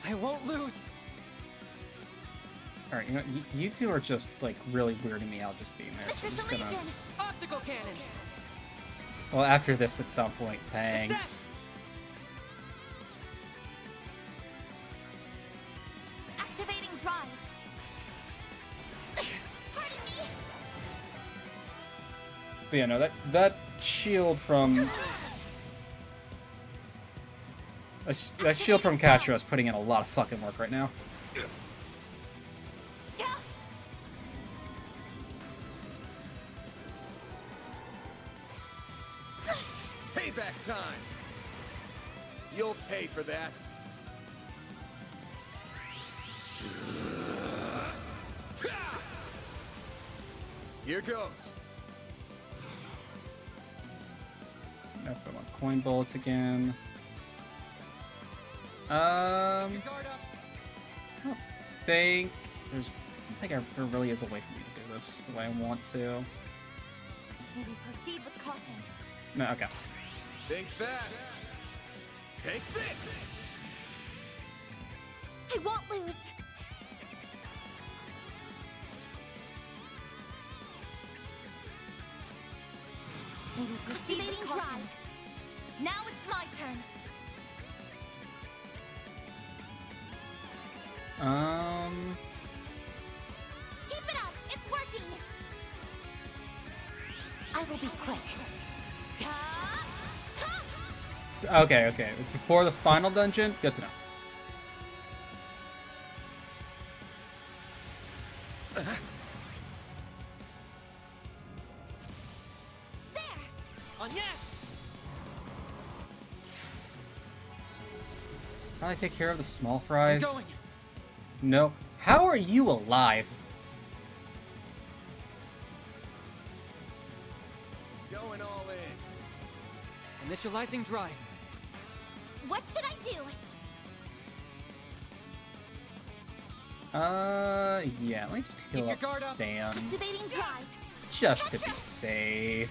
I won't lose. Alright, you know, you two are just, like, really weirding me out just being there, so I'm just gonna... Optical cannon. Well, after this at some point, thanks. Activating drive. Pardon me. But yeah, no, that shield from... That shield from Castro is putting in a lot of fucking work right now. Payback time! You'll pay for that. Here goes. Now if I want coin bullets again. I don't think there really is a way for me to do this the way I want to. Maybe proceed with caution. No, okay. Think fast. Take this. I won't lose. Maybe proceed with caution. Now it's my turn. Keep it up. It's working. I will be quick. Okay. It's before the final dungeon. Good to know. On yes! How do I take care of the small fries? I'm going. No. How are you alive? Going all in. Initializing drive. What should I do? Yeah, let me just heal Keep your guard up. Dan. Activating drive. Just to be safe.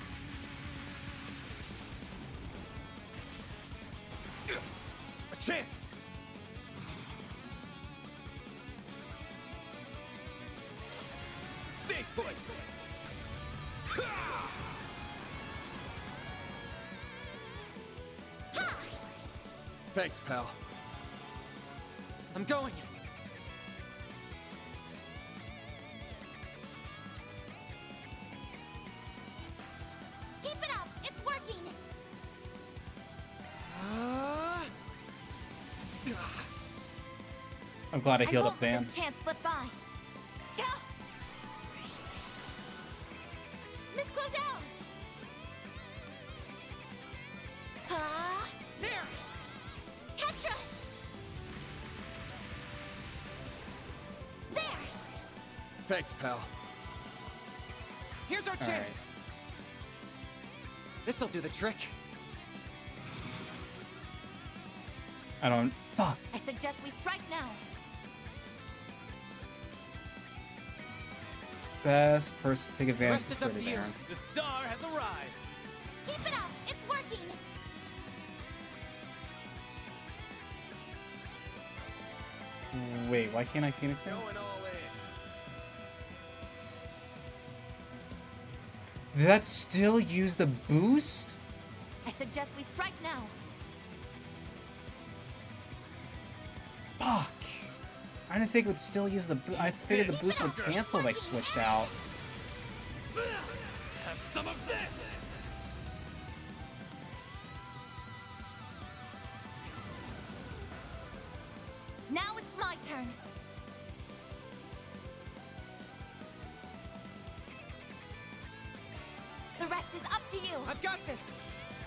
A chance. Stay put. Thanks, pal. I'm going. Keep it up. It's working. I'm glad I healed won't up let Dan. this chance slip by. Miss Claudel. There. Ketra. There. Thanks, pal. Here's our chance. This'll do the trick. I don't. Fuck. I suggest we strike now. Best person to take The advantage rest of is up Freddy to you. Baron. The star has arrived. Keep it up. It's working. Wait, why can't I Phoenix him? Going all in. Did that still use the boost? I suggest we strike now. Fuck. I didn't think it would still use the boost. I figured the boost would cancel if I switched out. Have some of this. Now it's my turn. The rest is up to you. I've got this.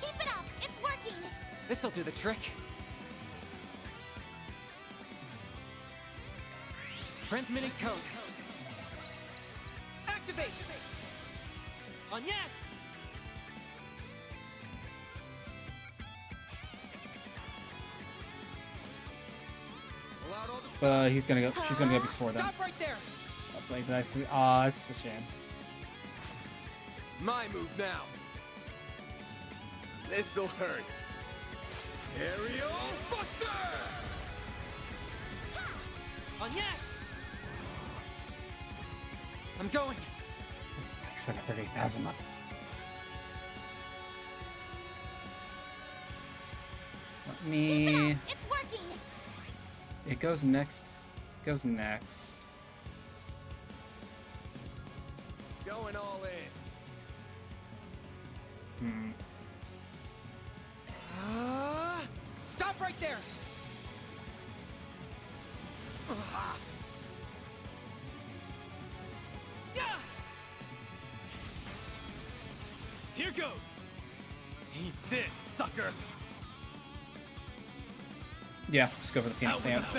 Keep it up. It's working. This'll do the trick. Transmitting code. Activate. On yes. Allowed all the But he's gonna go. She's gonna go before them. Stop right there. Like nice to. Aw, it's a shame. My move now. This'll hurt. Aerial Buster! On yes. I'm going. I still got 38,000 left. Let me. It's working. It goes next. Goes next. Going all in. Stop right there. Here goes. Eat this, sucker! Yeah, just go for the Phoenix dance.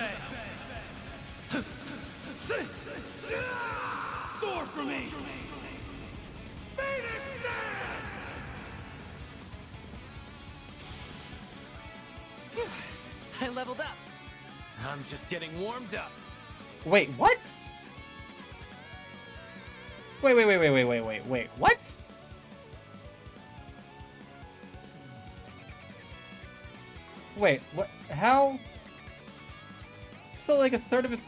Soar for me! Phoenix dance! I leveled up. I'm just getting warmed up. Wait, what? Wait, what? Wait, what? How? So, like, a third of it.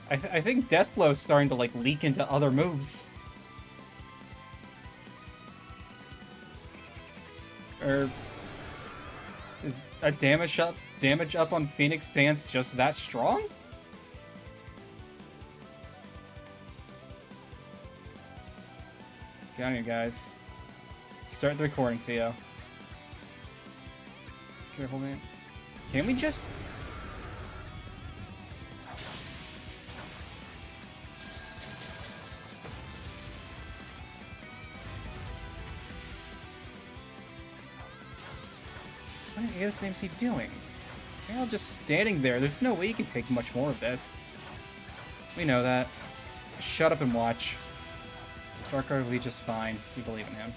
I think Deathblow's starting to, like, leak into other moves. Or is a damage up on Phoenix Dance just that strong? Get on here, guys. Start the recording, Theo. Careful, man. Can we just... What is ASMC doing? They're all just standing there. There's no way you can take much more of this. We know that. Shut up and watch. Darkrai will be just fine. We believe in him.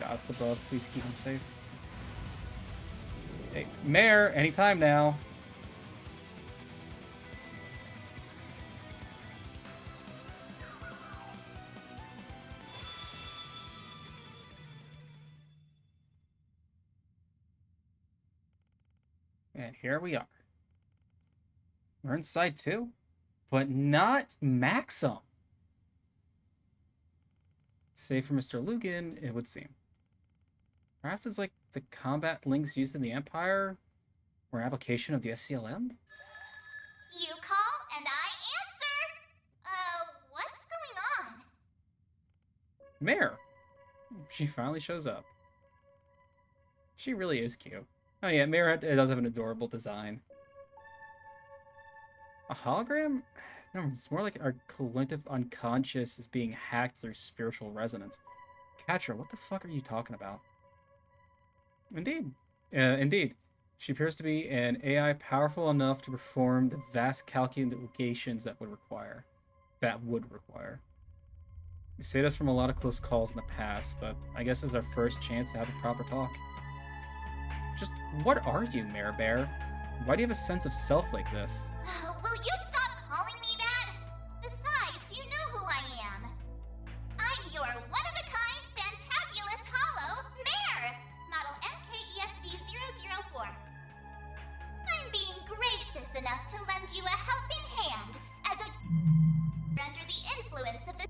Gods above, please keep him safe. Hey, Mare, anytime now. And here we are. We're inside too, but not Maxim. Save for Mr. Lugan, it would seem. Perhaps it's like the combat links used in the Empire, or an application of the SCLM? You call and I answer. What's going on? Mare. She finally shows up. She really is cute. Oh yeah, Mare it does have an adorable design. A hologram? No, it's more like our collective unconscious is being hacked through spiritual resonance. Catra, what the fuck are you talking about? Indeed. Indeed. She appears to be an AI powerful enough to perform the vast calculations that would require. We saved us from a lot of close calls in the past, but I guess it's our first chance to have a proper talk. Just, what are you, Mare Bear? Why do you have a sense of self like this? Will you stop calling me that? Besides, you know who I am. I'm your one-of-a-kind, fantabulous hollow Mare, model MKESV-004. I'm being gracious enough to lend you a helping hand as a under the influence of the...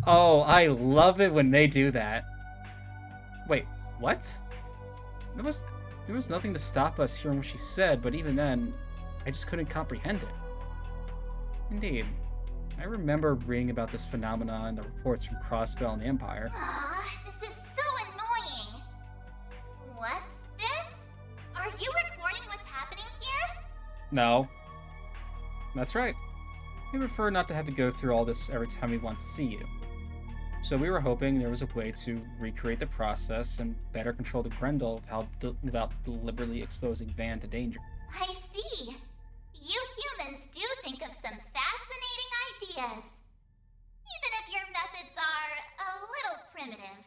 Oh, I love it when they do that. Wait, what? There was nothing to stop us hearing what she said, but even then, I just couldn't comprehend it. Indeed. I remember reading about this phenomenon in the reports from Crossbell and the Empire. This is so annoying. What's this? Are you recording what's happening here? No. That's right. We prefer not to have to go through all this every time we want to see you. So we were hoping there was a way to recreate the process and better control the Grendel without deliberately exposing Van to danger. I see. You humans do think of some fascinating ideas. Even if your methods are a little primitive.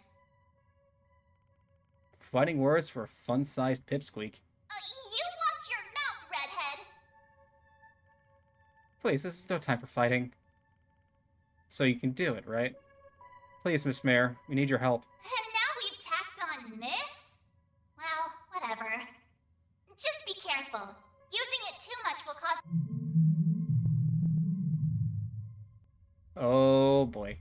Fighting words for a fun-sized pipsqueak. You watch your mouth, redhead! Please, this is no time for fighting. So you can do it, right? Please, Miss Mare, we need your help. And now we've tacked on Miss? Well, whatever. Just be careful. Using it too much will cause... Oh, boy.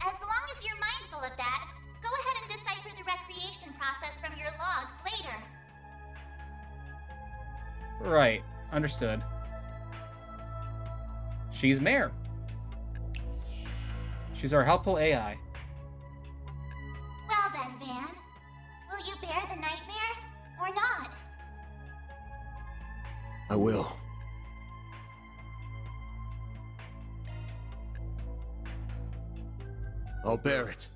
As long as you're mindful of that, go ahead and decipher the recreation process from your logs later. Right. Understood. She's Mare. She's our helpful AI. Well then, Van. Will you bear the nightmare, or not? I will. I'll bear it.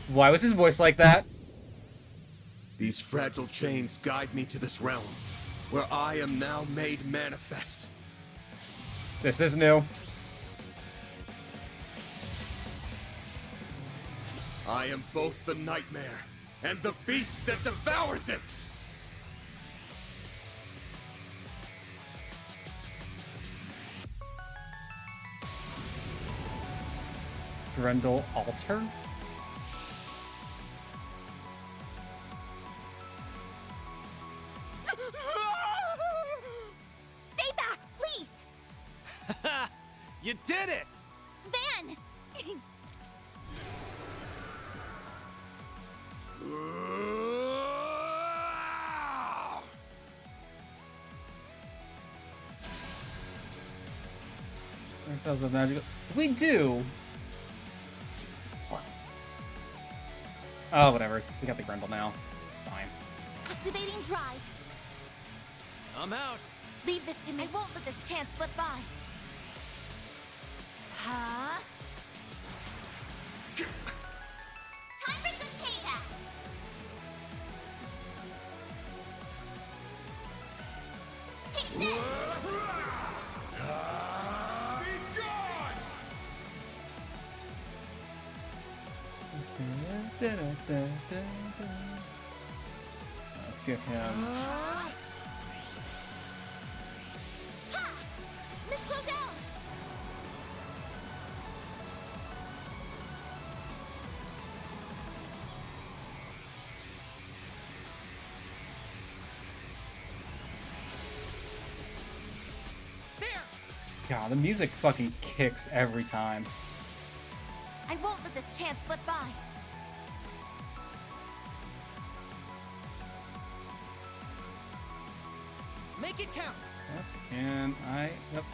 Why was his voice like that? These fragile chains guide me to this realm, where I am now made manifest. This is new. I am both the nightmare and the beast that devours it! Grendel Alter? Stay back, please! You did it! Van! Ourselves a magical. We do. Oh, whatever. We got the Grendel now. It's fine. Activating drive. I'm out. Leave this to me. I won't let this chance slip by. Huh? Time for some payback. Take this. Let's give him. Ha! Miss Claudel! God, the music fucking kicks every time. I won't let this chance slip by. Make it count. Yep, can I? Nope.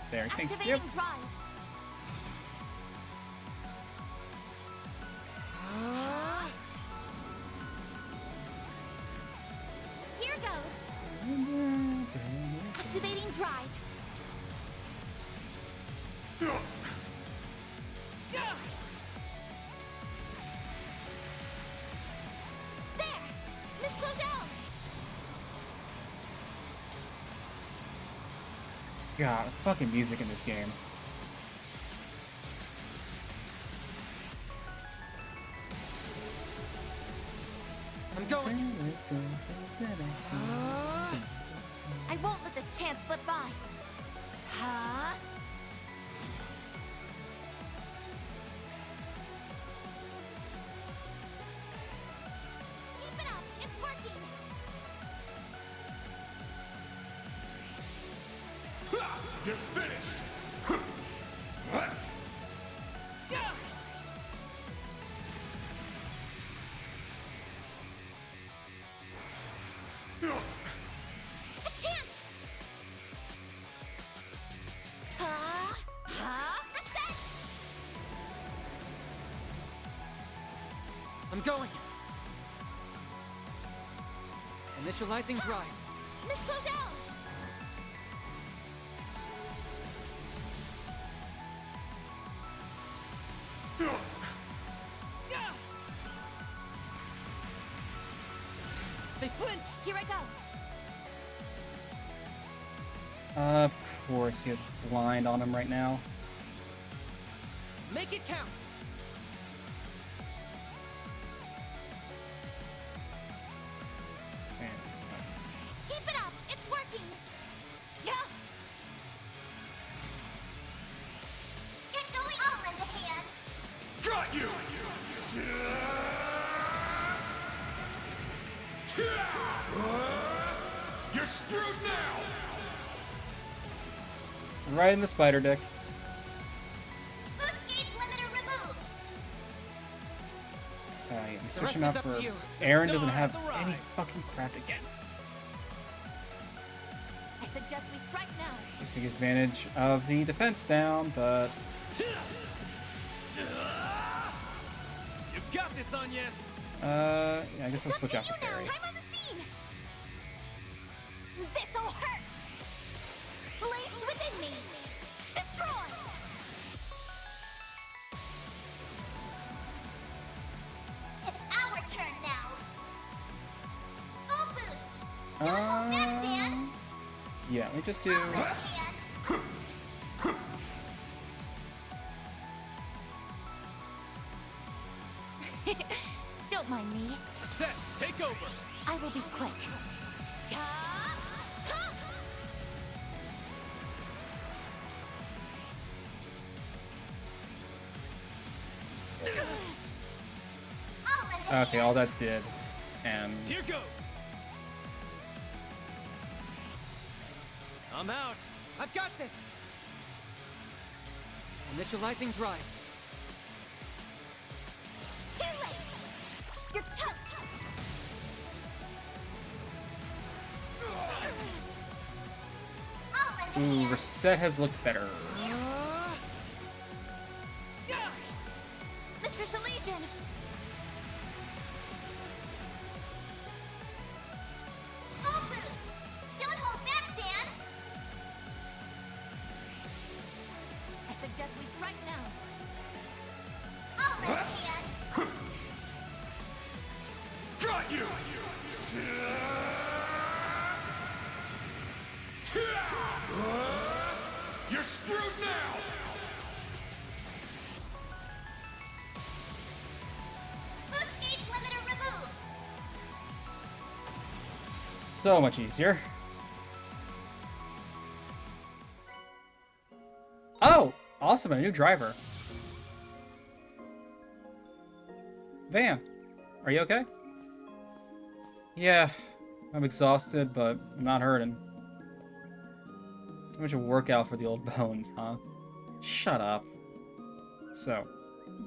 There, thank you. Activating drive. Here goes. Activating drive. There! Miss Claudel! God, fucking music in this game. I'm going. I won't let this chance slip by. Huh? Keep it up. It's working. You're finished! A chance! Reset! I'm going. Initializing drive. Miss Claudel! They flinched. Here I go. Of course, he has blind on him right now. Make it count. Keep it up. It's working. Yeah. Get going. I'll lend a hand. Got you! You're screwed now! Right in the spider dick. Boost gauge limiter removed. I'm The switching rest out is up for to you. Aaron The doesn't have stars any arrive. fucking crap again. I suggest we strike now. So take advantage of the defense down, but You've got this, Agnes. yeah, I guess I'll switch out for You now. Fairy. I'm on the scene. This'll hurt. Flames within me. Destroy. Don't hold back, Dan. Yeah, let me just do... Don't mind me. Set, take over. I will be quick. Okay, all that did. And... Here goes. I'm out. I've got this. Initializing drive. Too late. You're toast. Ooh, Reset has looked better. Mr. Salesian. Full boost. Don't hold back, Dan. I suggest we strike now. I'll let Dan. Got you! You're screwed now! Boost gauge limiter removed. So much easier. Oh! Awesome, a new driver. Van, are you okay? Yeah, I'm exhausted, but I'm not hurting. Too much of a workout for the old bones, huh? Shut up. So,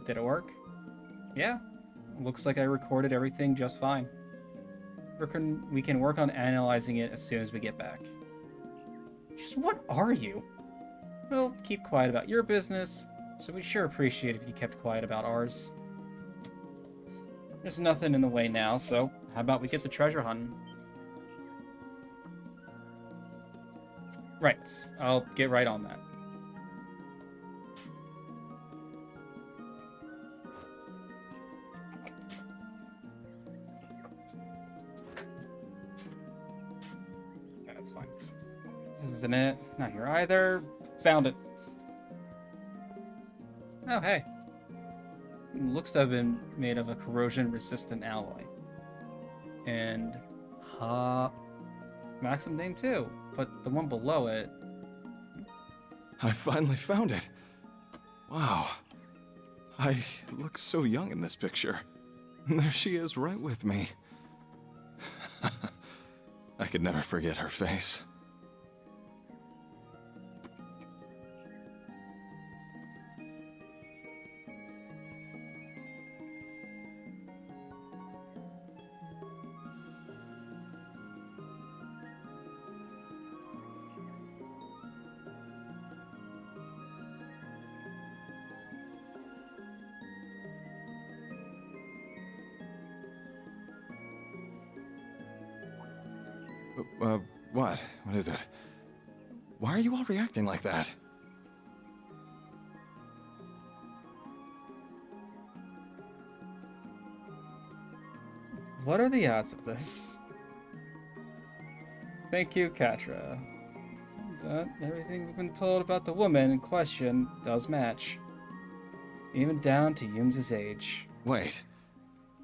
did it work? Yeah, looks like I recorded everything just fine. We can work on analyzing it as soon as we get back. Just what are you? Well, keep quiet about your business, so we'd sure appreciate if you kept quiet about ours. There's nothing in the way now, so how about we get the treasure hunting? Right, I'll get right on that. Yeah, that's fine. This isn't it. Not here either. Found it. Oh, hey. It looks to have been made of a corrosion-resistant alloy. And Maxim name too, but the one below it. I finally found it. Wow. I look so young in this picture. And there she is right with me. I could never forget her face. What? What is it? Why are you all reacting like that? What are the odds of this? Thank you, Katra. But everything we've been told about the woman in question does match. Even down to Yum's age. Wait.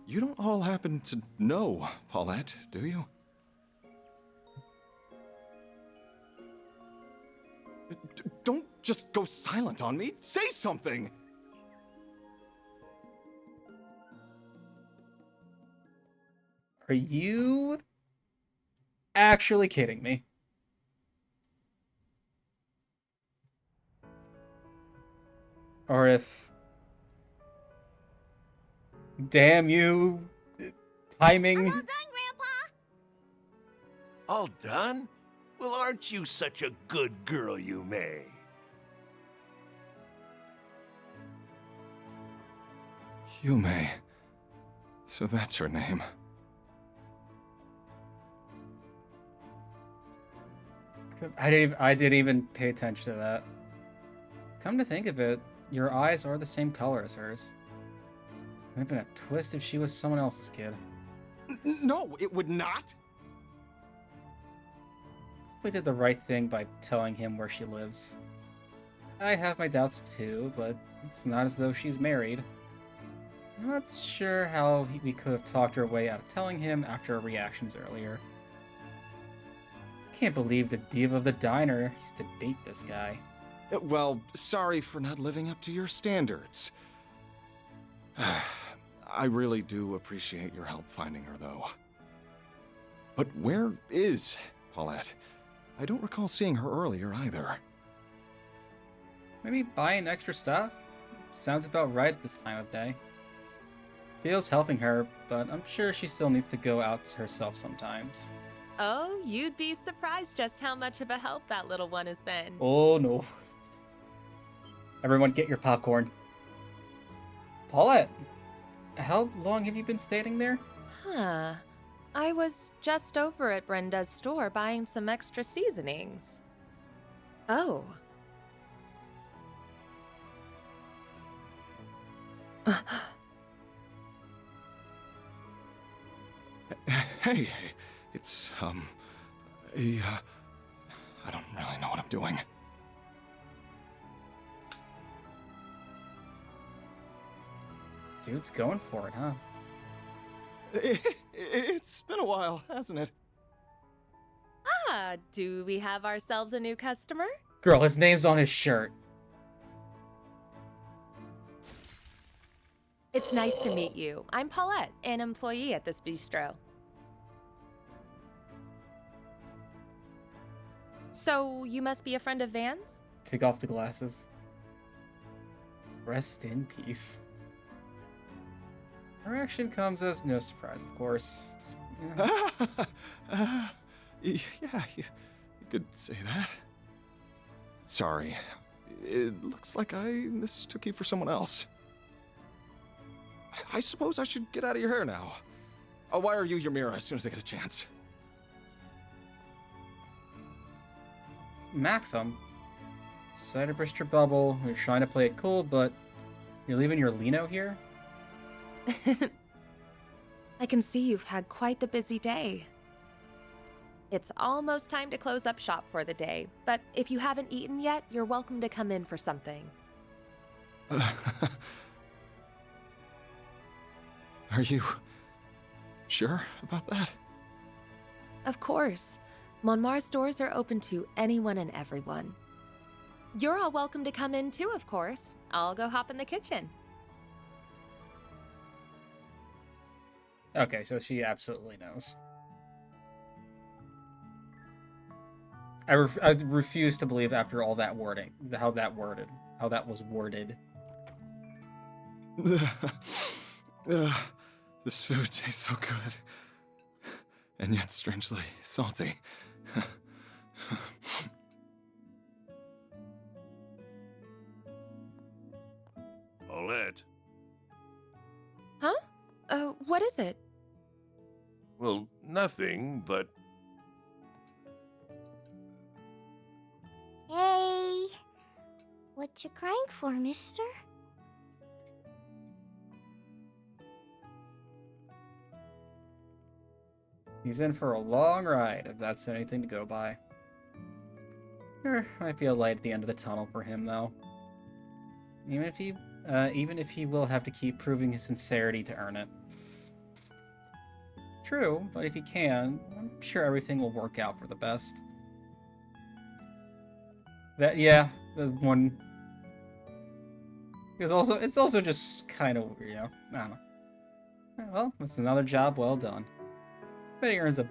You don't all happen to know Paulette, do you? Don't just go silent on me. Say something! Are you actually kidding me? Or if... Damn you... Timing... All done, Grandpa! All done? Well, aren't you such a good girl, Yume? Yume. So that's her name. I didn't even pay attention to that. Come to think of it, your eyes are the same color as hers. It would have been a twist if she was someone else's kid. No, it would not! definitely did the right thing by telling him where she lives. I have my doubts too, but it's not as though she's married. I'm not sure how we could have talked our way out of telling him after our reactions earlier. I can't believe the diva of the diner used to date this guy. Well, sorry for not living up to your standards. I really do appreciate your help finding her, though. But where is Paulette? I don't recall seeing her earlier either. Maybe buying extra stuff? Sounds about right at this time of day. Feels helping her, but I'm sure she still needs to go out herself sometimes. Oh, you'd be surprised just how much of a help that little one has been. Oh no. Everyone get your popcorn. Paulette, how long have you been staying there? Huh. I was just over at Brenda's store buying some extra seasonings. Oh. Hey, it's, I don't really know what I'm doing. Dude's going for it, huh? It's been a while, hasn't it? Ah, do we have ourselves a new customer? Girl, his name's on his shirt. It's nice to meet you. I'm Paulette, an employee at this bistro. So, you must be a friend of Van's? Take off the glasses. Rest in peace. Her reaction comes as no surprise, of course. It's, yeah, you could say that. Sorry. It looks like I mistook you for someone else. I suppose I should get out of your hair now. I'll wire you your mirror as soon as I get a chance. Maxim. Sorry to burst your bubble. You're trying to play it cool, but you're leaving your Lino here? I can see you've had quite the busy day. It's almost time to close up shop for the day, but if you haven't eaten yet, you're welcome to come in for something. Are you sure about that? Of course. Monmar's doors are open to anyone and everyone. You're all welcome to come in too, of course. I'll go hop in the kitchen. Okay, so she absolutely knows. I refuse to believe after all that wording, how that was worded. This food tastes so good, and yet strangely salty. Paulette. Huh? What is it? Well, nothing, but... Hey, what you crying for, mister? He's in for a long ride, if that's anything to go by. There might be a light at the end of the tunnel for him, though. Even if he will have to keep proving his sincerity to earn it. True, but if he can, I'm sure everything will work out for the best. The one... Because it's also just kind of weird, you know? I don't know. Well, that's another job well done. Bet he earns a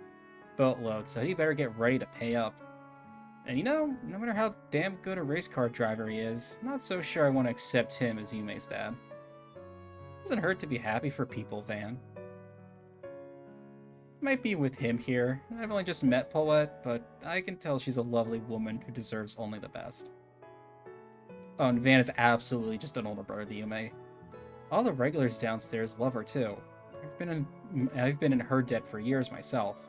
boatload, so he better get ready to pay up. And you know, no matter how damn good a race car driver he is, I'm not so sure I want to accept him as Yume's dad. Doesn't hurt to be happy for people, Van. Might be with him here. I've only just met Paulette, but I can tell she's a lovely woman who deserves only the best. Oh, and Van is absolutely just an older brother to Yume. All the regulars downstairs love her too. I've been in her debt for years myself.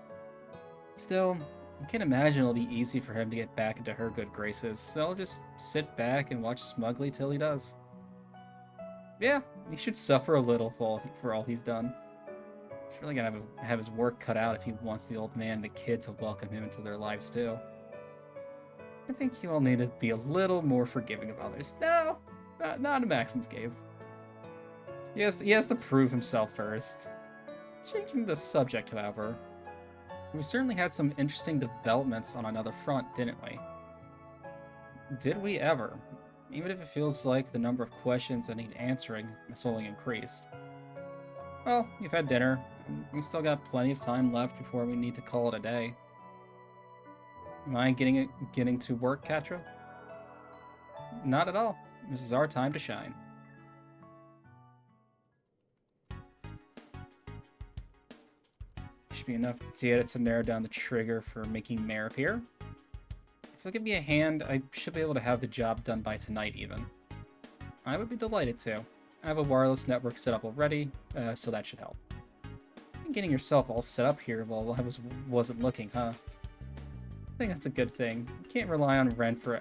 Still, I can't imagine it'll be easy for him to get back into her good graces, so I'll just sit back and watch smugly till he does. Yeah, he should suffer a little for all he's done. He's really gonna have his work cut out if he wants the old man and the kid to welcome him into their lives too. I think you all need to be a little more forgiving of others. No, not in Maxim's case. He has to prove himself first. Changing the subject, however, we certainly had some interesting developments on another front, didn't we? Did we ever? Even if it feels like the number of questions that need answering has only increased. Well, you've had dinner, and we've still got plenty of time left before we need to call it a day. Am I getting to work, Katra? Not at all. This is our time to shine. Should be enough data to narrow down the trigger for making Mare appear. If you'll give me a hand, I should be able to have the job done by tonight even. I would be delighted to. I have a wireless network set up already, so that should help. Getting yourself all set up here while I wasn't looking, huh? I think that's a good thing. You can't rely on Ren for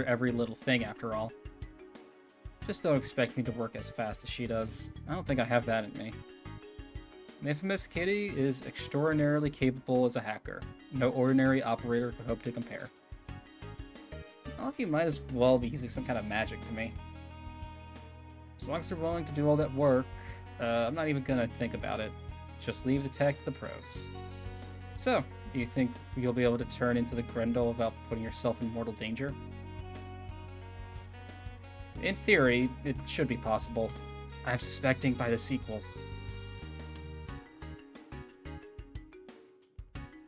every little thing after all. Just don't expect me to work as fast as she does. I don't think I have that in me. The infamous Kitty is extraordinarily capable as a hacker. No ordinary operator could hope to compare. All of you might as well be using some kind of magic to me. As long as they're willing to do all that work, I'm not even gonna think about it. Just leave the tech to the pros. So, do you think you'll be able to turn into the Grendel without putting yourself in mortal danger? In theory, it should be possible. I'm suspecting by the sequel.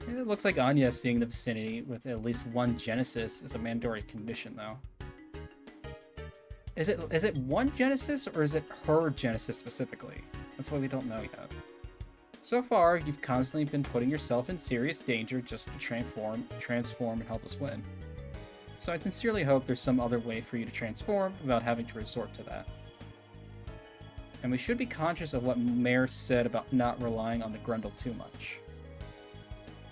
It looks like Agnes being in the vicinity with at least one Genesis is a mandatory condition, though. Is it one Genesis, or is it her Genesis specifically? That's what we don't know yet. So far, you've constantly been putting yourself in serious danger just to transform and help us win. So I sincerely hope there's some other way for you to transform without having to resort to that. And we should be conscious of what Mare said about not relying on the Grendel too much.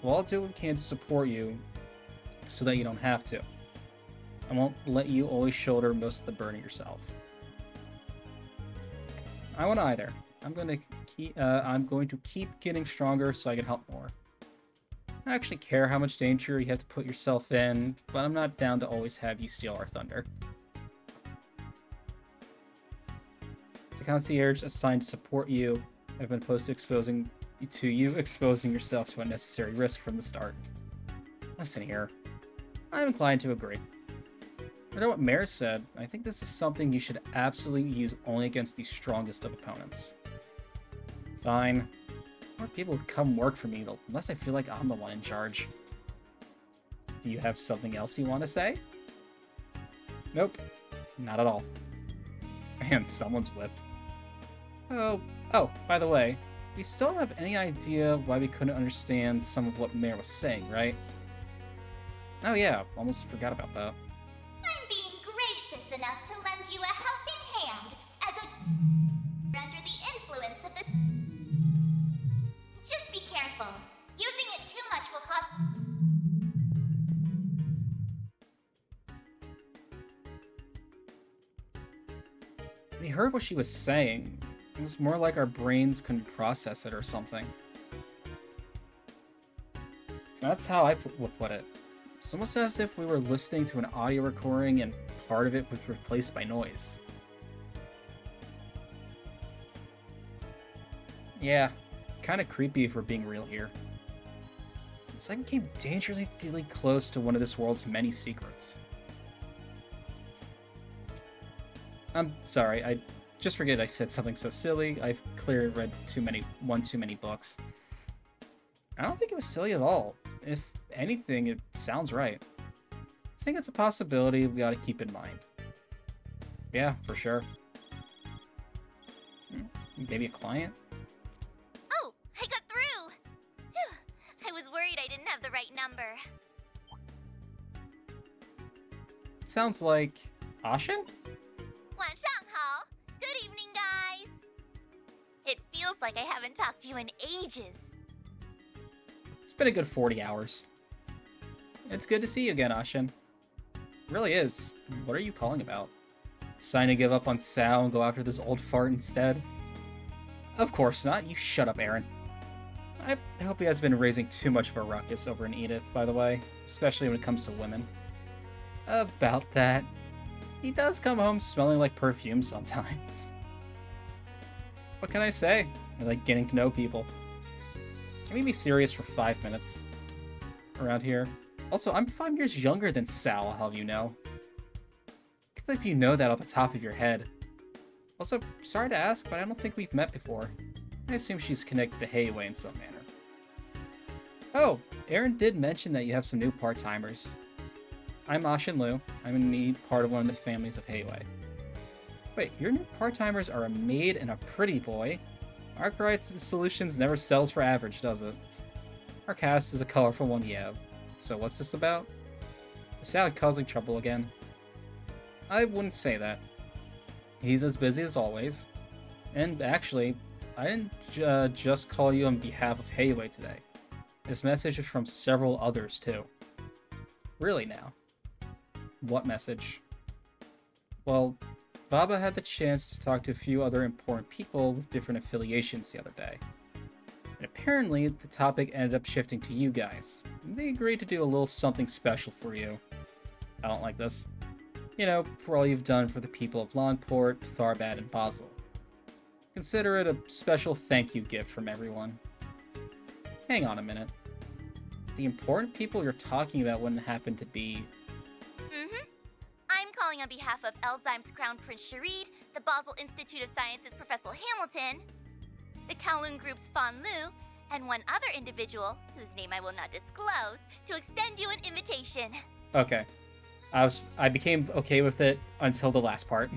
We'll all do what we can to support you so that you don't have to. I won't let you always shoulder most of the burden yourself. I won't either. I'm going to keep getting stronger so I can help more. I actually care how much danger you have to put yourself in, but I'm not down to always have you steal our thunder. As the concierge assigned to support you, I've been opposed to exposing yourself to unnecessary risk from the start. Listen here. I'm inclined to agree. No matter what Mare said, I think this is something you should absolutely use only against the strongest of opponents. Fine. More people would come work for me, unless I feel like I'm the one in charge. Do you have something else you want to say? Nope. Not at all. Man, someone's whipped. Oh, by the way, you still don't have any idea why we couldn't understand some of what Mare was saying, right? Oh yeah, almost forgot about that. I'm being gracious enough to lend you a helping hand as a under the influence of the... Just be careful. Using it too much will cause... We heard what she was saying. It was more like our brains couldn't process it or something. That's how I would put it. It's almost as if we were listening to an audio recording and part of it was replaced by noise. Yeah, kind of creepy if we're being real here. It's like we came dangerously close to one of this world's many secrets. I'm sorry, I just forget I said something so silly. I've clearly read too many books. I don't think it was silly at all. If anything, it sounds right. I think it's a possibility we ought to keep in mind. Yeah, for sure. Maybe a client? Oh, I got through! Phew. I was worried I didn't have the right number. It sounds like... Ashen? 晚上好. Good evening, guys. It feels like I haven't talked to you in ages. It's been a good 40 hours. It's good to see you again, Ashen. It really is. What are you calling about? Deciding to give up on Sal and go after this old fart instead? Of course not. You shut up, Aaron. I hope he hasn't been raising too much of a ruckus over an Edith, by the way, especially when it comes to women. About that, he does come home smelling like perfume sometimes. What can I say? I like getting to know people. Can we be serious for 5 minutes around here? Also, I'm 5 years younger than Sal, I'll have you know. I can't believe you know that off the top of your head. Also, sorry to ask, but I don't think we've met before. I assume she's connected to Heiwei in some manner. Oh, Aaron did mention that you have some new part-timers. I'm Ashin Lu. I'm indeed part of one of the families of Heiwei. Wait, your new part-timers are a maid and a pretty boy? Arkwright Solutions never sells for average, does it? Our cast is a colorful one, yeah. So what's this about? Is Sally causing trouble again? I wouldn't say that. He's as busy as always. And actually, I didn't just call you on behalf of Heiwei today. This message is from several others, too. Really now? What message? Well, Baba had the chance to talk to a few other important people with different affiliations the other day. And apparently, the topic ended up shifting to you guys. They agreed to do a little something special for you. I don't like this. You know, for all you've done for the people of Longport, Tharbad, and Basel. Consider it a special thank you gift from everyone. Hang on a minute. The important people you're talking about wouldn't happen to be... I'm calling on behalf of Elzheim's Crown Prince Sharid, the Basel Institute of Sciences Professor Hamilton, the Kowloon Group's Fan Lu, and one other individual, whose name I will not disclose, to extend you an invitation. Okay. I became okay with it until the last part.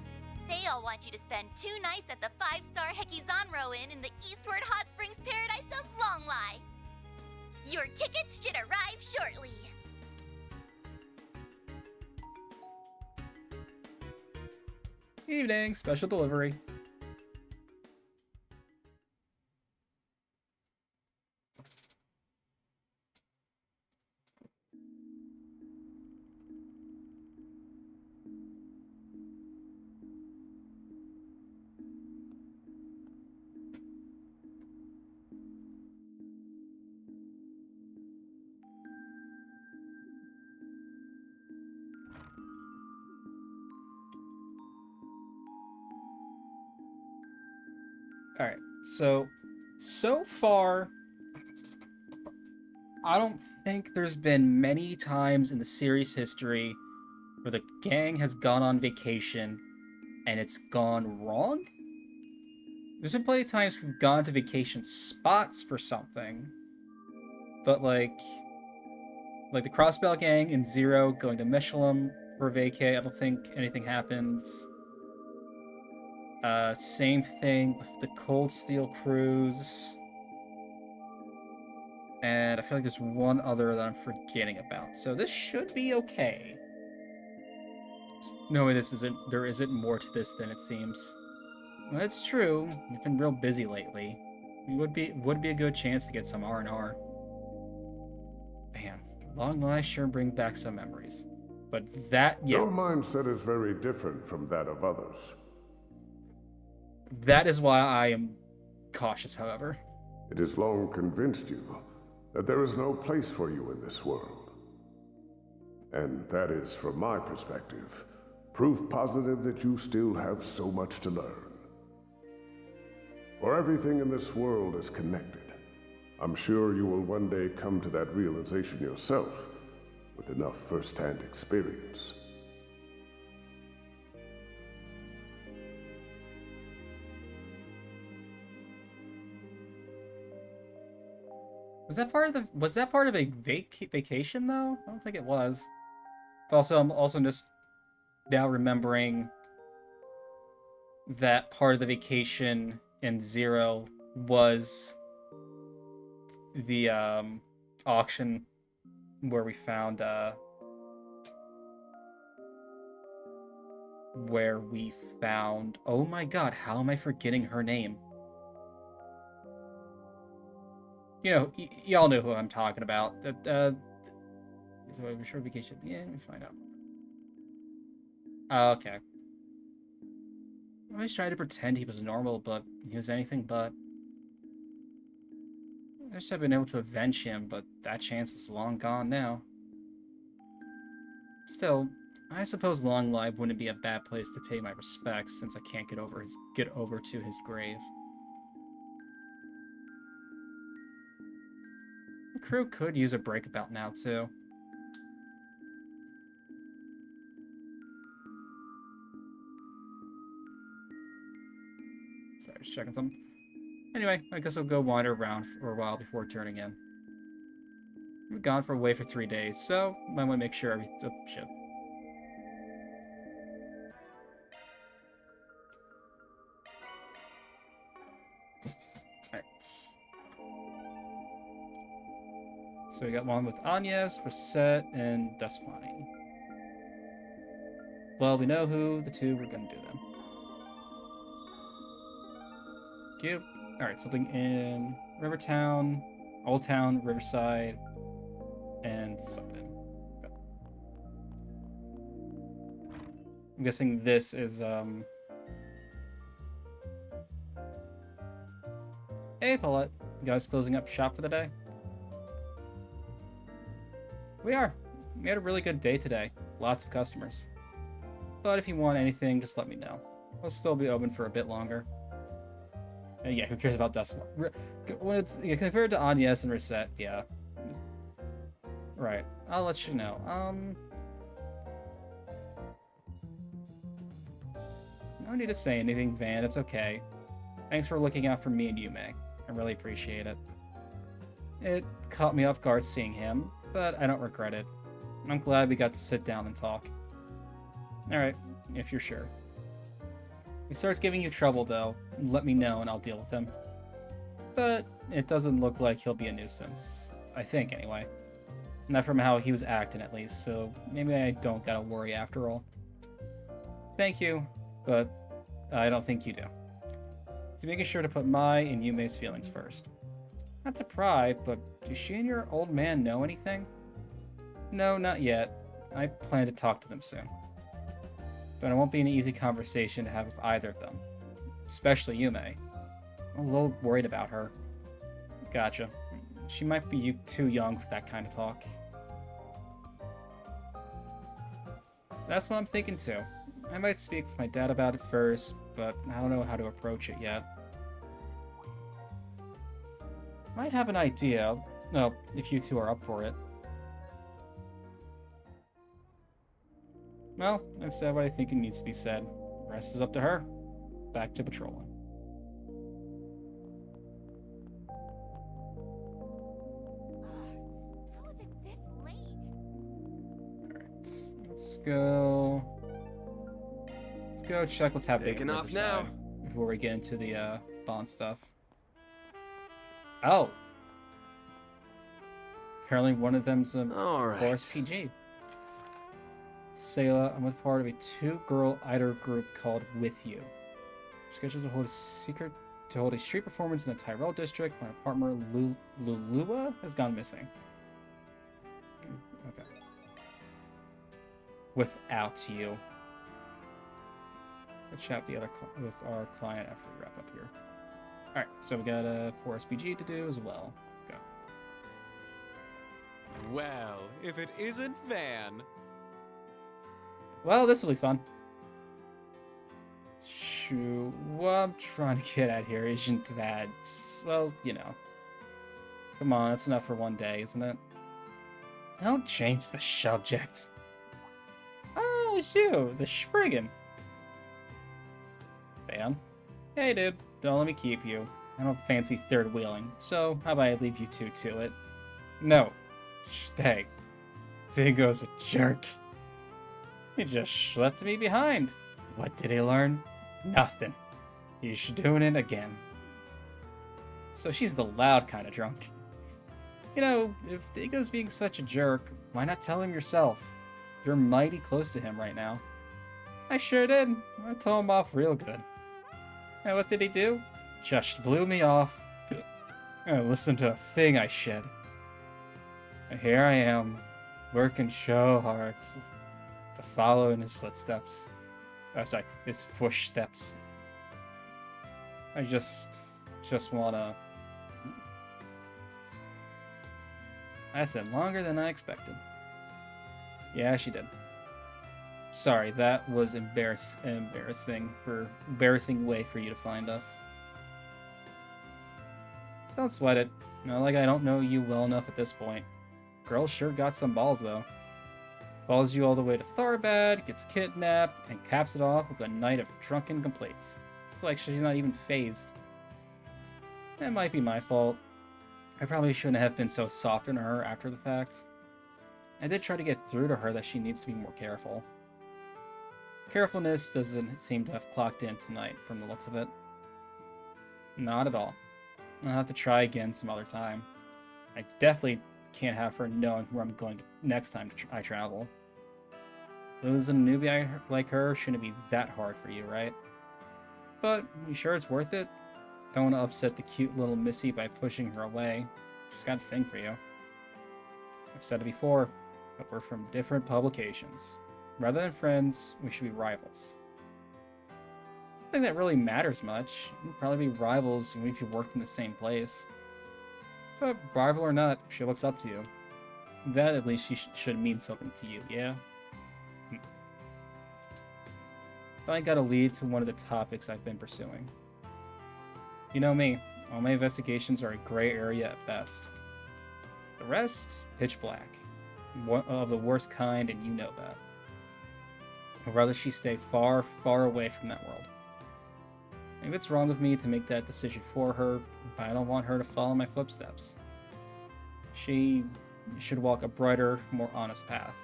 They all want you to spend 2 nights at the 5-star Hekizanro Inn in the Eastward Hot Springs paradise of Longlai. Your tickets should arrive shortly. Evening, special delivery. Alright, so far, I don't think there's been many times in the series history where the gang has gone on vacation and it's gone wrong. There's been plenty of times we've gone to vacation spots for something, but like the Crossbell gang in Zero going to Michelin for vacay, I don't think anything happens. Same thing with the Cold Steel Cruise. And I feel like there's one other that I'm forgetting about. So this should be okay. No way there isn't more to this than it seems. Well, that's true. We've been real busy lately. It would be a good chance to get some R&R. Man, long lives sure bring back some memories. But that, yeah. Your mindset is very different from that of others. That is why I am cautious, however. It has long convinced you that there is no place for you in this world. And that is, from my perspective, proof positive that you still have so much to learn. For everything in this world is connected. I'm sure you will one day come to that realization yourself, with enough first-hand experience. Was that part of a vacation though? I don't think it was. But also, I'm also just now remembering that part of the vacation in Zero was the auction where we found oh my god, how am I forgetting her name? You know, y'all know who I'm talking about. That is a short vacation at the end. Let me find out. Okay. I always tried to pretend he was normal, but he was anything but. I wish I'd been able to avenge him, but that chance is long gone now. Still, I suppose Long Live wouldn't be a bad place to pay my respects since I can't get over to his grave. The crew could use a break about now, too. Sorry, just checking something. Anyway, I guess I'll go wander around for a while before turning in. We've gone away for 3 days, so I want to make sure everything... Oh, shit. Alright. So we got one with Agnes, Reset, and Desmani. Well, we know who the two we're gonna do then. Cute. Alright, something in Rivertown, Old Town, Riverside, and Sutton. Okay. I'm guessing this is, Hey, Paulette. You guys closing up shop for the day? We are. We had a really good day today. Lots of customers. But if you want anything, just let me know. We'll still be open for a bit longer. And yeah, who cares about Decimal? When it's compared to Agnes and Reset, yeah. Right. I'll let you know. No need to say anything, Van. It's okay. Thanks for looking out for me and Yume. I really appreciate it. It caught me off guard seeing him, but I don't regret it. I'm glad we got to sit down and talk. Alright, if you're sure. If he starts giving you trouble, though, let me know and I'll deal with him. But it doesn't look like he'll be a nuisance. I think, anyway. Not from how he was acting, at least, so maybe I don't gotta worry after all. Thank you, but I don't think you do. He's making sure to put my and Yume's feelings first. Not to pry, but do she and your old man know anything? No, not yet. I plan to talk to them soon. But it won't be an easy conversation to have with either of them. Especially Yume. I'm a little worried about her. Gotcha. She might be too young for that kind of talk. That's what I'm thinking too. I might speak with my dad about it first, but I don't know how to approach it yet. Might have an idea. Well, if you two are up for it. Well, I've said what I think it needs to be said. The rest is up to her. Back to patrolling. How is it this late? Alright, let's go. Let's go check what's happening. Taking off now. Before we get into the Bond stuff. Oh. Apparently one of them's a Forest PG. Sayla, I'm with part of a 2-girl idol group called With You. Scheduled to hold a street performance in the Tyrell district. My partner Lulua has gone missing. Okay. Without you. Let's chat with our client after we wrap up here. Alright, so we got a 4SPG to do as well. Go. Well, if it isn't Van. Well, this will be fun. Shoot, what I'm trying to get at here isn't that... Well, you know. Come on, that's enough for one day, isn't it? Don't change the subject. Oh, it's you, the Spriggan. Van? Hey, dude. Don't let me keep you. I don't fancy third wheeling, so how about I leave you two to it? No. Stay. Dingo's a jerk. He just left me behind. What did he learn? Nothing. He's doing it again. So she's the loud kind of drunk. You know, if Dingo's being such a jerk, why not tell him yourself? You're mighty close to him right now. I sure did. I told him off real good. And what did he do? Just blew me off. I listened to a thing I shed. And here I am, working so hard to follow in his footsteps. Oh, sorry, his footsteps. I just wanna... Lasted longer than I expected. Yeah, she did. Sorry, that was embarrassing way for you to find us. Don't sweat it. Not like I don't know you well enough at this point. Girl sure got some balls, though. Follows you all the way to Tharbad, gets kidnapped, and caps it off with a night of drunken complaints. It's like she's not even phased. That might be my fault. I probably shouldn't have been so soft on her after the fact. I did try to get through to her that she needs to be more careful. Carefulness doesn't seem to have clocked in tonight, from the looks of it. Not at all. I'll have to try again some other time. I definitely can't have her knowing where I'm going next time I travel. Losing a newbie like her shouldn't be that hard for you, right? But you sure it's worth it? Don't want to upset the cute little Missy by pushing her away. She's got a thing for you. I've said it before, but we're from different publications. Rather than friends, we should be rivals. I don't think that really matters much. You'd probably be rivals even if you worked in the same place. But rival or not, she looks up to you. That at least should mean something to you, yeah? I gotta lead to one of the topics I've been pursuing. You know me, all my investigations are a gray area at best. The rest, pitch black. One of the worst kind, and you know that. I'd rather she stay far, far away from that world. Maybe it's wrong of me to make that decision for her, but I don't want her to follow my footsteps. She should walk a brighter, more honest path.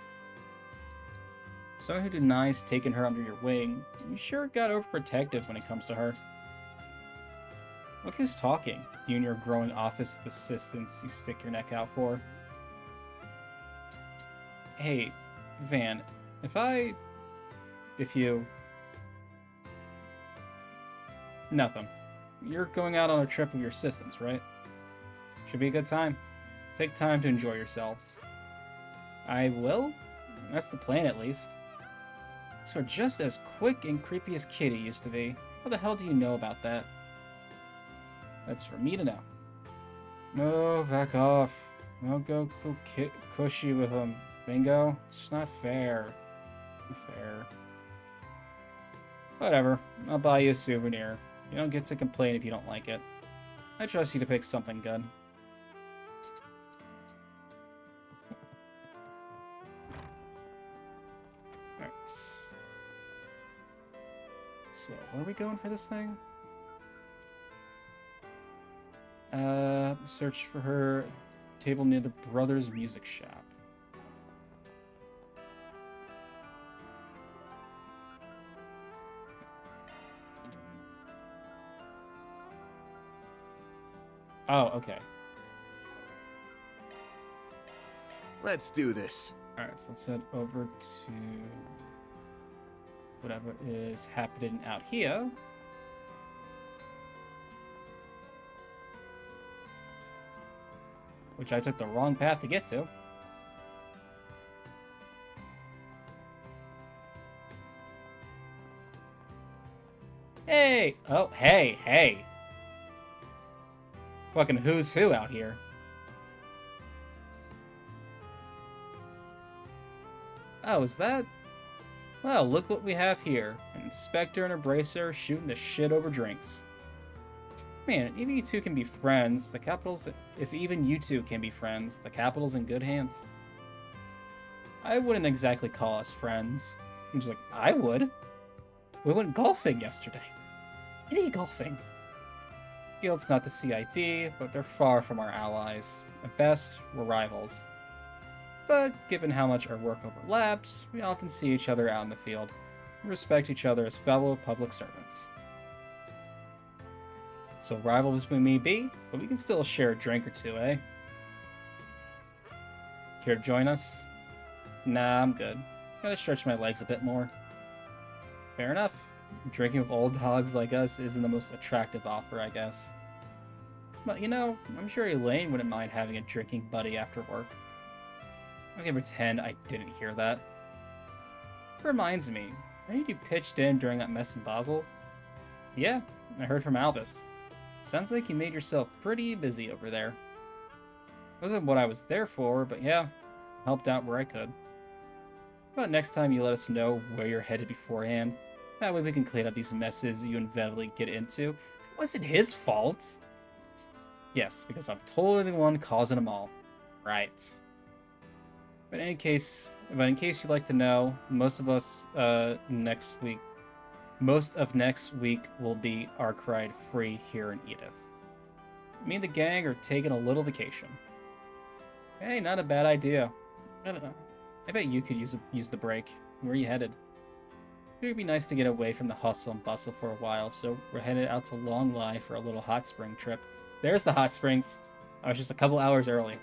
Someone who denies taking her under your wing, you sure got overprotective when it comes to her. Look who's talking, you and your growing office of assistants you stick your neck out for. Hey, Van, if you... Nothing. You're going out on a trip with your assistants, right? Should be a good time. Take time to enjoy yourselves. I will? That's the plan, at least. So we're just as quick and creepy as Kitty used to be. What the hell do you know about that? That's for me to know. No, back off. Don't go cushy with him. Bingo? It's not fair. Not fair. Whatever. I'll buy you a souvenir. You don't get to complain if you don't like it. I trust you to pick something good. Alright. So, where are we going for this thing? Search for her table near the Brothers Music Shop. Oh, okay. Let's do this. Alright, so let's head over to whatever is happening out here. Which I took the wrong path to get to. Hey! Oh, hey, hey! Fucking who's who out here. Oh, is that... Well, look what we have here. An inspector and a bracer shooting the shit over drinks. Man, even you two can be friends. The capital's... If even you two can be friends, the capital's in good hands. I wouldn't exactly call us friends. I'm just like, I would. We went golfing yesterday. Mini golfing. Guild's not the CID, but they're far from our allies. At best, we're rivals. But given how much our work overlaps, we often see each other out in the field and respect each other as fellow public servants. So rivals we may be, but we can still share a drink or two, eh? Here to join us? Nah, I'm good. Gotta stretch my legs a bit more. Fair enough. Drinking with old dogs like us isn't the most attractive offer, I guess. But you know, I'm sure Elaine wouldn't mind having a drinking buddy after work. I can pretend I didn't hear that. Reminds me, I heard you pitched in during that mess in Basel? Yeah, I heard from Albus. Sounds like you made yourself pretty busy over there. Wasn't what I was there for, but yeah, helped out where I could. But next time you let us know where you're headed beforehand. That way we can clean up these messes you inevitably get into. It wasn't his fault. Yes, because I'm totally the one causing them all. Right. But in case you'd like to know, most of next week will be Arc Ride free here in Edith. Me and the gang are taking a little vacation. Hey, not a bad idea. I don't know. I bet you could use the break. Where are you headed? It would be nice to get away from the hustle and bustle for a while, so we're headed out to Long Lai for a little hot spring trip. There's the hot springs. I was just a couple hours early.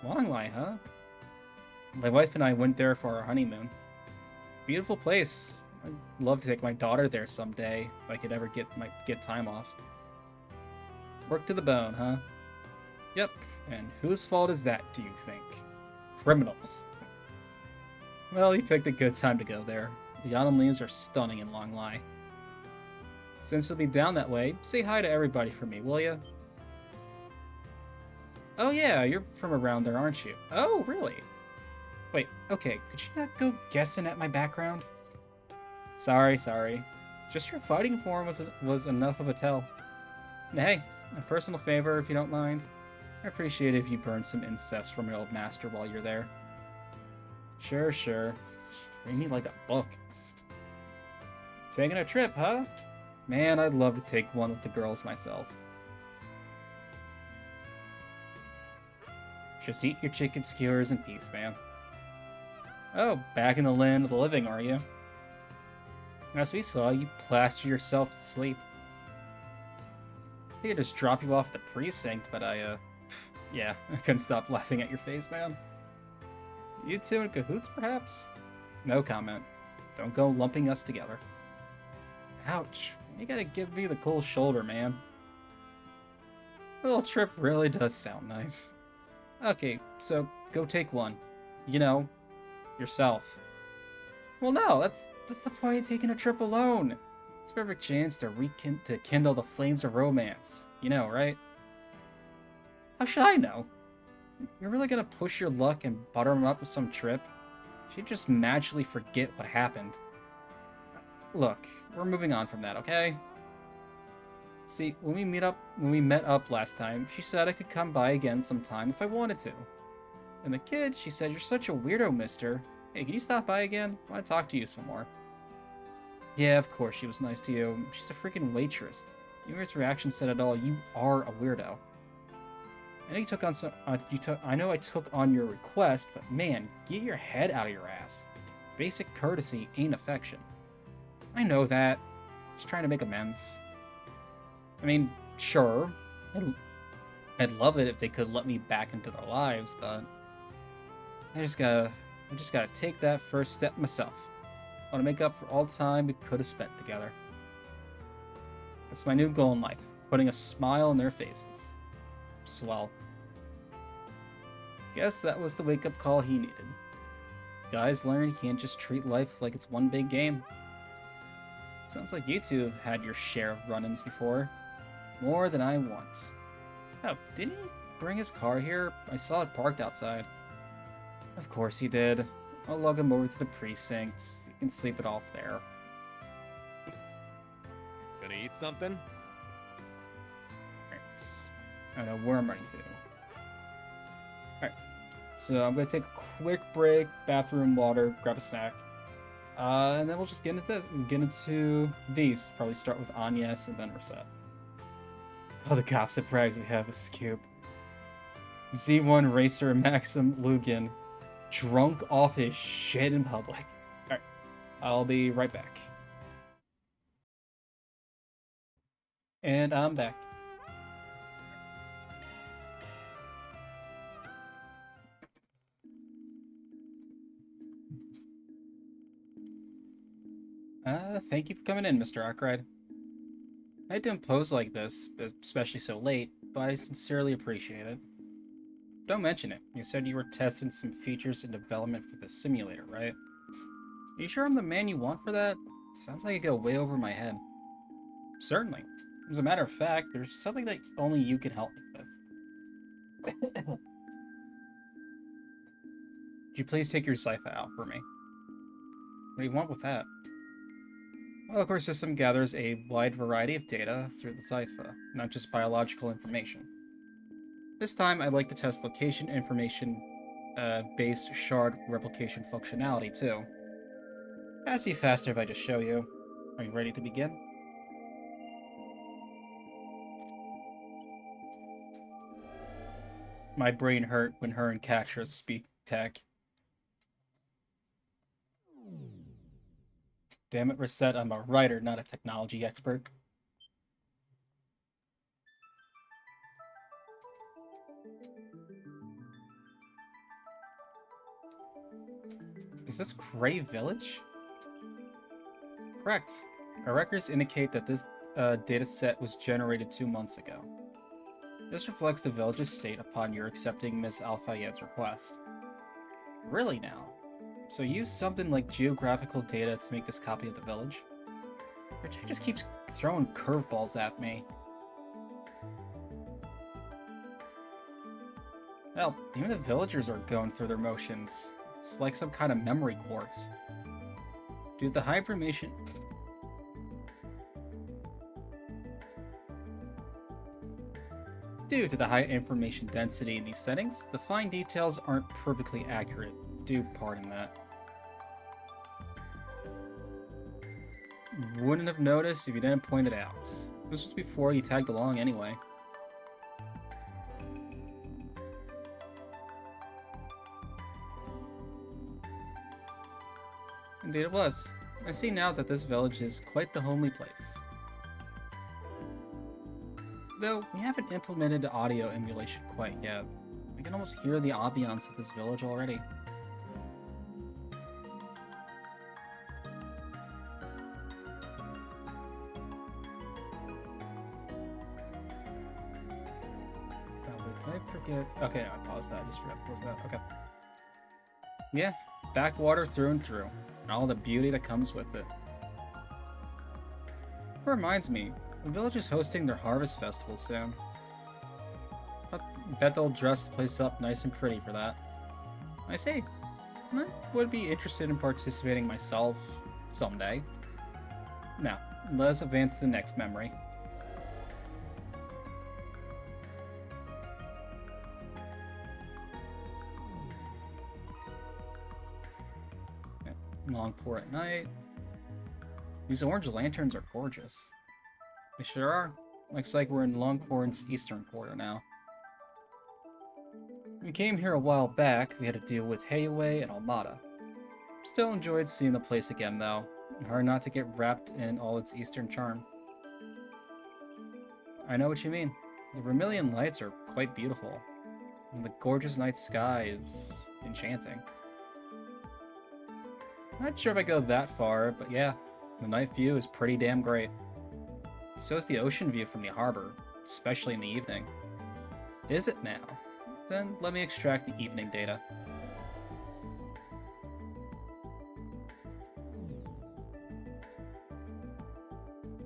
Long Lai, huh? My wife and I went there for our honeymoon. Beautiful place. I'd love to take my daughter there someday if I could ever get time off. Work to the bone, huh? Yep. And whose fault is that, do you think? Criminals. Well, you picked a good time to go there. The autumn leaves are stunning in Long Lai. Since you'll be down that way, say hi to everybody for me, will ya? Oh yeah, you're from around there, aren't you? Oh, really? Wait, okay, could you not go guessing at my background? Sorry. Just your fighting form was enough of a tell. And hey, a personal favor if you don't mind. I appreciate it if you burn some incest from my old master while you're there. Sure. Read me like a book. Taking a trip, huh? Man, I'd love to take one with the girls myself. Just eat your chicken skewers in peace, man. Oh, back in the land of the living, are you? As we saw, you plaster yourself to sleep. I think I'd just drop you off at the precinct, but yeah, I couldn't stop laughing at your face, man. You two in cahoots, perhaps? No comment. Don't go lumping us together. Ouch. You gotta give me the cold shoulder, man. The little trip really does sound nice. Okay, so go take one. You know, yourself. Well, no, that's the point of taking a trip alone. It's a perfect chance to kindle the flames of romance. You know, right? How should I know? You're really gonna push your luck and butter him up with some trip? She'd just magically forget what happened. Look, we're moving on from that, okay? See, when we met up last time, she said I could come by again sometime if I wanted to. And the kid, she said, "You're such a weirdo, mister. Hey, can you stop by again? I want to talk to you some more." Yeah, of course she was nice to you. She's a freaking waitress. Yumi's reaction said it all. You are a weirdo. I know you took on I know I took on your request, but man, get your head out of your ass. Basic courtesy ain't affection. I know that. Just trying to make amends. I mean, sure. I'd love it if they could let me back into their lives, but I just gotta take that first step myself. I want to make up for all the time we could have spent together. That's my new goal in life, putting a smile on their faces. Swell. Guess that was the wake-up call he needed. Guys learn you can't just treat life like it's one big game. Sounds like you two have had your share of run-ins before. More than I want. Oh, didn't he bring his car here? I saw it parked outside. Of course he did. I'll lug him over to the precinct. You can sleep it off there. Gonna eat something? Alright. I don't know where I'm running to. Alright. So I'm gonna take a quick break, bathroom, water, grab a snack. And then we'll just get into these. Probably start with Agnes and then reset. Oh, the gossip rags we have with Scoop. Z1 Racer Maxim Lugan. Drunk off his shit in public. Alright. I'll be right back. And I'm back. Thank you for coming in, Mr. Arkwright. I hate to impose like this, especially so late, but I sincerely appreciate it. Don't mention it. You said you were testing some features in development for the simulator, right? Are you sure I'm the man you want for that? Sounds like it go way over my head. Certainly. As a matter of fact, there's something that only you can help me with. Could you please take your Cypher out for me? What do you want with that? Well, of course, system gathers a wide variety of data through the Cypher, not just biological information. This time, I'd like to test location information based shard replication functionality too. It has to be faster if I just show you. Are you ready to begin? My brain hurt when her and Catra speak tech. Damn it, Reset, I'm a writer, not a technology expert. Is this Gray Village? Correct. Our records indicate that this data set was generated 2 months ago. This reflects the village's state upon your accepting Miss Al-Fayed's request. Really now? So use something like geographical data to make this copy of the village? Your tech just keeps throwing curveballs at me. Hell, even the villagers are going through their motions. It's like some kind of memory quartz. Due to the high information... Due to the high information density in these settings, the fine details aren't perfectly accurate. Do pardon that. Wouldn't have noticed if you didn't point it out. This was before you tagged along anyway. Indeed it was. I see now that this village is quite the homely place. Though we haven't implemented the audio emulation quite yet. I can almost hear the ambiance of this village already. Did I forget? Okay, no, I paused that. I just forgot to close that. Okay. Yeah, backwater through and through, and all the beauty that comes with it. It reminds me, the village is hosting their harvest festival soon. Bet they'll dress the place up nice and pretty for that. I say, I would be interested in participating myself someday. Now, let's advance to the next memory. Long pour at night. These orange lanterns are gorgeous. They sure are. Looks like we're in Longporn's eastern quarter now. When we came here a while back, we had to deal with Heiwei and Almada. Still enjoyed seeing the place again, though. Hard not to get wrapped in all its eastern charm. I know what you mean. The vermilion lights are quite beautiful, and the gorgeous night sky is enchanting. Not sure if I go that far, but yeah, the night view is pretty damn great. So is the ocean view from the harbor, especially in the evening. Is it now? Then let me extract the evening data.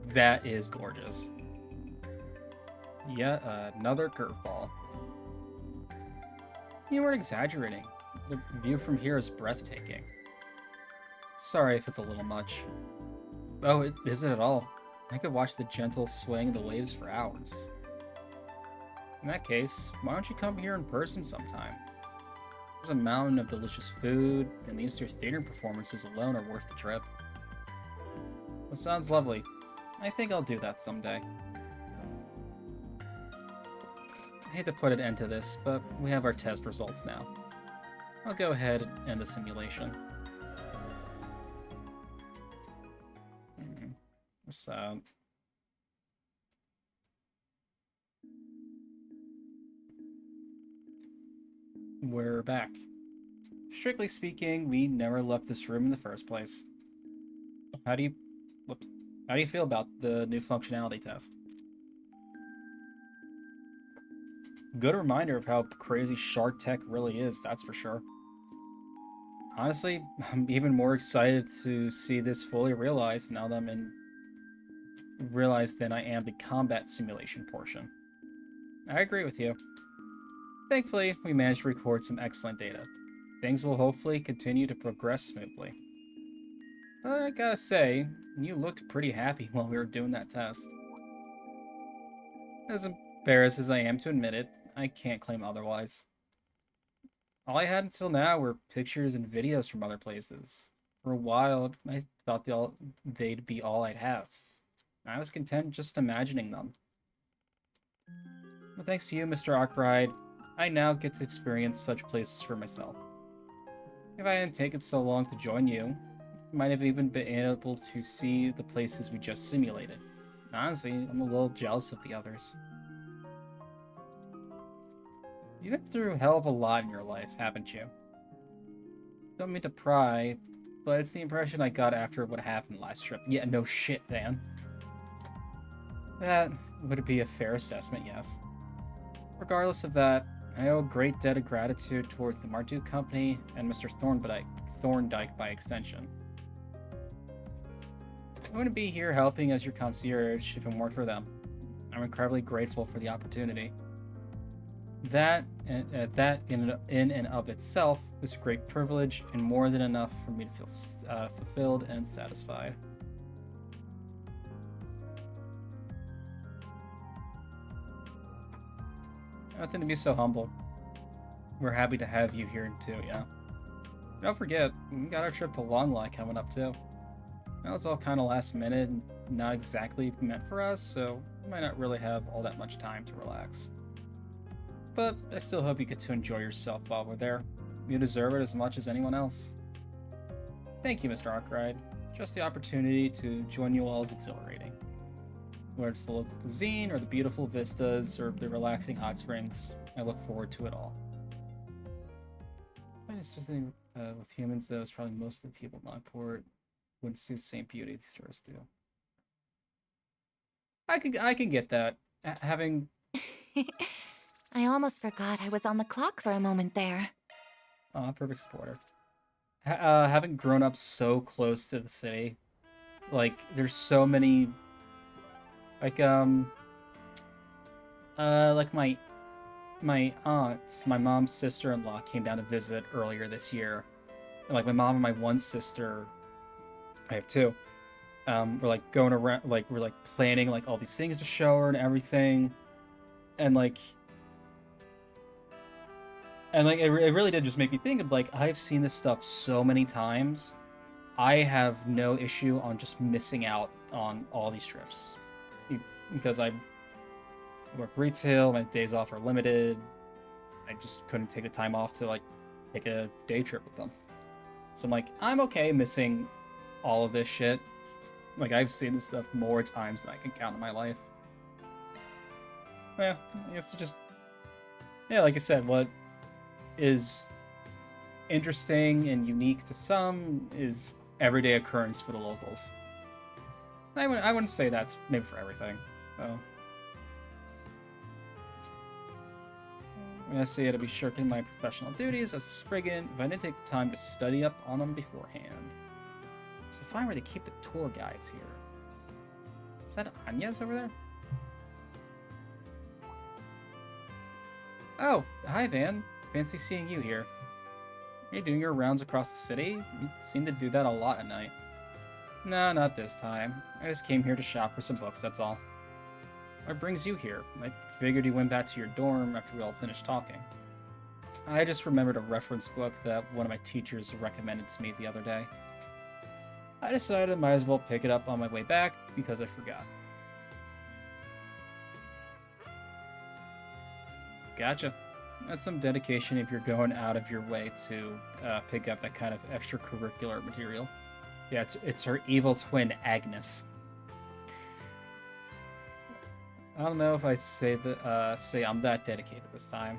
That is gorgeous. Yet another curveball. You weren't exaggerating. The view from here is breathtaking. Sorry if it's a little much. Oh, it isn't at all. I could watch the gentle swing of the waves for hours. In that case, why don't you come here in person sometime? There's a mountain of delicious food, and the Easter theater performances alone are worth the trip. That sounds lovely. I think I'll do that someday. I hate to put an end to this, but we have our test results now. I'll go ahead and end the simulation. What's that? We're back. Strictly speaking, we never left this room in the first place. How do you feel about the new functionality test? Good reminder of how crazy Shard Tech really is, that's for sure. Honestly, I'm even more excited to see this fully realized now that I'm realized than I am the combat simulation portion. I agree with you. Thankfully, we managed to record some excellent data. Things will hopefully continue to progress smoothly. I gotta say, you looked pretty happy while we were doing that test. As embarrassed as I am to admit it, I can't claim otherwise. All I had until now were pictures and videos from other places. For a while, I thought they'd be all I'd have. I was content just imagining them. But thanks to you, Mr. Arkwright, I now get to experience such places for myself. If I hadn't taken so long to join you, I might have even been able to see the places we just simulated. Honestly, I'm a little jealous of the others. You've been through a hell of a lot in your life, haven't you? Don't mean to pry, but it's the impression I got after what happened last trip. Yeah, no shit, Van. That would be a fair assessment, yes. Regardless of that, I owe a great debt of gratitude towards the Marduk Company and Mr. Thorndyke by extension. I wouldn't be here helping as your concierge if it weren't for them. I'm incredibly grateful for the opportunity. That in and of itself was a great privilege and more than enough for me to feel fulfilled and satisfied. Nothing to be so humble. We're happy to have you here too, yeah. Don't forget, we got our trip to Longlie coming up too. Now it's all kind of last minute and not exactly meant for us, so we might not really have all that much time to relax. But I still hope you get to enjoy yourself while we're there. You deserve it as much as anyone else. Thank you, Mr. Arkwright. Just the opportunity to join you all is exhilarating. Whether it's the local cuisine, or the beautiful vistas, or the relaxing hot springs, I look forward to it all. It's just with humans, though, it's probably most of the people in Lockport wouldn't see the same beauty these tourists do. I can get that. Having... I almost forgot I was on the clock for a moment there. Perfect supporter. Having grown up so close to the city, like, there's so many... Like my aunt, my mom's sister-in-law came down to visit earlier this year. And, like, my mom and my one sister, I have two, we're, like, going around, like, we're, like, planning, like, all these things to show her and everything. And, like, it really did just make me think of, like, I've seen this stuff so many times. I have no issue on just missing out on all these trips. Because I work retail, my days off are limited. I just couldn't take the time off to, like, take a day trip with them. So I'm like, I'm okay missing all of this shit. Like, I've seen this stuff more times than I can count in my life. Yeah, it's just... Yeah, like I said, what is interesting and unique to some is everyday occurrence for the locals. I wouldn't say that's maybe for everything. So I'm gonna say to be shirking my professional duties as a Spriggan if I didn't take the time to study up on them beforehand. So find where they keep the tour guides here. Is that Anya's over there? Oh, hi Van. Fancy seeing you here. Are you doing your rounds across the city? You seem to do that a lot at night. No, not this time. I just came here to shop for some books, that's all. What brings you here? I figured you went back to your dorm after we all finished talking. I just remembered a reference book that one of my teachers recommended to me the other day. I decided I might as well pick it up on my way back because I forgot. Gotcha. That's some dedication if you're going out of your way to pick up that kind of extracurricular material. Yeah, it's her evil twin, Agnes. I don't know if I'd say I'm that dedicated this time.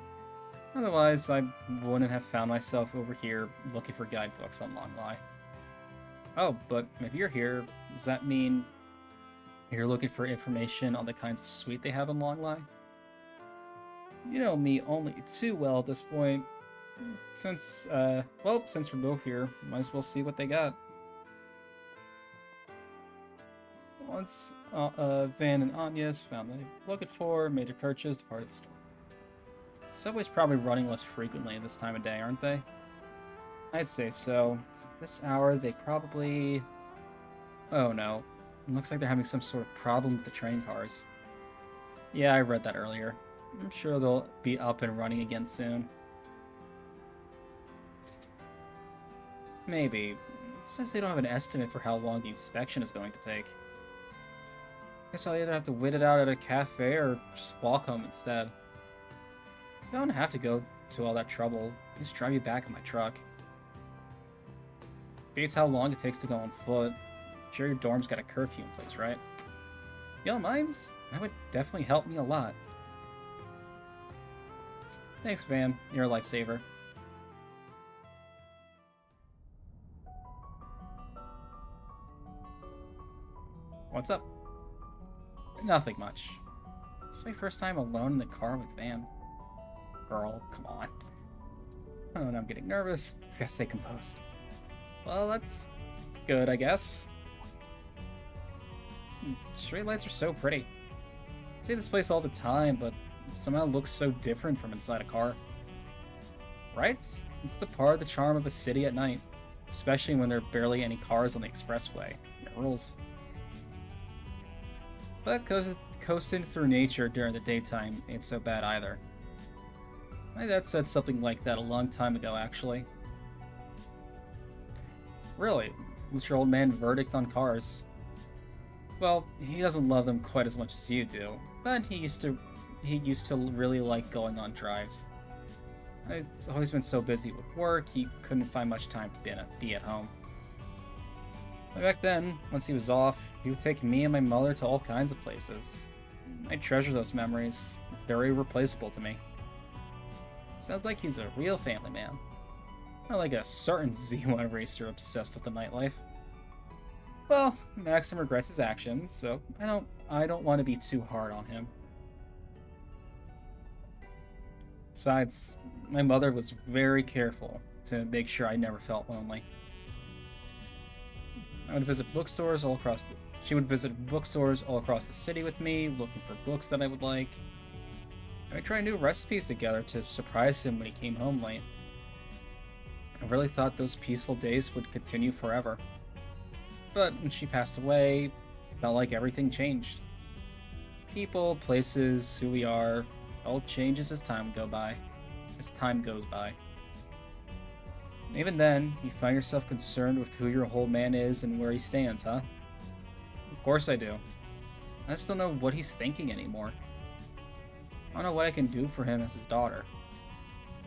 Otherwise, I wouldn't have found myself over here looking for guidebooks on Longlie. Oh, but if you're here, does that mean you're looking for information on the kinds of suite they have in Longlie? You know me only too well at this point. Since we're both here, might as well see what they got. Once Van and Anya's found what they were looking for, made a purchase, departed the store. Subway's probably running less frequently at this time of day, aren't they? I'd say so. This hour, they probably... Oh no. It looks like they're having some sort of problem with the train cars. Yeah, I read that earlier. I'm sure they'll be up and running again soon. Maybe. It says they don't have an estimate for how long the inspection is going to take. Guess I'll either have to wait it out at a cafe or just walk home instead. You don't have to go to all that trouble. Just drive you back in my truck. Beats how long it takes to go on foot. Sure, your dorm's got a curfew in place, right? You don't mind? That would definitely help me a lot. Thanks, Van. You're a lifesaver. What's up? Nothing much. This is my first time alone in the car with Van. Girl, come on. Oh, and I'm getting nervous. I gotta stay composed. Well, that's good, I guess. Street lights are so pretty. I see this place all the time, but somehow it looks so different from inside a car. Right? It's the part of the charm of a city at night, especially when there are barely any cars on the expressway. It rules. But coasting through nature during the daytime ain't so bad either. My dad said something like that a long time ago, actually. Really? What's your old man verdict on cars? Well, he doesn't love them quite as much as you do, but he used to really like going on drives. I've always been so busy with work, he couldn't find much time to be at home. But back then, once he was off, he would take me and my mother to all kinds of places. I treasure those memories. They're irreplaceable to me. Sounds like he's a real family man. Not like a certain Z1 racer obsessed with the nightlife. Well, Maxim regrets his actions, so I don't want to be too hard on him. Besides, my mother was very careful to make sure I never felt lonely. She would visit bookstores all across the city with me, looking for books that I would like. And we'd try new recipes together to surprise him when he came home late. I really thought those peaceful days would continue forever. But when she passed away, it felt like everything changed. People, places, who we are, all changes as time goes by. And even then, you find yourself concerned with who your whole man is and where he stands, huh? Of course I do. I just don't know what he's thinking anymore. I don't know what I can do for him as his daughter.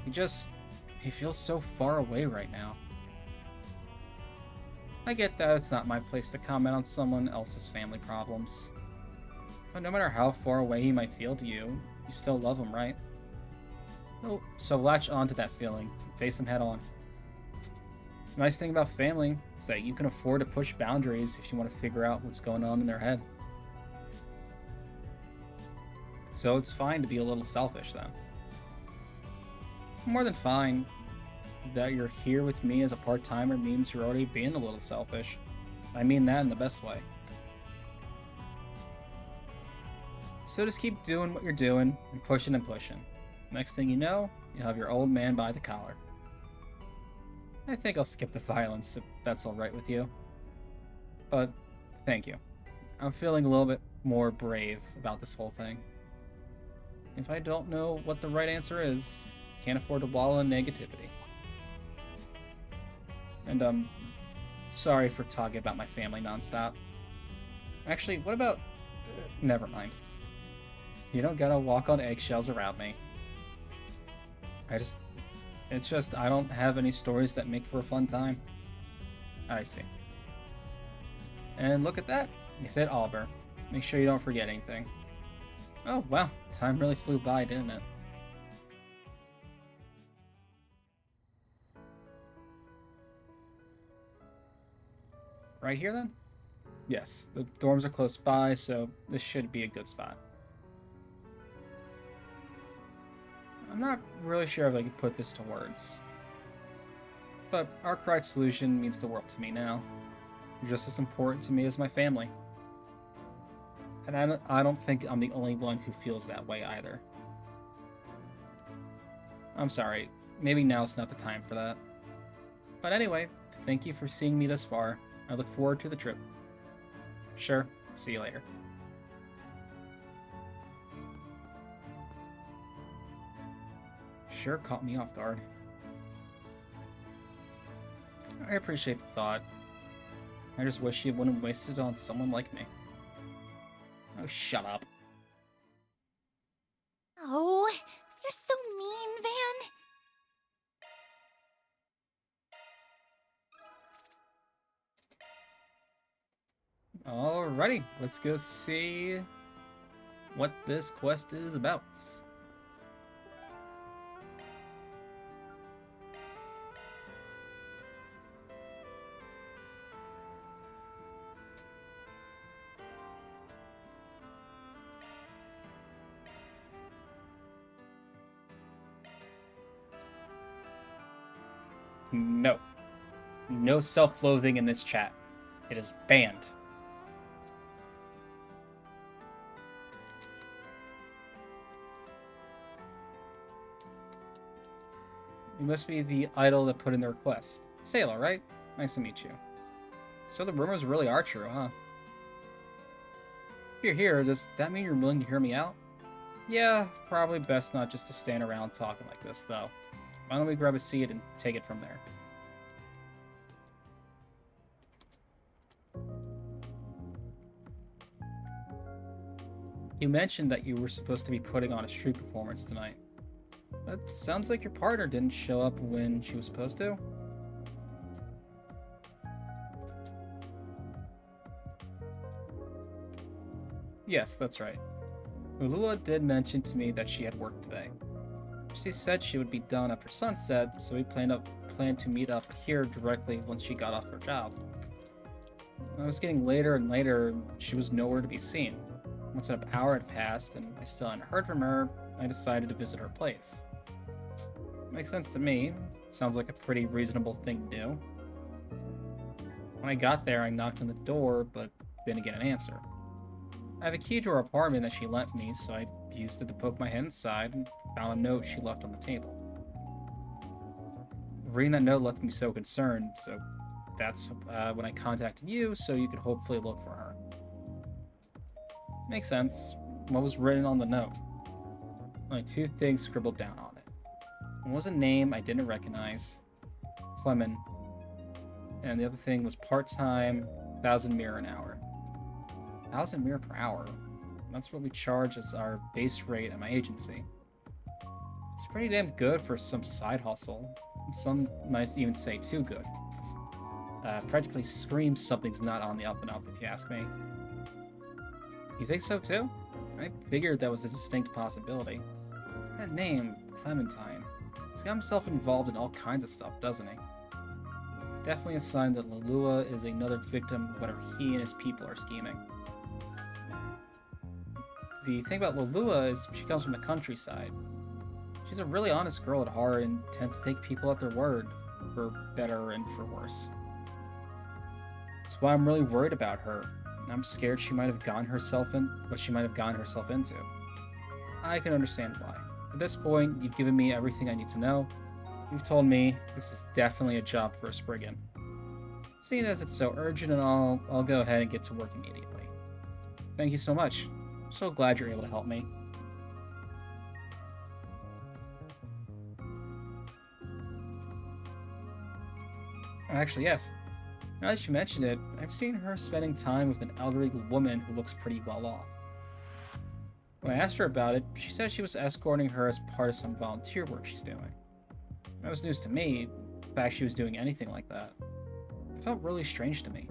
He feels so far away right now. I get that it's not my place to comment on someone else's family problems. But no matter how far away he might feel to you, you still love him, right? So latch onto that feeling and face him head on. The nice thing about family is that you can afford to push boundaries if you want to figure out what's going on in their head. So it's fine to be a little selfish then. More than fine. That you're here with me as a part-timer means you're already being a little selfish. I mean that in the best way. So just keep doing what you're doing and pushing and pushing. Next thing you know, you'll have your old man by the collar. I think I'll skip the violence if that's alright with you. But thank you. I'm feeling a little bit more brave about this whole thing. If I don't know what the right answer is, can't afford to wallow in negativity. And I'm sorry for talking about my family nonstop. Actually, what about... never mind. You don't gotta walk on eggshells around me. It's just I don't have any stories that make for a fun time. I see. And look at that. You fit Albert. Make sure you don't forget anything. Oh, wow. Time really flew by, didn't it? Right here, then? Yes, the dorms are close by, so this should be a good spot. I'm not really sure if I could put this to words. But Arkwright's solution means the world to me now. You're just as important to me as my family. And I don't think I'm the only one who feels that way either. I'm sorry. Maybe now's not the time for that. But anyway, thank you for seeing me this far. I look forward to the trip. Sure, see you later. Sure caught me off guard. I appreciate the thought. I just wish you wouldn't waste it on someone like me. Oh, shut up. Oh, you're so mean, Van. Alrighty, let's go see what this quest is about. No. No self-loathing in this chat. It is banned. You must be the idol that put in the request. Sayla, right? Nice to meet you. So the rumors really are true, huh? If you're here, does that mean you're willing to hear me out? Yeah, probably best not just to stand around talking like this, though. Why don't we grab a seat and take it from there? You mentioned that you were supposed to be putting on a street performance tonight. But sounds like your partner didn't show up when she was supposed to. Yes, that's right. Ulua did mention to me that she had work today. She said she would be done after sunset, so we planned to meet up here directly once she got off her job. It was getting later and later, she was nowhere to be seen. Once an hour had passed and I still hadn't heard from her, I decided to visit her place. Makes sense to me. Sounds like a pretty reasonable thing to do. When I got there, I knocked on the door, but didn't get an answer. I have a key to her apartment that she lent me, so I used it to poke my head inside and found a note she left on the table. Reading that note left me so concerned, so that's when I contacted you so you could hopefully look for her. Makes sense. What was written on the note? Only two things scribbled down on it. One was a name I didn't recognize, Clement, and the other thing was part-time, 1,000 mirror an hour. 1,000 mirror per hour? That's what we charge as our base rate at my agency. It's pretty damn good for some side hustle. Some might even say too good. Practically screams something's not on the up and up, if you ask me. You think so too? I figured that was a distinct possibility. That name, Clementine, he's got himself involved in all kinds of stuff, doesn't he? Definitely a sign that Lulua is another victim of whatever he and his people are scheming. The thing about Lulua is she comes from the countryside. She's a really honest girl at heart and tends to take people at their word, for better and for worse. That's why I'm really worried about her. I'm scared she might have gotten herself in what she might have gotten herself into. I can understand why. At this point, you've given me everything I need to know. You've told me this is definitely a job for a Spriggan. Seeing as it's so urgent and all, I'll go ahead and get to work immediately. Thank you so much. I'm so glad you're able to help me. Actually, yes. Now that you mention it, I've seen her spending time with an elderly woman who looks pretty well off. When I asked her about it, she said she was escorting her as part of some volunteer work she's doing. That was news to me, the fact she was doing anything like that. It felt really strange to me.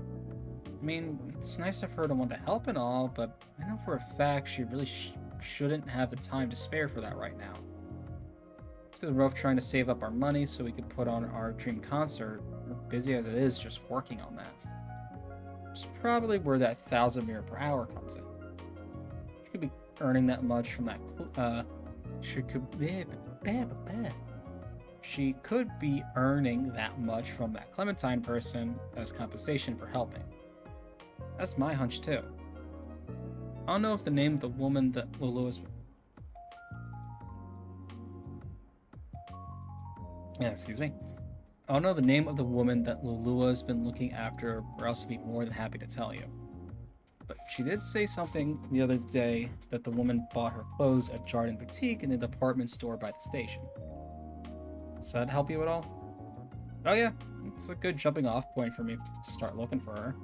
I mean, it's nice of her to want to help and all, but I know for a fact she really shouldn't have the time to spare for that right now. Because we're both trying to save up our money so we could put on our dream concert, we're busy as it is just working on that. It's probably where that 1,000 mirror per hour comes in. She could be earning that much from that, she could be earning that much from that Clementine person as compensation for helping. That's my hunch too. I don't know if the name of the woman that Lulu is... Yeah, excuse me. I don't know the name of the woman that Lulua's been looking after, or else I'd be more than happy to tell you. But she did say something the other day that the woman bought her clothes at Jardin Boutique in the department store by the station. Does that help you at all? Oh yeah, it's a good jumping off point for me to start looking for her.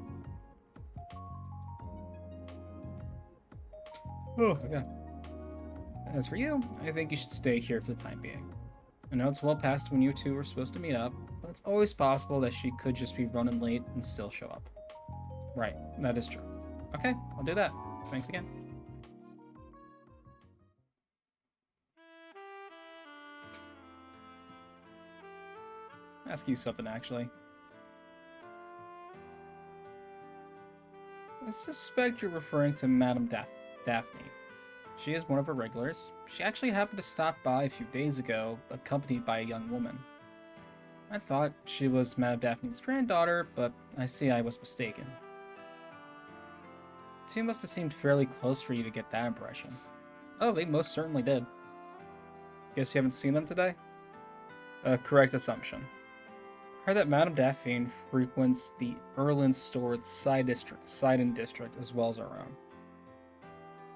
Oh, yeah. As for you, I think you should stay here for the time being. I know it's well past when you two were supposed to meet up, but it's always possible that she could just be running late and still show up. Right, that is true. Okay, I'll do that. Thanks again. Ask you something, actually. I suspect you're referring to Madame Daphne. She is one of her regulars. She actually happened to stop by a few days ago, accompanied by a young woman. I thought she was Madame Daphne's granddaughter, but I see I was mistaken. The two must have seemed fairly close for you to get that impression. Oh, they most certainly did. Guess you haven't seen them today? Correct assumption. Heard that Madame Daphne frequents the Erland stored Sidon district as well as our own.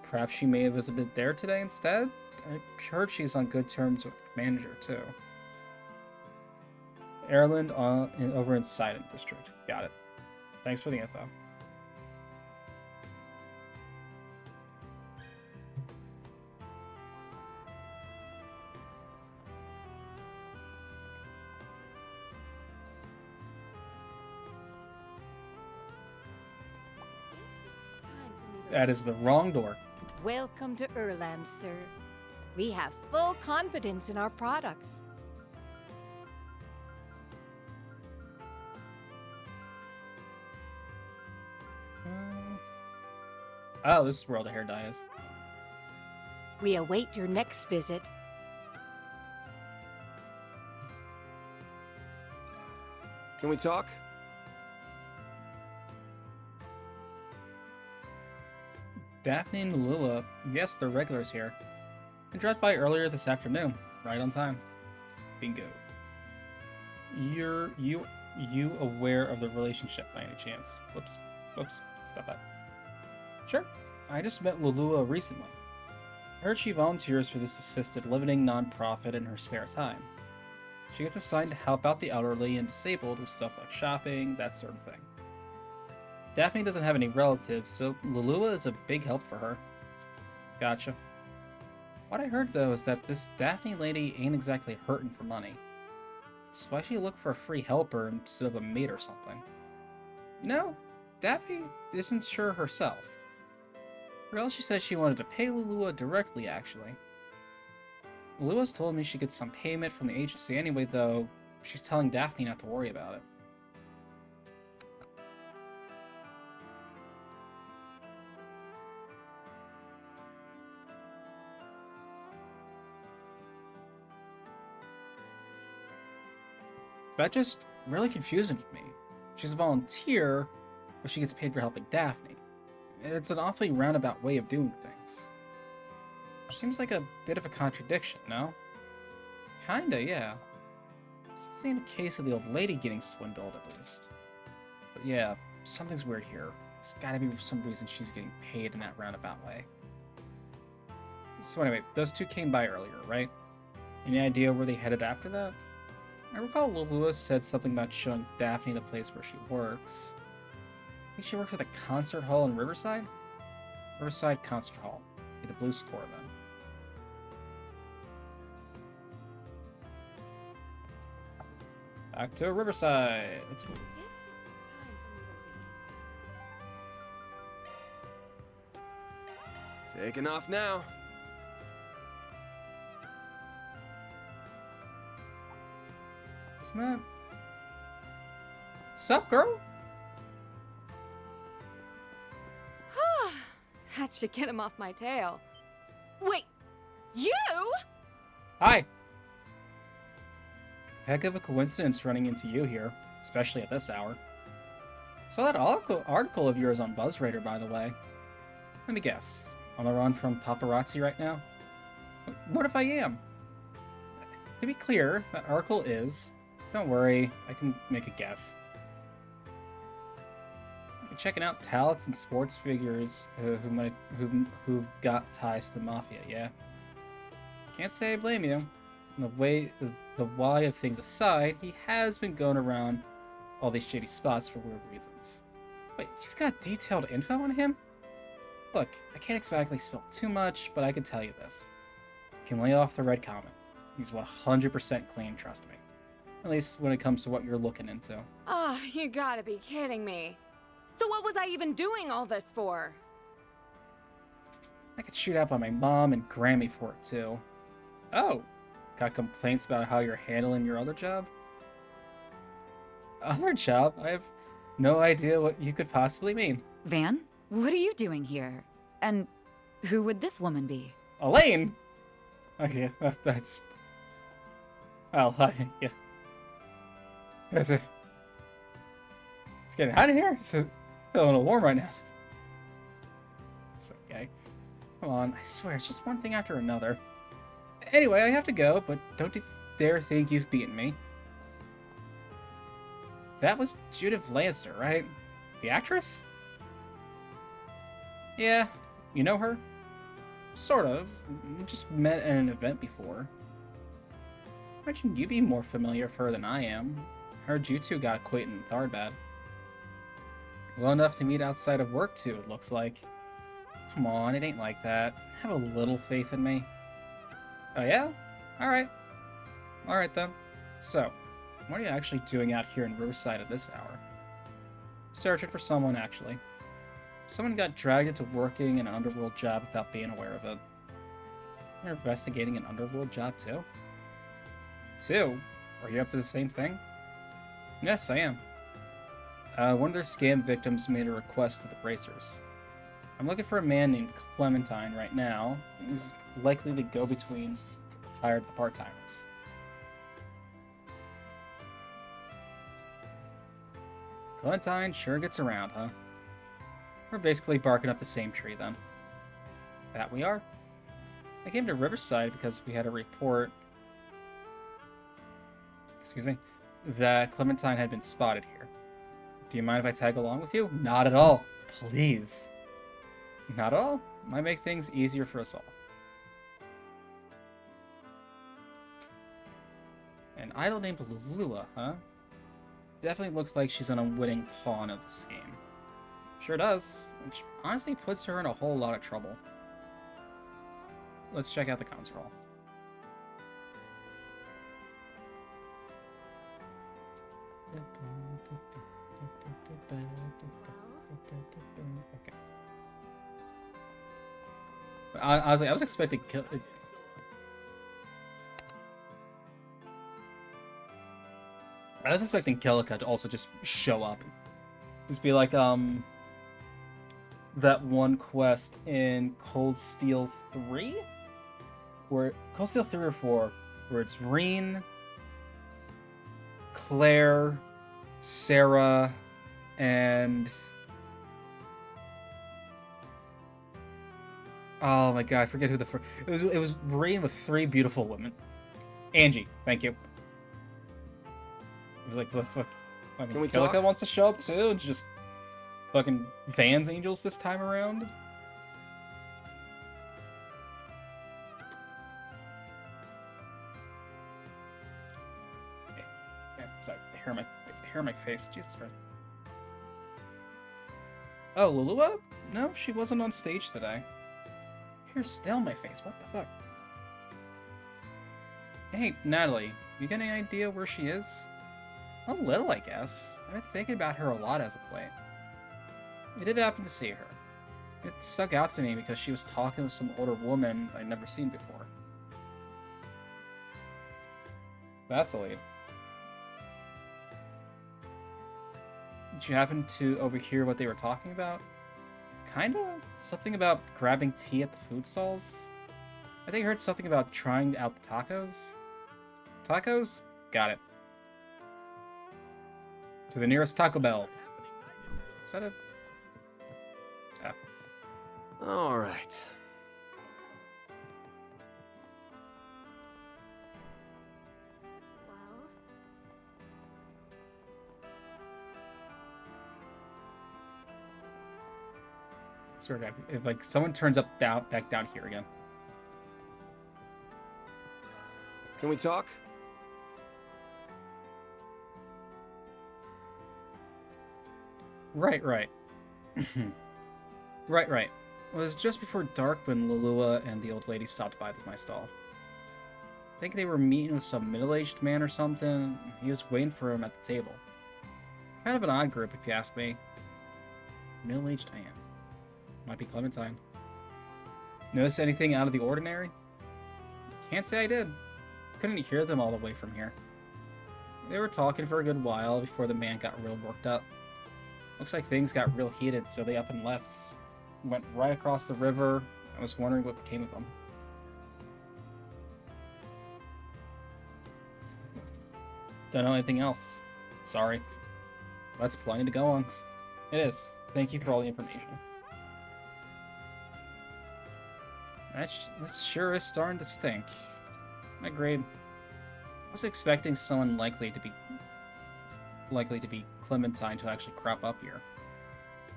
Perhaps she may have visited there today instead? I heard she's on good terms with the manager, too. Erland over in Sidon district. Got it. Thanks for the info. That is the wrong door. Welcome to Erland, sir. We have full confidence in our products. Oh, this is where all the hair dye is. We await your next visit. Can we talk? Daphne and Lua, yes, they're regulars here. I dropped by earlier this afternoon, right on time. Bingo. You aware of the relationship by any chance? Whoops, stop that. Sure, I just met Lulua recently. I heard she volunteers for this assisted living nonprofit in her spare time. She gets assigned to help out the elderly and disabled with stuff like shopping, that sort of thing. Daphne doesn't have any relatives, so Lulua is a big help for her. Gotcha. What I heard, though, is that this Daphne lady ain't exactly hurting for money. So why she look for a free helper instead of a maid or something? You know, Daphne isn't sure herself. Or else she said she wanted to pay Lulua directly, actually. Lulua's told me she gets some payment from the agency anyway, though she's telling Daphne not to worry about it. That just really confusing to me. She's a volunteer, but she gets paid for helping Daphne. It's an awfully roundabout way of doing things. Seems like a bit of a contradiction, no? Kinda, yeah. This ain't a case of the old lady getting swindled, at least. But yeah, something's weird here. There's gotta be some reason she's getting paid in that roundabout way. So anyway, those two came by earlier, right? Any idea where they headed after that? I recall Lulua said something about showing Daphne the place where she works. I think she works at the concert hall in Riverside? Riverside Concert Hall. Be the blue score, then. Back to Riverside. Let's go. Taking off now. Isn't that... Sup, girl? That should get him off my tail. Wait, you? Hi. Heck of a coincidence running into you here, especially at this hour. Saw that article of yours on BuzzRadar, by the way. Let me guess. On the run from paparazzi right now? What if I am? To be clear, that article is... Don't worry, I can make a guess. You're checking out talents and sports figures who've got ties to Mafia, yeah? Can't say I blame you. The why of things aside, he has been going around all these shady spots for weird reasons. Wait, you've got detailed info on him? Look, I can't exactly spill too much, but I can tell you this. You can lay off the red comment. He's 100% clean, trust me. At least when it comes to what you're looking into. Oh, you gotta be kidding me. So what was I even doing all this for? I could shoot out by my mom and Grammy for it too. Oh, got complaints about how you're handling your other job? Other job? I have no idea what you could possibly mean. Van, what are you doing here? And who would this woman be? Elaine? Okay, I just... Well, yeah. It's getting hot in here. It's feeling a little warm right now. It's okay. Come on, I swear, it's just one thing after another. Anyway, I have to go, but don't you dare think you've beaten me. That was Judith Lanster, right? The actress? Yeah, you know her? Sort of. We just met at an event before. Imagine you'd be more familiar with her than I am. Heard you two got acquainted in Thardbad. Well enough to meet outside of work too, it looks like. Come on, it ain't like that. Have a little faith in me. Oh yeah? Alright. Alright then. So, what are you actually doing out here in Riverside at this hour? Searching for someone, actually. Someone got dragged into working in an underworld job without being aware of it. You're investigating an underworld job too? Too? Are you up to the same thing? Yes, I am. One of their scam victims made a request to the bracers. I'm looking for a man named Clementine right now. He's likely the go-between hired the part-timers. Clementine sure gets around, huh? We're basically barking up the same tree, then. That we are. I came to Riverside because we had a report... Excuse me? That Clementine had been spotted here. Do you mind if I tag along with you? Not at all. Please. Not at all? Might make things easier for us all. An idol named Lulua, huh? Definitely looks like she's an unwitting pawn of this game. Sure does, which honestly puts her in a whole lot of trouble. Let's check out the console. Okay. Honestly, I was expecting Kilika to also just show up. Just be like, that one quest in Cold Steel 3? Cold Steel 3 or 4, where it's Reen, Claire, Sarah, and... Oh my god, I forget who the first... It was Reen with 3 beautiful women. Angie, thank you. It was like, the fuck... Fucking Kilika wants to show up too? It's just... Fucking Van's Angels this time around? Yeah, sorry, hair on my face. Jesus Christ. Oh, Lulua? No, she wasn't on stage today. Hair's still on my face. What the fuck? Hey, Natalie, you got any idea where she is? A little, I guess. I've been thinking about her a lot as of late. I did happen to see her. It stuck out to me because she was talking with some older woman I'd never seen before. That's a lead. Did you happen to overhear what they were talking about? Kinda? Something about grabbing tea at the food stalls? I think I heard something about trying out the tacos. Tacos? Got it. To the nearest Taco Bell. Is that it? Yeah. All right. Swear to God, if like someone turns up back down here again. Can we talk? Right. right. It was just before dark when Lulua and the old lady stopped by my stall. I think they were meeting with some middle-aged man or something. He was waiting for him at the table. Kind of an odd group, if you ask me. Middle-aged man. Might be Clementine. Notice anything out of the ordinary? Can't say I did. Couldn't hear them all the way from here. They were talking for a good while before the man got real worked up. Looks like things got real heated, so they up and left. Went right across the river. I was wondering what became of them. Don't know anything else. Sorry. That's plenty to go on. It is. Thank you for all the information. That sure is starting to stink. Agreed. I was expecting someone likely to be Clementine to actually crop up here.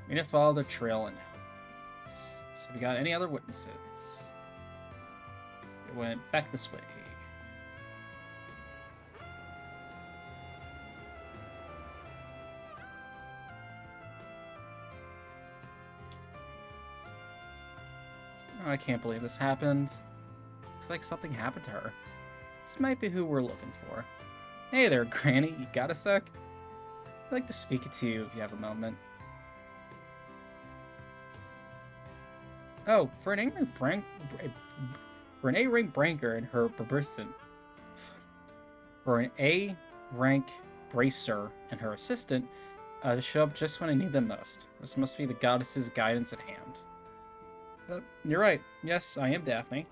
We need to follow the trail and so we got any other witnesses? It went back this way. Oh, I can't believe this happened. Looks like something happened to her. This might be who we're looking for. Hey there, Granny. You got a sec? I'd like to speak to you if you have a moment. Oh, for an A-rank branker and her assistant. For an A-rank bracer and her assistant to show up just when I need them most. This must be the goddess's guidance at hand. You're right. Yes, I am Daphne.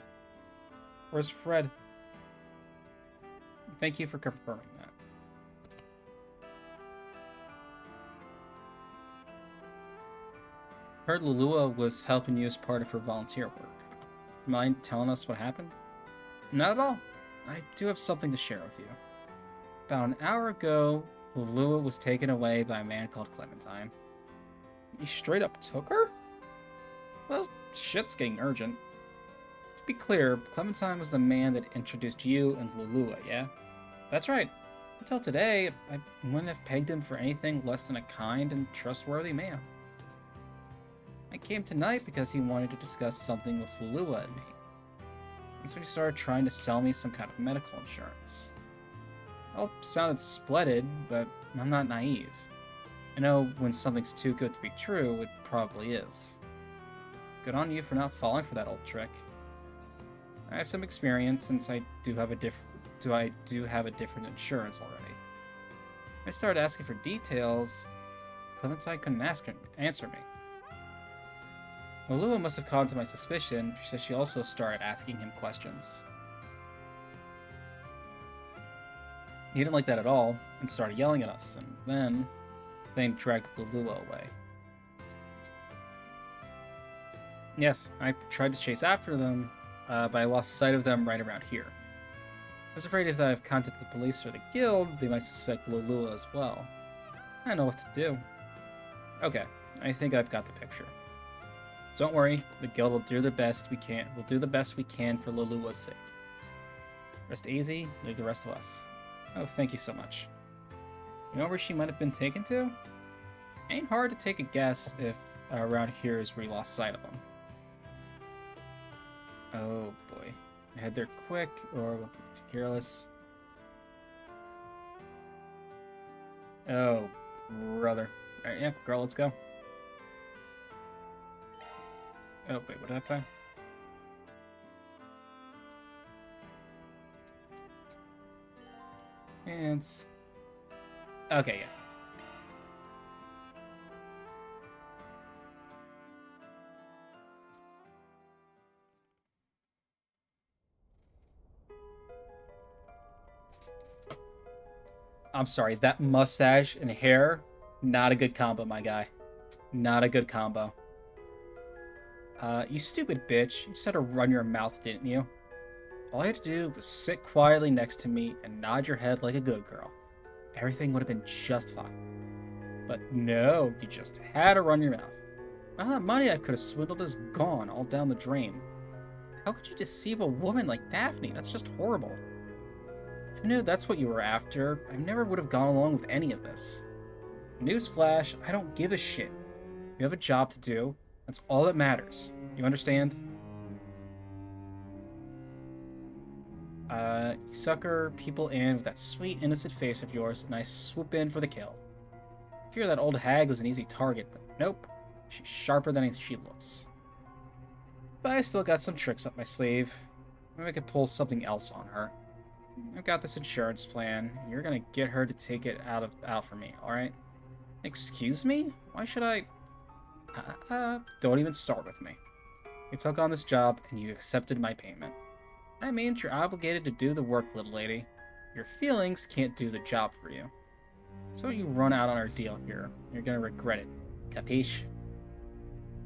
Where's Fred? Thank you for confirming that. Heard Lulua was helping you as part of her volunteer work. Mind telling us what happened? Not at all. I do have something to share with you. About an hour ago, Lulua was taken away by a man called Clementine. You straight up took her? Well, shit's getting urgent. To be clear, Clementine was the man that introduced you and Lulua, yeah? That's right. Until today, I wouldn't have pegged him for anything less than a kind and trustworthy man. I came tonight because he wanted to discuss something with Lulua and me. That's when he started trying to sell me some kind of medical insurance. It all sounded splendid, but I'm not naive. I know when something's too good to be true, it probably is. Good on you for not falling for that old trick. I have some experience since I do have a different insurance already. I started asking for details. Clementine couldn't answer me. Lulua must have caught to my suspicion, so she also started asking him questions. He didn't like that at all, and started yelling at us, and then dragged Lulua away. Yes, I tried to chase after them, but I lost sight of them right around here. I was afraid if I've contacted the police or the guild, they might suspect Lulua as well. I don't know what to do. Okay, I think I've got the picture. Don't worry, the guild will do the best we can. We'll do the best we can for Lulua's sake. Rest easy, leave the rest of us. Oh, thank you so much. You know where she might have been taken to? Ain't hard to take a guess if around here is where you lost sight of them. Oh boy. Head there quick, or we'll be too careless. Oh, brother. Alright, yeah, girl, let's go. Oh, wait, what did that say? And... okay, yeah. I'm sorry, that mustache and hair, not a good combo, my guy. Not a good combo. You stupid bitch. You just had to run your mouth, didn't you? All you had to do was sit quietly next to me and nod your head like a good girl. Everything would have been just fine. But no, you just had to run your mouth. All that money I could have swindled is gone, all down the drain. How could you deceive a woman like Daphne? That's just horrible. If I knew that's what you were after, I never would have gone along with any of this. Newsflash, I don't give a shit. You have a job to do. That's all that matters. You understand? You sucker people in with that sweet, innocent face of yours, and I swoop in for the kill. I fear that old hag was an easy target, but nope. She's sharper than she looks. But I still got some tricks up my sleeve. Maybe I could pull something else on her. I've got this insurance plan. You're gonna get her to take it out for me, alright? Excuse me? Why should I... don't even start with me. You took on this job, and you accepted my payment. That means you're obligated to do the work, little lady. Your feelings can't do the job for you. So you run out on our deal here. You're gonna regret it. Capiche?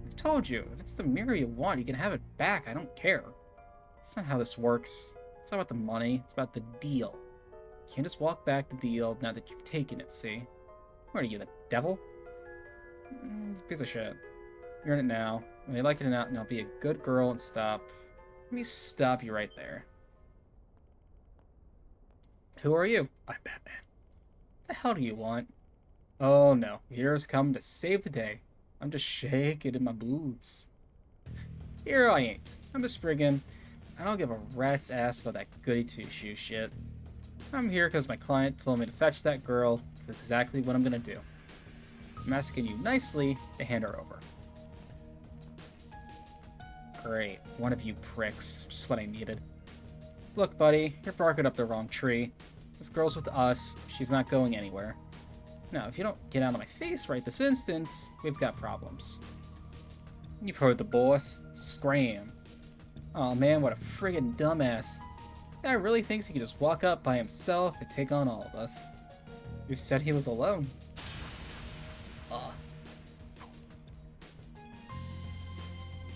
I've told you, if it's the mirror you want, you can have it back. I don't care. That's not how this works. It's not about the money. It's about the deal. You can't just walk back the deal now that you've taken it, see? What are you, the devil? Piece of shit. You're in it now. When you like it or not, now be a good girl and stop. Let me stop you right there. Who are you? I'm Batman. What the hell do you want? Oh no, heroes come to save the day. I'm just shaking in my boots. Hero I ain't. I'm a Spriggan. I don't give a rat's ass about that goody two-shoe shit. I'm here because my client told me to fetch that girl. That's exactly what I'm gonna do. I'm asking you nicely to hand her over. Great, one of you pricks. Just what I needed. Look, buddy, you're barking up the wrong tree. This girl's with us. She's not going anywhere. Now, if you don't get out of my face right this instant, we've got problems. You've heard the boss. Scram. Oh man, what a friggin' dumbass. Guy really thinks he can just walk up by himself and take on all of us. Who said he was alone? Ugh.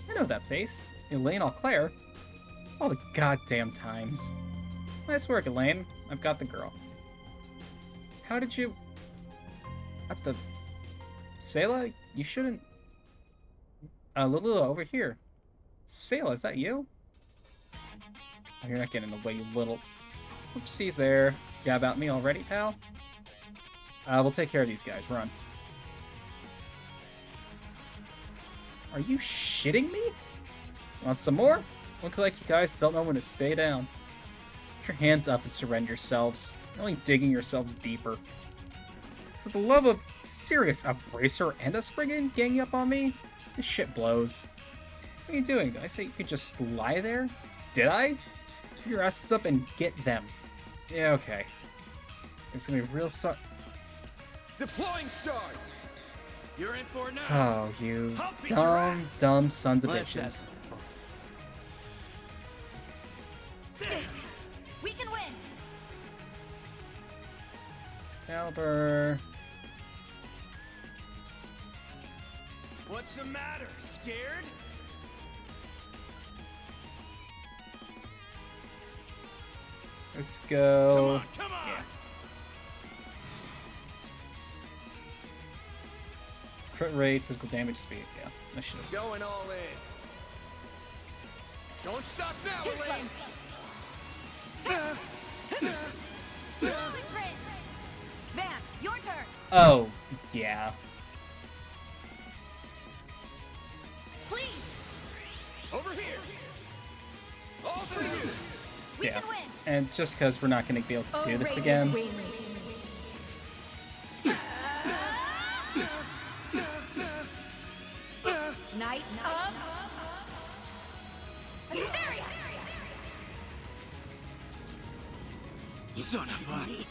I know that face. Elaine Auclair. All the goddamn times. Nice work, Elaine. I've got the girl. How did you... What the... Sayla, you shouldn't... Lulu, over here. Sayla, is that you? Oh, you're not getting in the way, you little... Oopsies there. Gab out me already, pal? We'll take care of these guys. Run. Are you shitting me? Want some more? Looks like you guys don't know when to stay down. Put your hands up and surrender yourselves. You're only digging yourselves deeper. For the love of serious, a bracer and a Spriggan ganging up on me? This shit blows. What are you doing? Did I say you could just lie there? Did I? Put your asses up and get them. Yeah, okay. It's gonna be real Deploying shards! You're in for now. Oh, you dumb sons of bitches. We can win. Albert. What's the matter? Scared? Let's go. Come on! Yeah. Crit rate, physical damage, speed. Yeah, that shit is... Going all in. Don't stop now, Elaine! Van, your turn. Oh, yeah. Please. Over here. All for you. Yeah. And just because we're not going to be able to do this again. Knight of Hysteria. Son of a...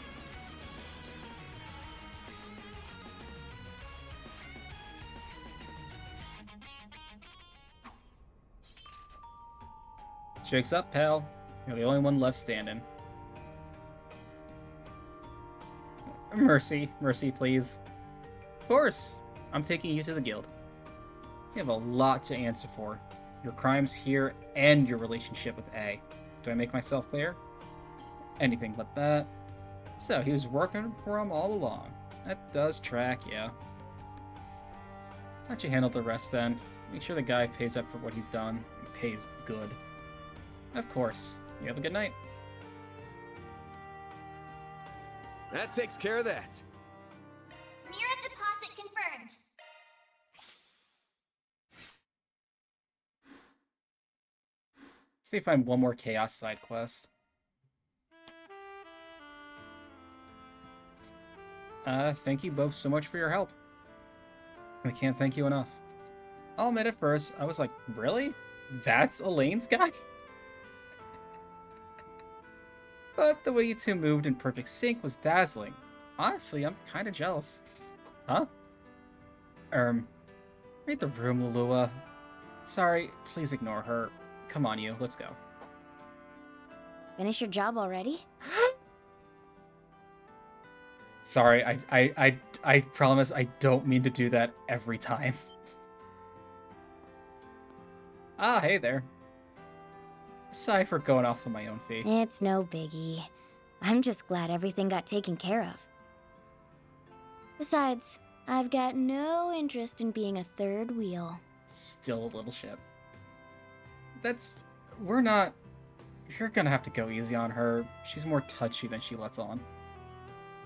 Jake's up, pal. You're the only one left standing. Mercy. Mercy, please. Of course. I'm taking you to the guild. You have a lot to answer for. Your crimes here and your relationship with A. Do I make myself clear? Anything but that. So, he was working for him all along. That does track, yeah. Let you handle the rest then. Make sure the guy pays up for what he's done. And pays good. Of course. You have a good night. That takes care of that. Mira deposit confirmed. See if I find one more chaos side quest. Thank you both so much for your help. I can't thank you enough. I'll admit at first, I was like, really? That's Elaine's guy? But the way you two moved in perfect sync was dazzling. Honestly, I'm kinda jealous. Huh? Read the room, Lulua. Sorry, please ignore her. Come on, you, let's go. Finish your job already? Sorry, I promise I don't mean to do that every time. Ah, hey there. Sorry for going off on my own feet. It's no biggie. I'm just glad everything got taken care of. Besides, I've got no interest in being a third wheel. Still a little shit. We're not... You're gonna have to go easy on her. She's more touchy than she lets on.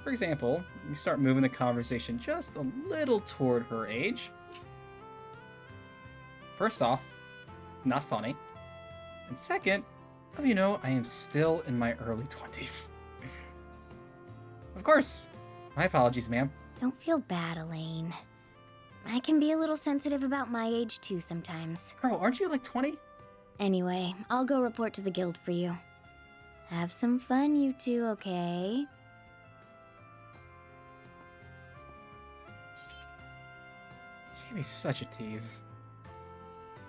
For example, you start moving the conversation just a little toward her age. First off, not funny. And second, you know, I am still in my early 20s. Of course. My apologies, ma'am. Don't feel bad, Elaine. I can be a little sensitive about my age too sometimes. Girl, aren't you like 20? Anyway, I'll go report to the guild for you. Have some fun, you two, okay? She'd be such a tease.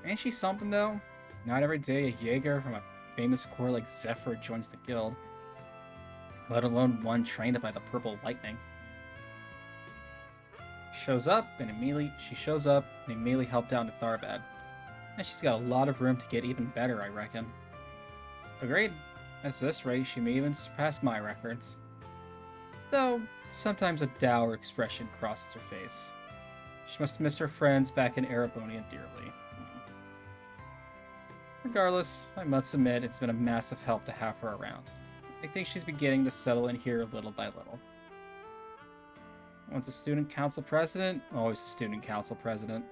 Ain't she something, though? Not every day a Jaeger from a famous corps like Zephyr joins the guild. Let alone one trained by the Purple Lightning. She shows up and immediately helped down to Tharbad. And she's got a lot of room to get even better, I reckon. Agreed. At this rate, she may even surpass my records. Though, sometimes a dour expression crosses her face. She must miss her friends back in Erebonia dearly. Regardless, I must admit it's been a massive help to have her around. I think she's beginning to settle in here little by little. Once a student council president, always a student council president.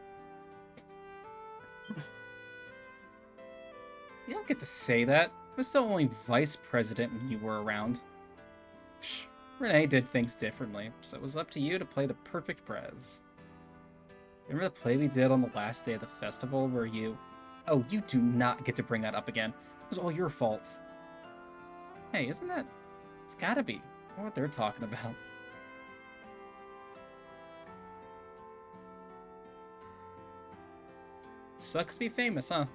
You don't get to say that. I was the only vice president when you were around. Psh, Renee did things differently, so it was up to you to play the perfect prez. Remember the play we did on the last day of the festival where you... Oh, you do not get to bring that up again. It was all your fault. Hey, isn't that... It's gotta be. I know what they're talking about. Sucks to be famous, huh?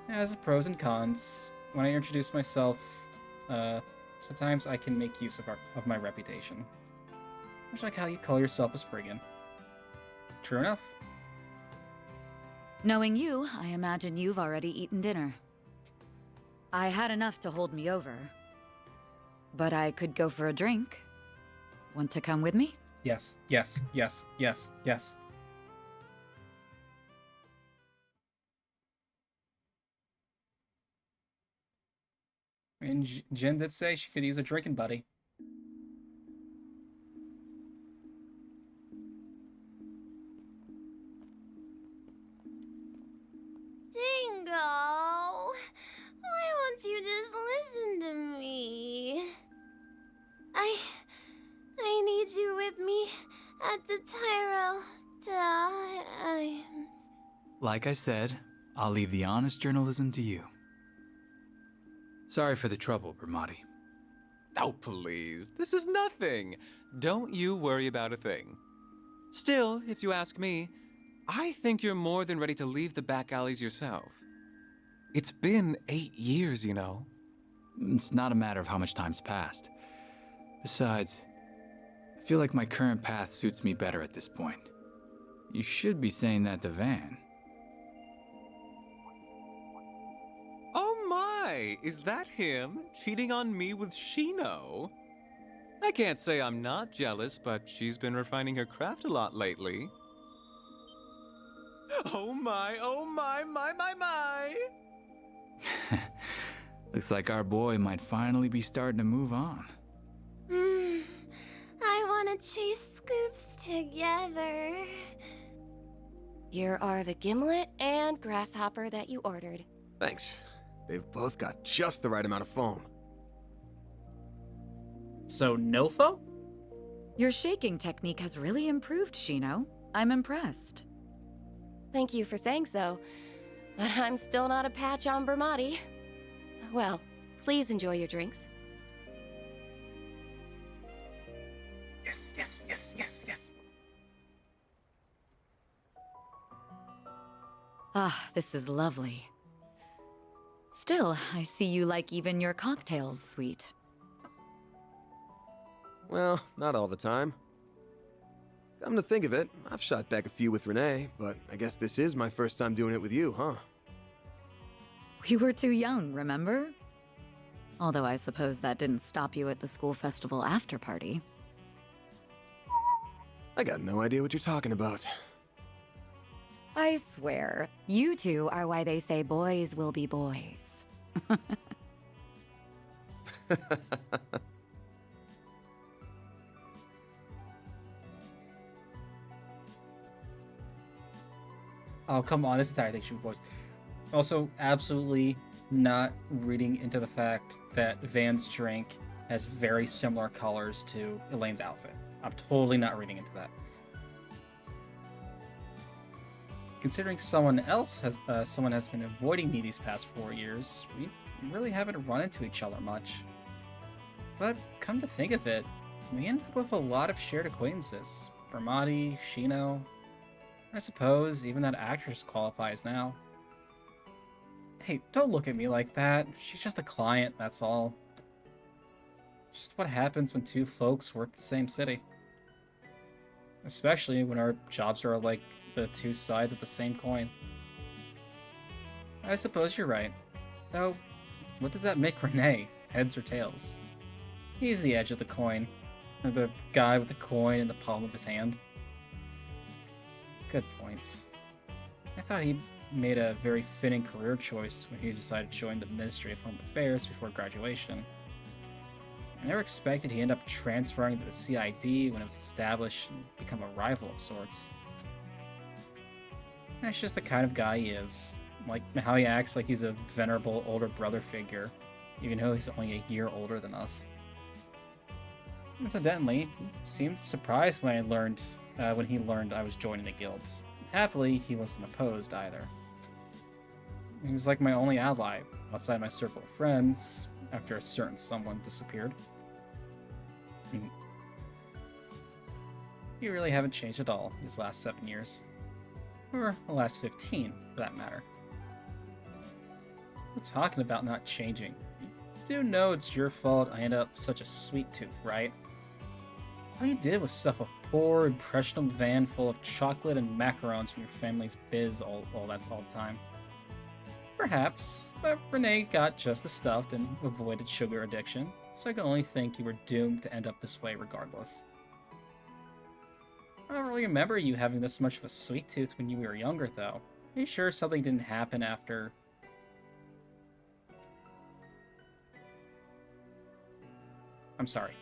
It has pros and cons. When I introduce myself, sometimes I can make use of my reputation. Much like how you call yourself a Spriggan. True enough. Knowing you, I imagine you've already eaten dinner. I had enough to hold me over. But I could go for a drink. Want to come with me? Yes, yes, yes, yes, yes. And Jen did say she could use a drinking buddy. Dingo, why won't you just listen to me? I need you with me at the Tyrell times. Like I said, I'll leave the honest journalism to you. Sorry for the trouble, Bramati. Oh, please. This is nothing. Don't you worry about a thing. Still, if you ask me, I think you're more than ready to leave the back alleys yourself. It's been 8 years, you know. It's not a matter of how much time's passed. Besides, I feel like my current path suits me better at this point. You should be saying that to Van. Oh my! Is that him? Cheating on me with Shino? I can't say I'm not jealous, but she's been refining her craft a lot lately. Oh my, my. Looks like our boy might finally be starting to move on. I want to chase Scoops together. Here are the gimlet and grasshopper that you ordered. Thanks. They've both got just the right amount of foam. So, Nofo? Your shaking technique has really improved, Shino. I'm impressed. Thank you for saying so, but I'm still not a patch on Bermati. Well, please enjoy your drinks. Yes. Ah, this is lovely. Still, I see you like even your cocktails sweet. Well, not all the time. Come to think of it, I've shot back a few with Renee, but I guess this is my first time doing it with you, huh? We were too young, remember? Although I suppose that didn't stop you at the school festival after party. I got no idea what you're talking about. I swear, you two are why they say boys will be boys. Oh, come on, this entire thing should be boys. Also, absolutely not reading into the fact that Van's drink has very similar colors to Elaine's outfit. I'm totally not reading into that. Considering someone has been avoiding me these past 4 years, we really haven't run into each other much. But come to think of it, we end up with a lot of shared acquaintances. Bermati, Shino, I suppose even that actress qualifies now. Hey, don't look at me like that. She's just a client, that's all. It's just what happens when two folks work the same city. Especially when our jobs are like the two sides of the same coin. I suppose you're right. Though, what does that make Renee? Heads or tails? He's the edge of the coin. Or the guy with the coin in the palm of his hand. Good point. I thought he made a very fitting career choice when he decided to join the Ministry of Home Affairs before graduation. I never expected he'd end up transferring to the CID when it was established and become a rival of sorts. That's just the kind of guy he is. Like how he acts like he's a venerable older brother figure, even though he's only a year older than us. Incidentally, he seemed surprised when he learned I was joining the guild. Happily, he wasn't opposed either. He was like my only ally outside my circle of friends after a certain someone disappeared. You really haven't changed at all these last 7 years. Or the last 15, for that matter. We're talking about not changing. You do know it's your fault I ended up such a sweet tooth, right? All you did was stuff a poor, impressionable van full of chocolate and macarons from your family's biz all the time. Perhaps, but Renee got just as stuffed and avoided sugar addiction, so I can only think you were doomed to end up this way regardless. I don't really remember you having this much of a sweet tooth when you were younger, though. Are you sure something didn't happen after... I'm sorry.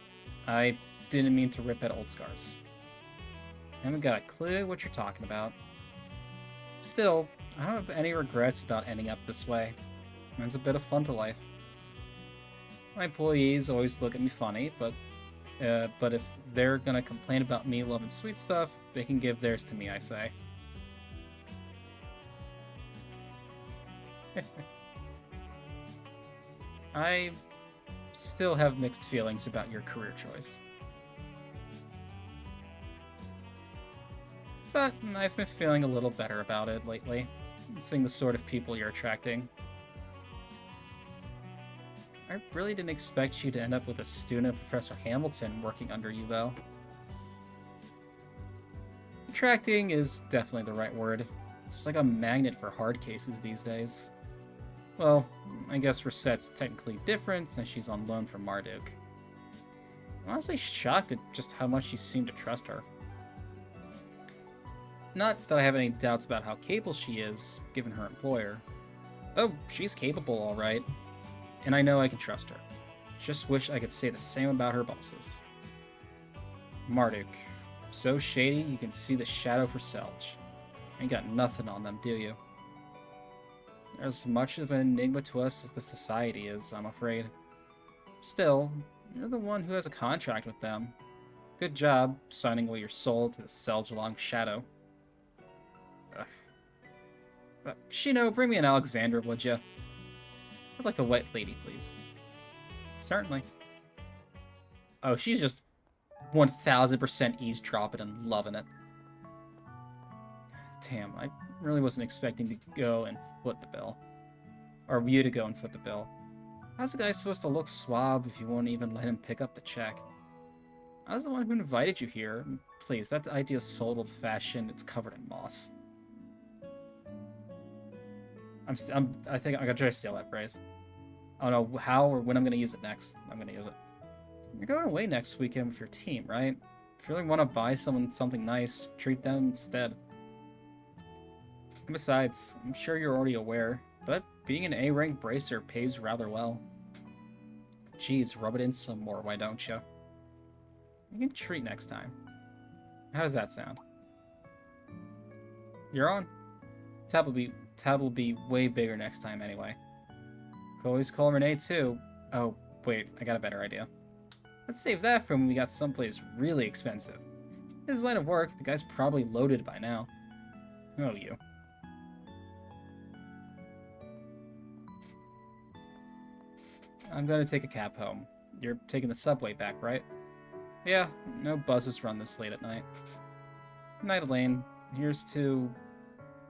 I didn't mean to rip at old scars. I haven't got a clue what you're talking about. Still, I don't have any regrets about ending up this way. It's a bit of fun to life. My employees always look at me funny, but if they're gonna complain about me loving sweet stuff, they can give theirs to me, I say. I still have mixed feelings about your career choice. But I've been feeling a little better about it lately, seeing the sort of people you're attracting. I really didn't expect you to end up with a student of Professor Hamilton working under you, though. Attracting is definitely the right word. It's like a magnet for hard cases these days. Well, I guess Rosette's technically different since she's on loan from Marduk. I'm honestly shocked at just how much you seem to trust her. Not that I have any doubts about how capable she is, given her employer. Oh, she's capable, alright. And I know I can trust her. Just wish I could say the same about her bosses. Marduk. So shady, you can see the shadow for Selge. Ain't got nothing on them, do you? They're as much of an enigma to us as the society is, I'm afraid. Still, you're the one who has a contract with them. Good job, signing away your soul to the Selge-long shadow. Ugh. Shino, bring me an Alexandra, would ya? I'd like a wet lady, please. Certainly. Oh, she's just 1000% eavesdropping and loving it. Damn, I really wasn't expecting to go and foot the bill. Or you to go and foot the bill. How's the guy supposed to look suave if you won't even let him pick up the check? I was the one who invited you here. Please, that idea's so old-fashioned, it's covered in moss. I think I'm gonna try to steal that phrase. I don't know how or when I'm gonna use it next. I'm gonna use it. You're going away next weekend with your team, right? If you really want to buy someone something nice, treat them instead. And besides, I'm sure you're already aware, but being an A-rank bracer pays rather well. Geez, rub it in some more, why don't you? You can treat next time. How does that sound? You're on. Tab will be way bigger next time anyway. Could always call Renee too. Oh, wait, I got a better idea. Let's save that for when we got someplace really expensive. His line of work, the guy's probably loaded by now. Oh, you. I'm gonna take a cab home. You're taking the subway back, right? Yeah, no buses run this late at night. Good night, Elaine. Here's to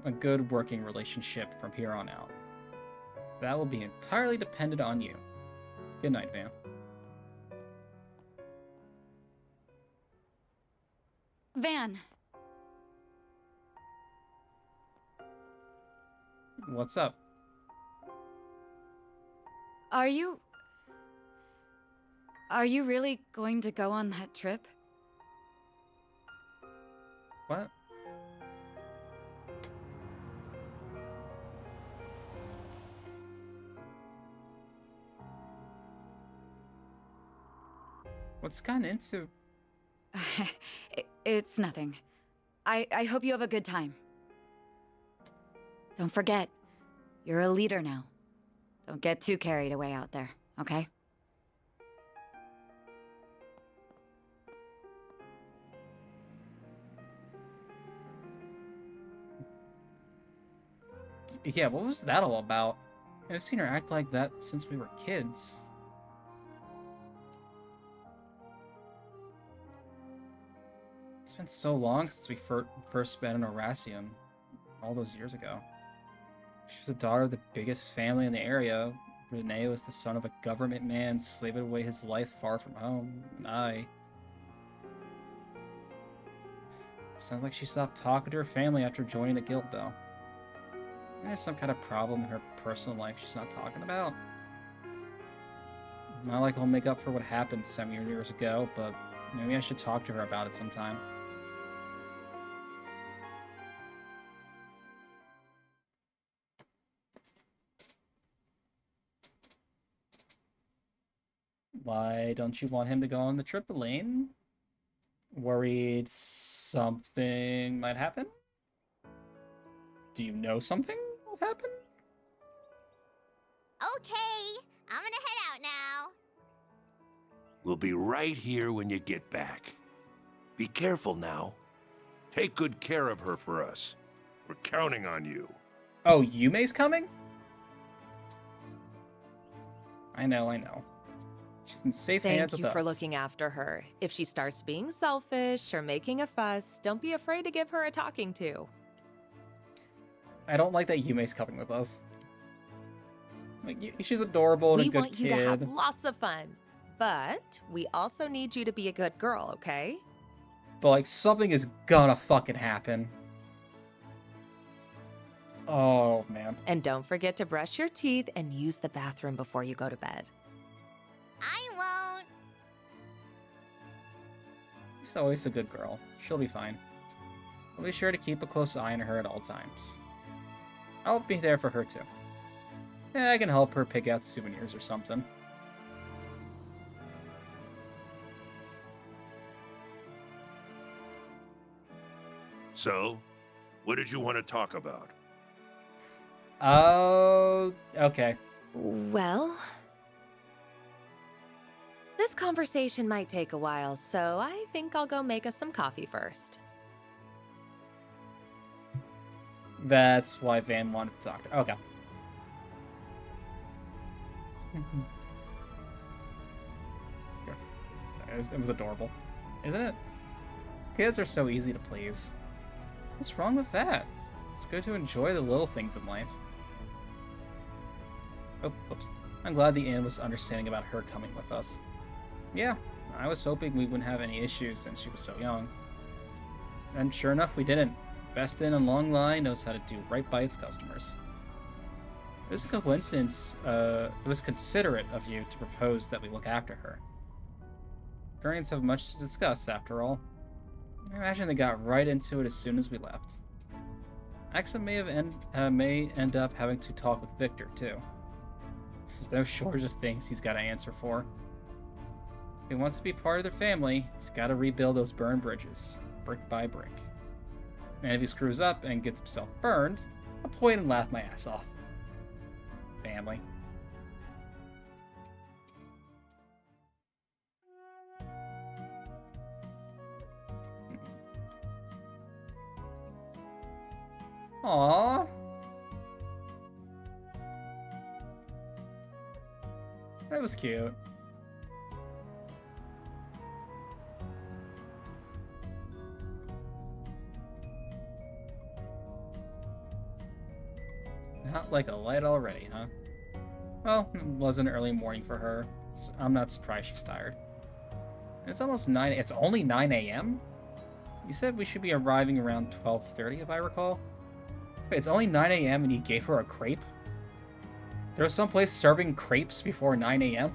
a good working relationship from here on out. That will be entirely dependent on you. Good night, Van. Van. What's up? Are you really going to go on that trip? What? What's gotten into? It's nothing. I hope you have a good time. Don't forget, you're a leader now. Don't get too carried away out there, okay? Yeah, what was that all about? I've seen her act like that since we were kids. It's been so long since we first met in Oracium, all those years ago. She was the daughter of the biggest family in the area. Renee was the son of a government man slaving away his life far from home. And sounds like she stopped talking to her family after joining the guild, though. Maybe there's some kind of problem in her personal life she's not talking about. Not like I'll make up for what happened 7 years ago, but maybe I should talk to her about it sometime. Why don't you want him to go on the trip, Elaine? Worried something might happen? Do you know something will happen? Okay, I'm gonna head out now. We'll be right here when you get back. Be careful now. Take good care of her for us. We're counting on you. Oh, Yume's coming? I know. She's in safe hands with us. Thank you for looking after her. If she starts being selfish or making a fuss, don't be afraid to give her a talking to. I don't like that Yume's coming with us. Like, she's adorable and a good kid. We want you to have lots of fun, but we also need you to be a good girl, okay? But, like, something is gonna fucking happen. Oh, man. And don't forget to brush your teeth and use the bathroom before you go to bed. I won't. She's always a good girl. She'll be fine. I'll be sure to keep a close eye on her at all times. I'll be there for her too. Yeah, I can help her pick out souvenirs or something. So, what did you want to talk about? Oh, okay. Well, this conversation might take a while, so I think I'll go make us some coffee first. That's why Van wanted to talk to her. Okay. It was adorable. Isn't it? Kids are so easy to please. What's wrong with that? It's good to enjoy the little things in life. Oh, whoops. I'm glad the inn was understanding about her coming with us. Yeah, I was hoping we wouldn't have any issues since she was so young. And sure enough, we didn't. Best Inn in Long Line knows how to do right by its customers. It was a coincidence, it was considerate of you to propose that we look after her. Guardians have much to discuss, after all. I imagine they got right into it as soon as we left. Axel may end up having to talk with Victor, too. There's no shortage of things he's got to answer for. If he wants to be part of their family, he's got to rebuild those burned bridges, brick by brick. And if he screws up and gets himself burned, I'll point and laugh my ass off. Family. Aww. That was cute. Not like a light already, huh? Well, it was an early morning for her, so I'm not surprised she's tired. It's almost 9. It's only 9 a.m.? You said we should be arriving around 12:30, if I recall? Wait, it's only 9 a.m. and you gave her a crepe? There's some place serving crepes before 9 a.m.?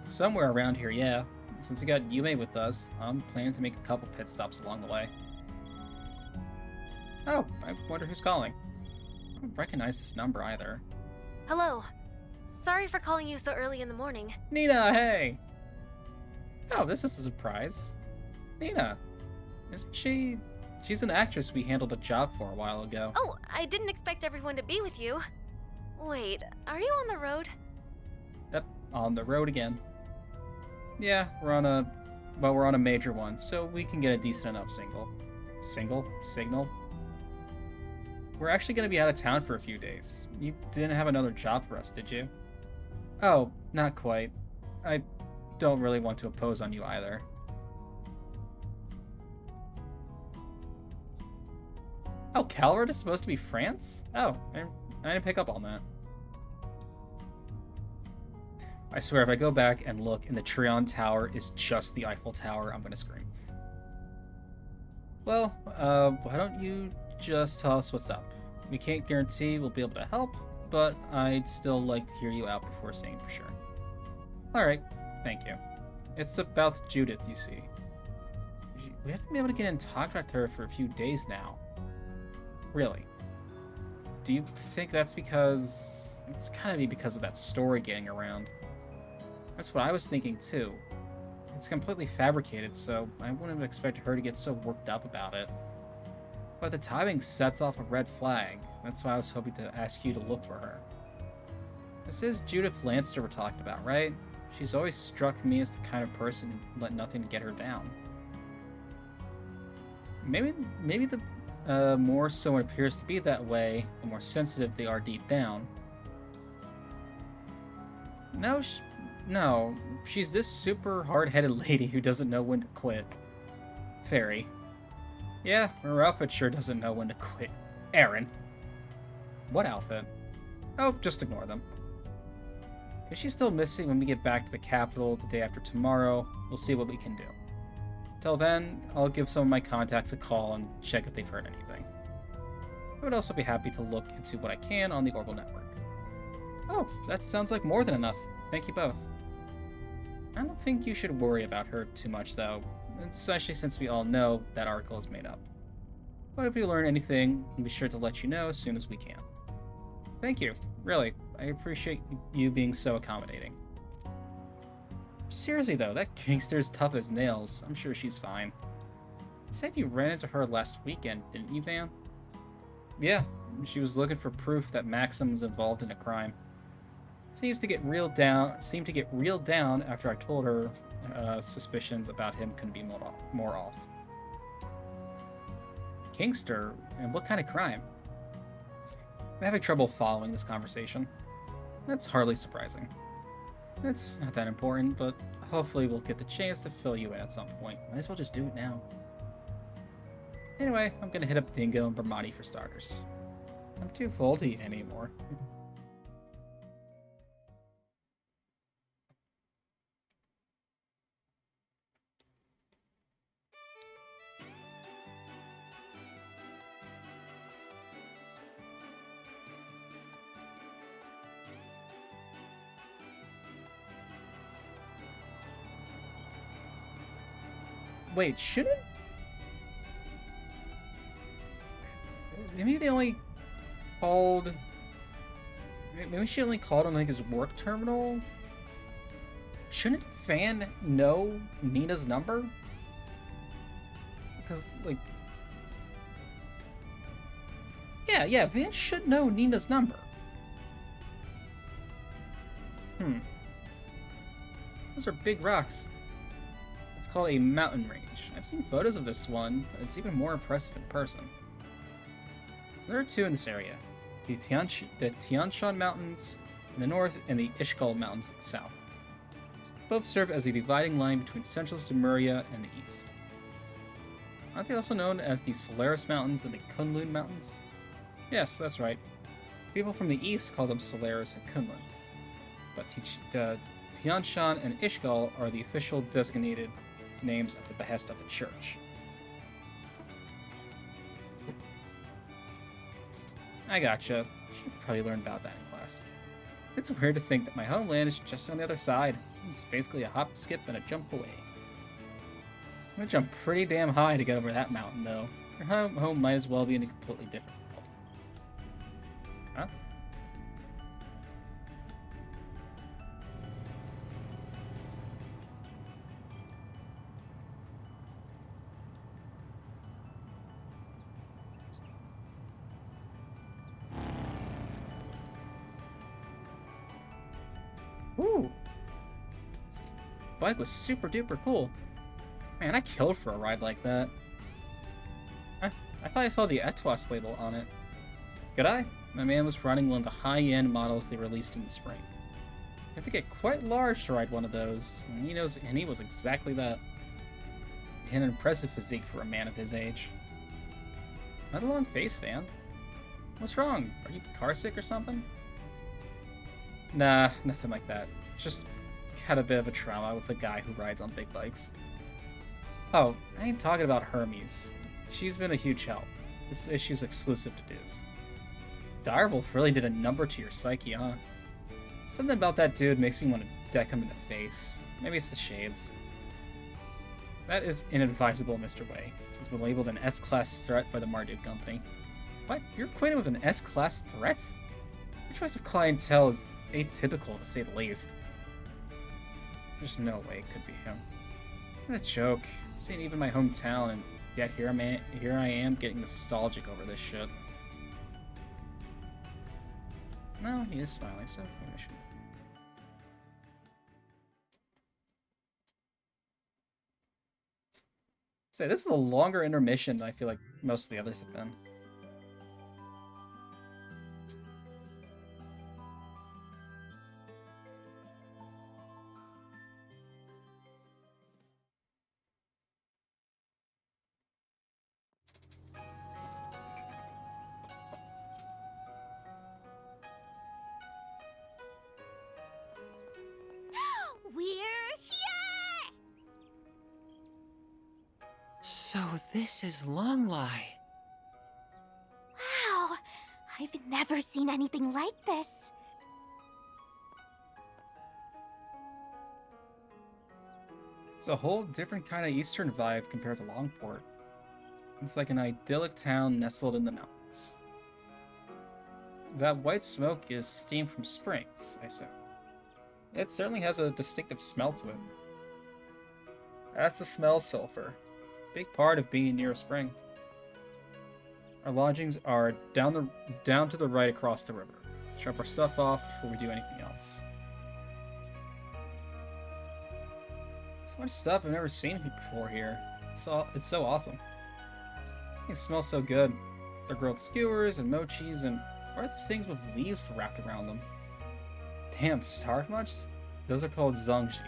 Somewhere around here, yeah. Since we got Yume with us, I'm planning to make a couple pit stops along the way. Oh, I wonder who's calling. I don't recognize this number either. Hello. Sorry for calling you so early in the morning. Nina, hey! Oh, this is a surprise. Nina, isn't she... She's an actress we handled a job for a while ago. Oh, I didn't expect everyone to be with you. Wait, are you on the road? Yep, on the road again. Yeah, we're on a major one, so we can get a decent enough signal. Signal? We're actually going to be out of town for a few days. You didn't have another job for us, did you? Oh, not quite. I don't really want to oppose on you either. Oh, Calvert is supposed to be France? Oh, I didn't pick up on that. I swear, if I go back and look and the Trion Tower is just the Eiffel Tower, I'm gonna scream. Well, why don't you just tell us what's up? We can't guarantee we'll be able to help, but I'd still like to hear you out before saying for sure. Alright, thank you. It's about Judith, you see. We haven't been able to get in contact with her for a few days now. Really? Do you think that's because... It's gotta be because of that story getting around. That's what I was thinking too. It's completely fabricated, so I wouldn't have expected her to get so worked up about it. But the timing sets off a red flag. That's why I was hoping to ask you to look for her. This is Judith Lanster we're talking about, right? She's always struck me as the kind of person who'd let nothing get her down. Maybe the more someone appears to be that way, the more sensitive they are deep down. No, she's this super hard-headed lady who doesn't know when to quit. Fairy. Yeah, her outfit sure doesn't know when to quit. Aaron. What outfit? Oh, just ignore them. If she's still missing when we get back to the capital the day after tomorrow, we'll see what we can do. Till then, I'll give some of my contacts a call and check if they've heard anything. I would also be happy to look into what I can on the Orbital Network. Oh, that sounds like more than enough. Thank you both. I don't think you should worry about her too much, though. especially since we all know that article is made up. But if we learn anything, we'll be sure to let you know as soon as we can. Thank you, really. I appreciate you being so accommodating. Seriously though, that gangster's tough as nails. I'm sure she's fine. You said you ran into her last weekend, didn't you, Van? Yeah, she was looking for proof that Maxim was involved in a crime. Seemed to get reeled down after I told her suspicions about him couldn't be more off. Gangster? And what kind of crime? I'm having trouble following this conversation. That's hardly surprising. It's not that important, but hopefully we'll get the chance to fill you in at some point. Might as well just do it now. Anyway, I'm gonna hit up Dingo and Bermati for starters. I'm too full to eat anymore. Wait, shouldn't... Maybe they only called... Maybe she only called on, like, his work terminal? Shouldn't Fan know Nina's number? Because, like... Yeah, Van should know Nina's number. Those are big rocks. It's called a mountain range. I've seen photos of this one, but it's even more impressive in person. There are two in this area. The Tian Shan Mountains in the north and the Ishgal Mountains in the south. Both serve as a dividing line between central Sumeria and the east. Aren't they also known as the Solaris Mountains and the Kunlun Mountains? Yes, that's right. People from the east call them Solaris and Kunlun. But Tian Shan and Ishgal are the official designated names at the behest of the church. I gotcha. Should probably learn about that in class. It's weird to think that my homeland is just on the other side. It's basically a hop, skip, and a jump away. I'm gonna jump pretty damn high to get over that mountain, though. Your home might as well be in a completely different world. Huh? Ooh. Bike was super duper cool. Man, I killed for a ride like that. I thought I saw the Etwas label on it. Could I? My man was running one of the high-end models they released in the spring. You have to get quite large to ride one of those, and he was exactly that. He had an impressive physique for a man of his age. Not a long face, Van. What's wrong? Are you car sick or something? Nah, nothing like that. Just had a bit of a trauma with a guy who rides on big bikes. Oh, I ain't talking about Hermes. She's been a huge help. This issue's exclusive to dudes. Direwolf really did a number to your psyche, huh? Something about that dude makes me want to deck him in the face. Maybe it's the shades. That is inadvisable, Mr. Wei. He's been labeled an S-Class threat by the Marduk Company. What? You're acquainted with an S-Class threat? Your choice of clientele is atypical, to say the least. There's no way it could be him. What a joke. Seeing even my hometown, and yet here I am getting nostalgic over this shit. No, he is smiling, so maybe I should. Say, this is a longer intermission than I feel like most of the others have been. We're here! So this is Longlai. Wow, I've never seen anything like this. It's a whole different kind of eastern vibe compared to Longport. It's like an idyllic town nestled in the mountains. That white smoke is steam from springs, I assume. It certainly has a distinctive smell to it. That's the smell of sulfur. It's a big part of being near a spring. Our lodgings are down to the right across the river. Let's drop our stuff off before we do anything else. So much stuff I've never seen before here. It's so awesome. It smells so good. They're grilled skewers and mochis and what are those things with leaves wrapped around them? Damn, starved much? Those are called zongji.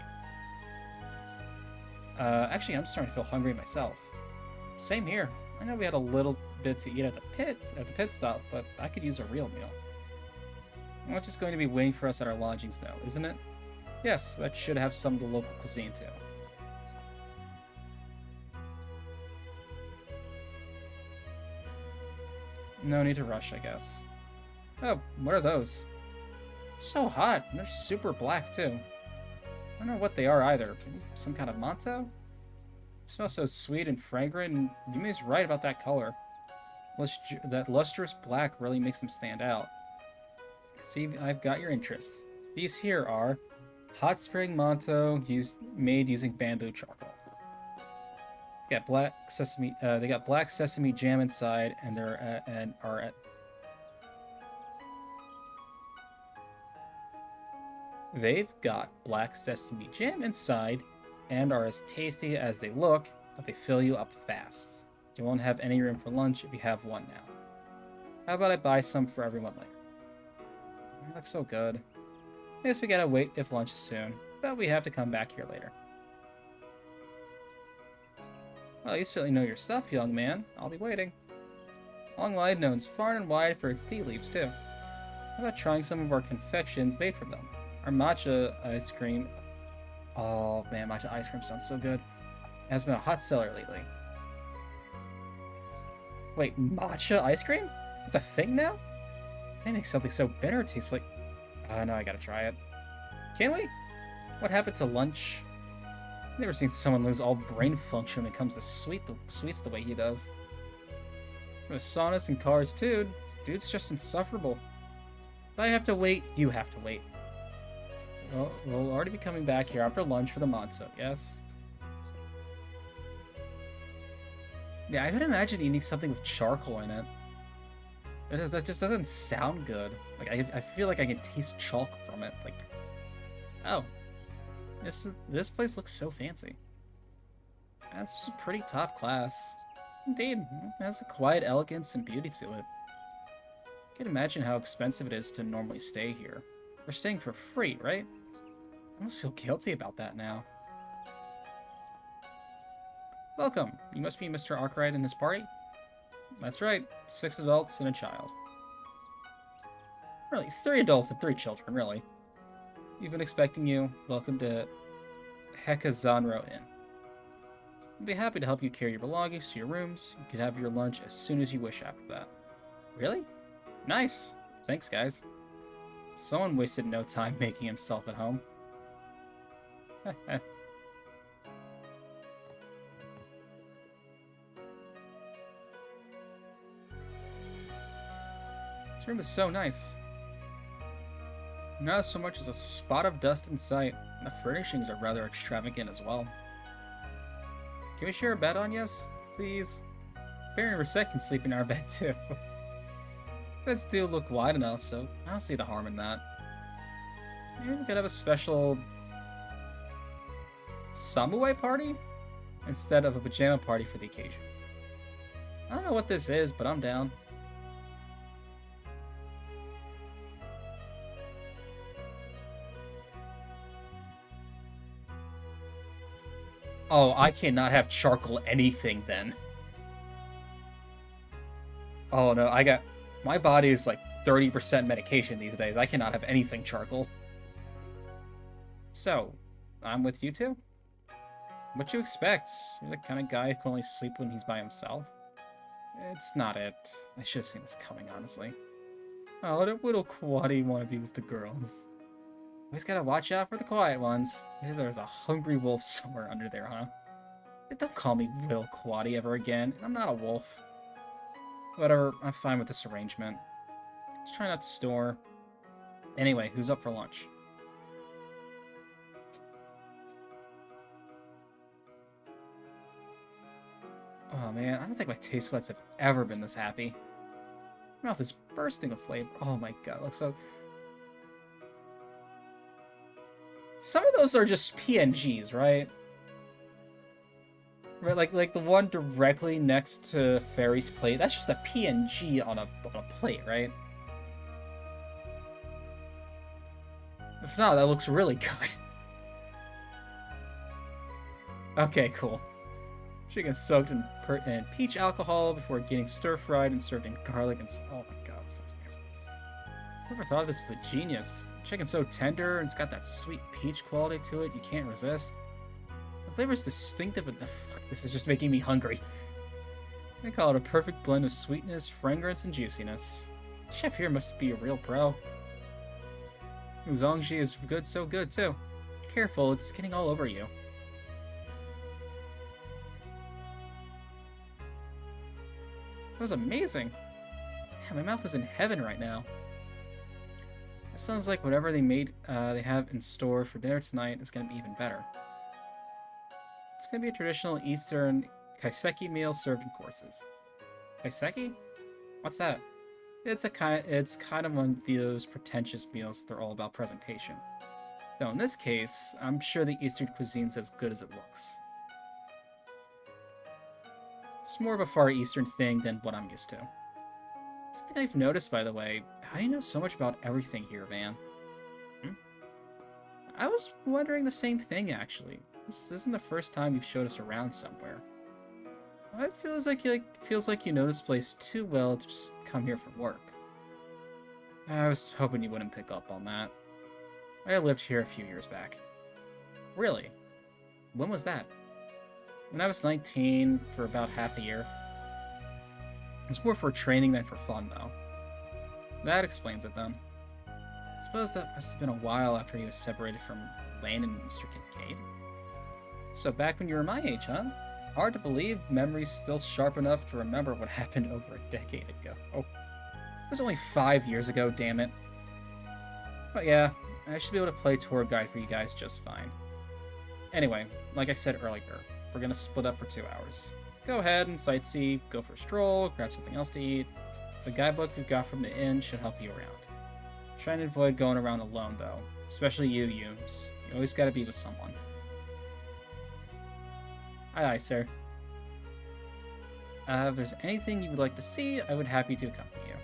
Actually, I'm starting to feel hungry myself. Same here. I know we had a little bit to eat at the pit stop, but I could use a real meal. Lunch is going to be waiting for us at our lodgings, though, isn't it? Yes, that should have some of the local cuisine, too. No need to rush, I guess. Oh, what are those? It's so hot, and they're super black, too. I don't know what they are either. Some kind of manto? It smells so sweet and fragrant, and Yumi's right about that color. That lustrous black really makes them stand out. See, I've got your interest. These here are hot spring manto made using bamboo charcoal. They got black sesame jam inside, and they've got black sesame jam inside and are as tasty as they look, but they fill you up fast. You won't have any room for lunch if you have one now. How about I buy some for everyone later? It looks so good. I guess we gotta wait if lunch is soon, but we have to come back here later. Well, you certainly know your stuff, young man. I'll be waiting. Long Line knows far and wide for its tea leaves, too. How about trying some of our confections made from them? Our matcha ice cream. Oh man, matcha ice cream sounds so good. It has been a hot seller lately. Wait, matcha ice cream? It's a thing now? They make something so bitter it tastes like... Oh no, I gotta try it. Can we? What happened to lunch? I've never seen someone lose all brain function when it comes to sweets the way he does. With saunas and cars too, dude's just insufferable. If I have to wait, you have to wait. Well, we'll already be coming back here after lunch for the matzo, yes? Yeah, I could imagine eating something with charcoal in it. That just doesn't sound good. Like, I feel like I can taste chalk from it. Like, oh. This place looks so fancy. That's just pretty top class. Indeed, it has a quiet elegance and beauty to it. I can imagine how expensive it is to normally stay here. We're staying for free, right? I almost feel guilty about that now. Welcome. You must be Mr. Arkwright and his party? That's right. 6 adults and a child. Really, 3 adults and 3 children, really. We've been expecting you. Welcome to Hekazanro Inn. I'll be happy to help you carry your belongings to your rooms. You can have your lunch as soon as you wish after that. Really? Nice. Thanks, guys. Someone wasted no time making himself at home. This room is so nice. Not so much as a spot of dust in sight, and the furnishings are rather extravagant as well. Can we share a bed on, yes? Please? Barry and Reset can sleep in our bed too. Beds do look wide enough, so I don't see the harm in that. Maybe we could have a special Samurai party instead of a pajama party for the occasion. I don't know what this is, but I'm down. Oh, I cannot have charcoal anything then. Oh no, my body is like 30% medication these days. I cannot have anything charcoal. So, I'm with you two? What you expect? You're the kind of guy who can only sleep when he's by himself. It's not it. I should have seen this coming, honestly. Oh, what a little quaddy want to be with the girls. Always gotta watch out for the quiet ones. Maybe there's a hungry wolf somewhere under there, huh? Don't call me Will Quaddy ever again. I'm not a wolf. Whatever, I'm fine with this arrangement. Just try not to snore. Anyway, who's up for lunch? Oh man, I don't think my taste buds have ever been this happy. My mouth is bursting with flavor. Oh my god, it looks so... Some of those are just PNGs, right? Right, like the one directly next to Fairy's plate. That's just a PNG on a plate, right? If not, that looks really good. Okay, cool. Chicken soaked in peach alcohol before getting stir-fried and served in garlic and... Oh my god, this sounds amazing. Whoever thought of this is a genius. Chicken's so tender and it's got that sweet peach quality to it you can't resist. The flavor is distinctive, but the fuck, this is just making me hungry. They call it a perfect blend of sweetness, fragrance, and juiciness. The chef here must be a real pro. Zongji is good, so good too. Careful, it's getting all over you. That was amazing. Yeah, my mouth is in heaven right now. That sounds like whatever they have in store for dinner tonight is going to be even better. It's going to be a traditional Eastern kaiseki meal served in courses. Kaiseki? What's that? It's kind of one of those pretentious meals that they're all about presentation. Though in this case, I'm sure the Eastern cuisine's as good as it looks. It's more of a Far Eastern thing than what I'm used to. Something I've noticed, by the way, how do you know so much about everything here, Van? I was wondering the same thing, actually. This isn't the first time you've showed us around somewhere. It feels like you know this place too well to just come here for work. I was hoping you wouldn't pick up on that. I lived here a few years back. Really? When was that? When I was 19, for about half a year. It was more for training than for fun, though. That explains it, then. I suppose that must have been a while after he was separated from Lane and Mr. Kincaid. So back when you were my age, huh? Hard to believe memory's still sharp enough to remember what happened over a decade ago. Oh, it was only 5 years ago, damn it. But yeah, I should be able to play tour guide for you guys just fine. Anyway, like I said earlier, we're gonna split up for 2 hours. Go ahead and sightsee, go for a stroll, grab something else to eat. The guidebook we've got from the inn should help you around. Try and avoid going around alone, though. Especially you, Yums. You always gotta be with someone. Aye, aye, sir. If there's anything you would like to see, I would be happy to accompany you.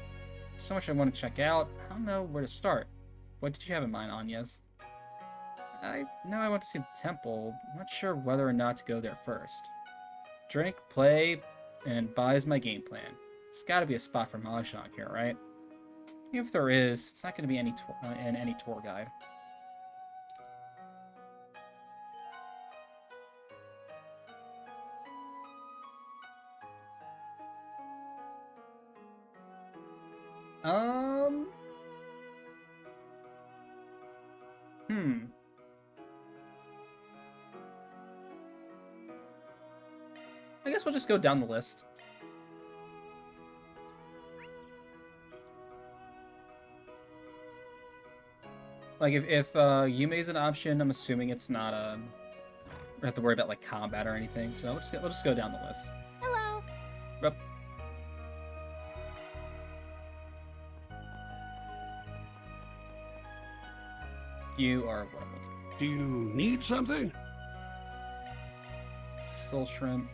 So much I want to check out, I don't know where to start. What did you have in mind, Anyes? I know I want to see the temple. I'm not sure whether or not to go there first. Drink, play, and buy is my game plan. There's gotta be a spot for Mahjong here, right? Even if there is, it's not gonna be in any tour guide. I guess we'll just go down the list. Like, if Yume's an option, I'm assuming it's not a... We have to worry about, like, combat or anything, so we'll just go down the list. Hello. Yep. You are what I'm looking for. Do you need something? Soul Shrimp.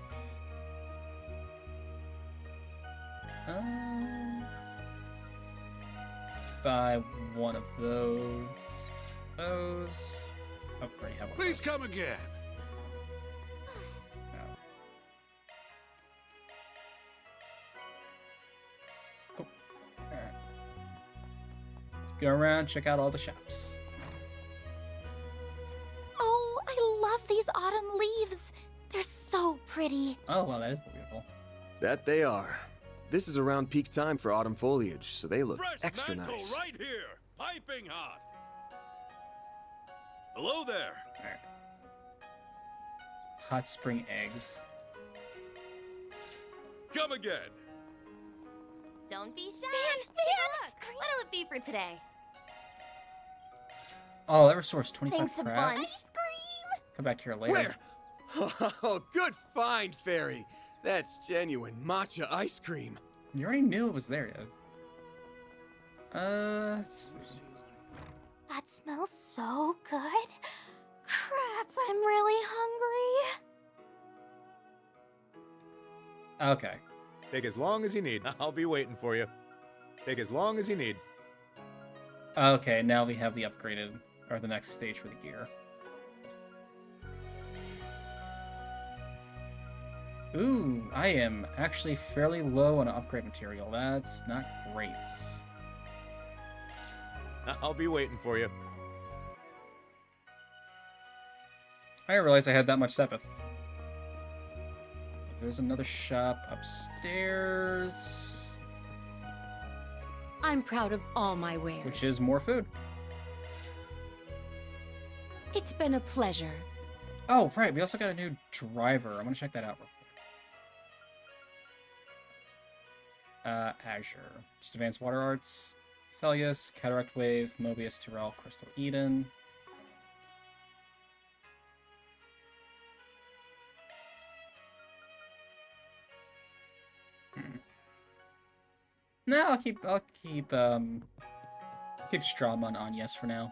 Buy one of those. Oh, already have one. Please come again. No. Cool. Alright. Let's go around, check out all the shops. Oh, I love these autumn leaves. They're so pretty. Oh, wow, that is beautiful. That they are. This is around peak time for autumn foliage, so they look Fresh extra mantle nice. right here, piping hot. Hello there. Alright. Hot spring eggs. Come again. Don't be shy. Look, what'll it be for today? Oh, that restores 25 Thanks a crabs. bunch. Come back here later. Where? Oh, good find, Fairy. That's genuine matcha ice cream. You already knew it was there, yet. Let's see. That smells so good. Crap, I'm really hungry. Okay. Take as long as you need. I'll be waiting for you. Take as long as you need. Okay, now we have the upgraded, or the next stage for the gear. Ooh, I am actually fairly low on upgrade material. That's not great. I'll be waiting for you. I didn't realize I had that much sepith. There's another shop upstairs, I'm proud of all my wares. which is more food. It's been a pleasure. Oh, right, we also got a new driver. I'm gonna check that out real quick. Azure. Just Advanced Water Arts. Thelius, Cataract Wave, Mobius, Tyrell, Crystal Eden. No, I'll keep Strawman on yes for now.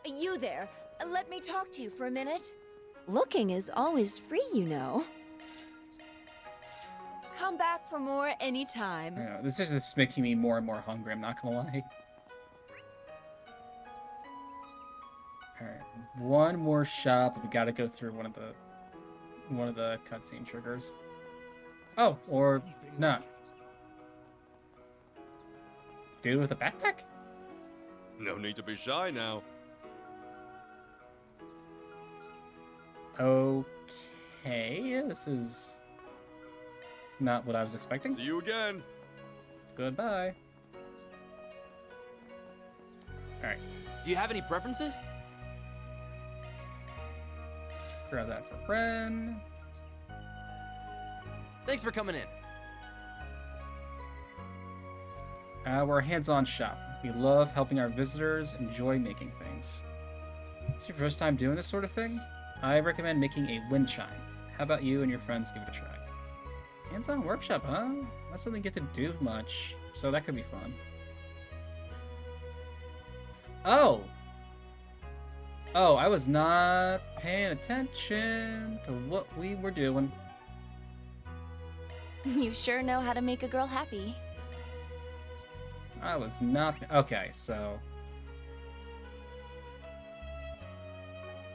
You there. Let me talk to you for a minute. Looking is always free, you know. Come back for more anytime. Yeah, this is making me more and more hungry, I'm not gonna lie. Alright, one more shop, but we gotta go through one of the cutscene triggers. Oh, or not. Dude with a backpack? No need to be shy now. Okay, this is not what I was expecting. See you again. Goodbye. Alright. Do you have any preferences? Grab that for Ren. Thanks for coming in. We're a hands-on shop. We love helping our visitors enjoy making things. It's your first time doing this sort of thing? I recommend making a wind chime. How about you and your friends give it a try? Hands-on workshop, huh? That's something you get to do much, so that could be fun. Oh! Oh, I was not paying attention to what we were doing. You sure know how to make a girl happy. I was not... Okay, so...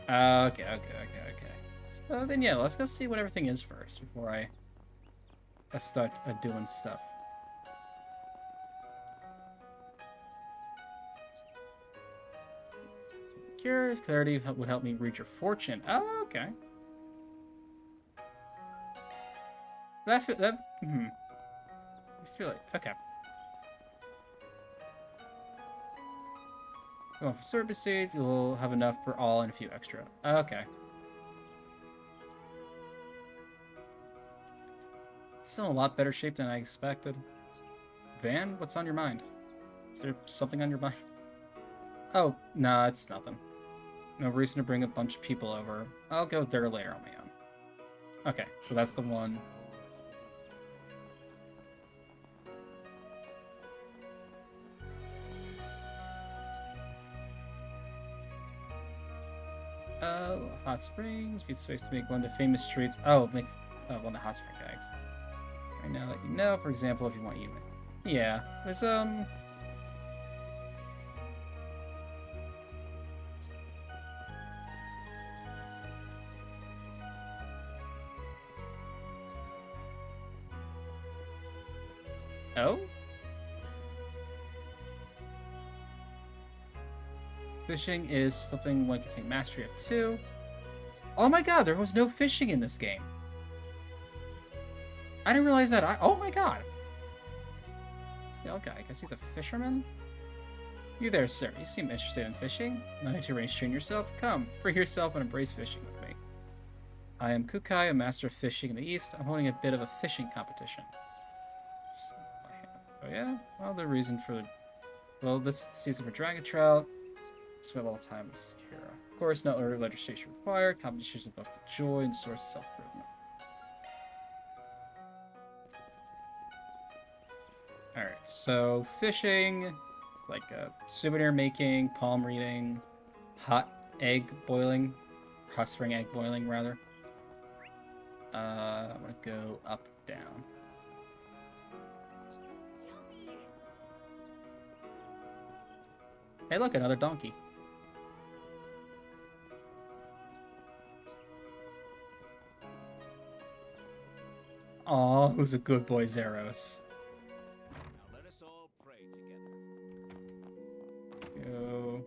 Okay. So then, yeah, let's go see what everything is first before I start doing stuff. Cure clarity would help me read your fortune. Oh, okay. I feel like, okay. So for service seed, you'll have enough for all and a few extra. Okay. Still in a lot better shape than I expected. Van, what's on your mind? Is there something on your mind? Oh, nah, it's nothing. No reason to bring a bunch of people over. I'll go there later on my own. Okay, so that's the one. Hot Springs. Use space to make one of the famous treats. Oh, makes one of the hot spring eggs. Right now, let you know. For example, if you want to eat it. Yeah, there's Oh? Fishing is something one can take mastery of too. Oh my god, there was no fishing in this game. I didn't realize that. Oh my god. Snail guy, I guess he's a fisherman? You there, sir. You seem interested in fishing. No need to restrain yourself. Come, free yourself and embrace fishing with me. I am Kukai, a master of fishing in the East. I'm holding a bit of a fishing competition. Oh yeah? Well, the reason for... Well, this is the season for dragon trout. Spend all the time with Kira. Of course, no early registration required. Competition is both the joy and source of self-improvement. Alright, so fishing, like souvenir making, palm reading, hot egg boiling, hot spring egg boiling, rather. I'm gonna go up, down. Hey, look, another donkey. Aw, who's a good boy, Zeros? Now let us all pray together. Go.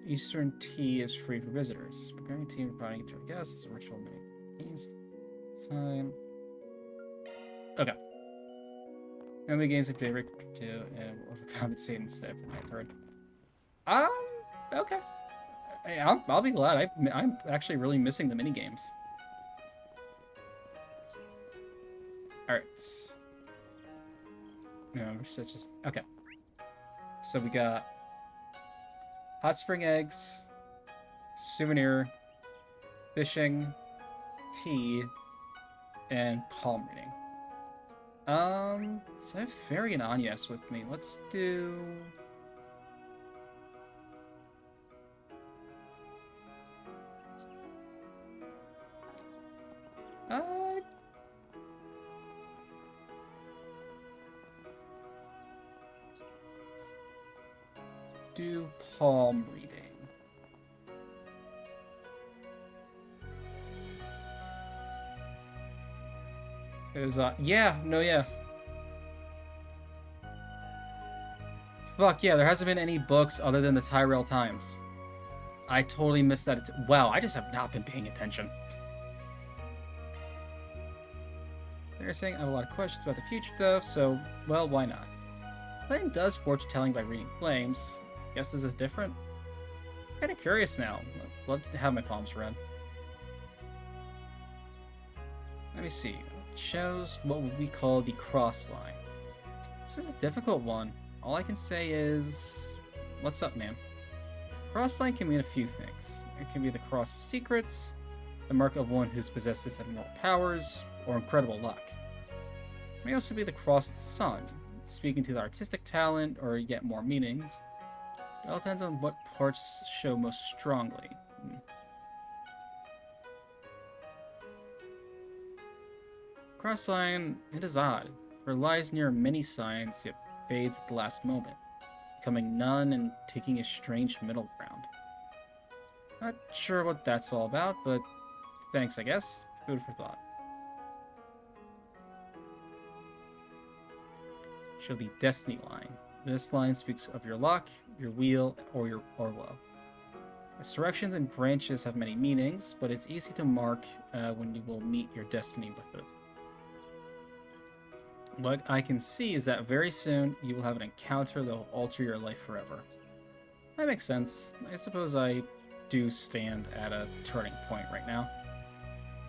Eastern tea is free for visitors. Preparing tea and providing it to our guests is a ritual means time. Okay. How many games of Daybreak do and overcompensate instead from what I've heard? Okay. Hey, I'll be glad. I'm actually really missing the mini games. All right. No, we're just okay. So we got hot spring eggs, souvenir, fishing, tea, and palm reading. So I have Fairy and Agnes with me. Let's do... do palm reading. It was, yeah. Fuck yeah, there hasn't been any books other than the Tyrell Times. I totally missed that. Wow, I just have not been paying attention. They're saying I have a lot of questions about the future, though, so, well, why not? Flame does fortune-telling by reading flames. Guess this is different? I'm kind of curious now. I'd love to have my palms read. Let me see. It shows what we call the cross line. This is a difficult one. All I can say is... What's up, man? Cross line can mean a few things. It can be the cross of secrets, the mark of one who possesses abnormal powers, or incredible luck. It may also be the cross of the sun, speaking to the artistic talent, or yet more meanings. It all depends on what parts show most strongly. Cross line, it is odd, for it lies near many signs, yet fades at the last moment, becoming none and taking a strange middle ground. Not sure what that's all about, but thanks, I guess. Food for thought. Show the destiny line. This line speaks of your luck, your wheel, or your woe. Resurrections and branches have many meanings, but it's easy to mark when you will meet your destiny with it. What I can see is that very soon you will have an encounter that will alter your life forever. That makes sense. I suppose I do stand at a turning point right now.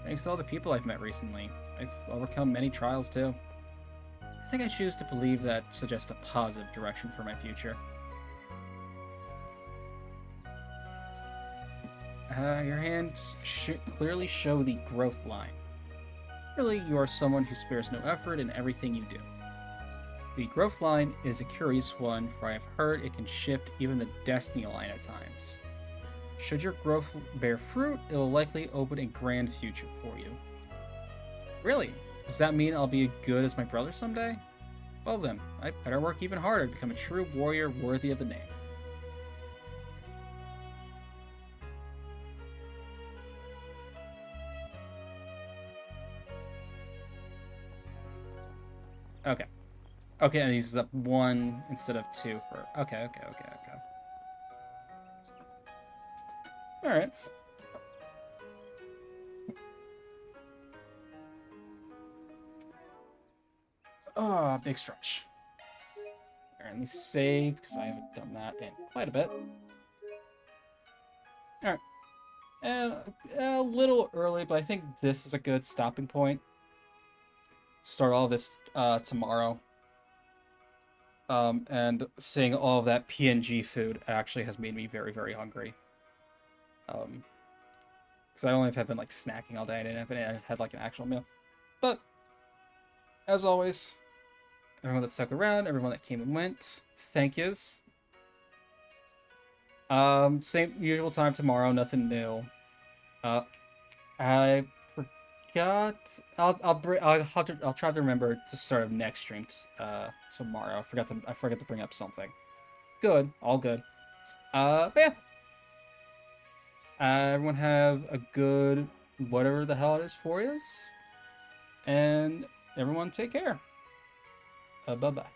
Thanks to all the people I've met recently. I've overcome many trials too. I think I choose to believe that suggests a positive direction for my future. Your hands clearly show the growth line. Really, you are someone who spares no effort in everything you do. The growth line is a curious one, for I have heard it can shift even the destiny line at times. Should your growth bear fruit, it will likely open a grand future for you. Really? Does that mean I'll be as good as my brother someday? Well then, I better work even harder to become a true warrior worthy of the name. Okay. Okay, and he's up 1 instead of 2 for... Okay. Alright. Oh, big stretch. Alright, let me save, because I haven't done that in quite a bit. Alright. And a little early, but I think this is a good stopping point. Start all this tomorrow. And seeing all of that PNG food actually has made me very, very hungry. Because I only have been like snacking all day and I haven't had like an actual meal. But as always, everyone that stuck around, everyone that came and went, thank yous. Same usual time tomorrow, nothing new. I forgot. I'll try to remember to start a next stream tomorrow. I forgot to bring up something. Good, all good. But yeah. Everyone have a good whatever the hell it is for you. And everyone take care. Bye-bye.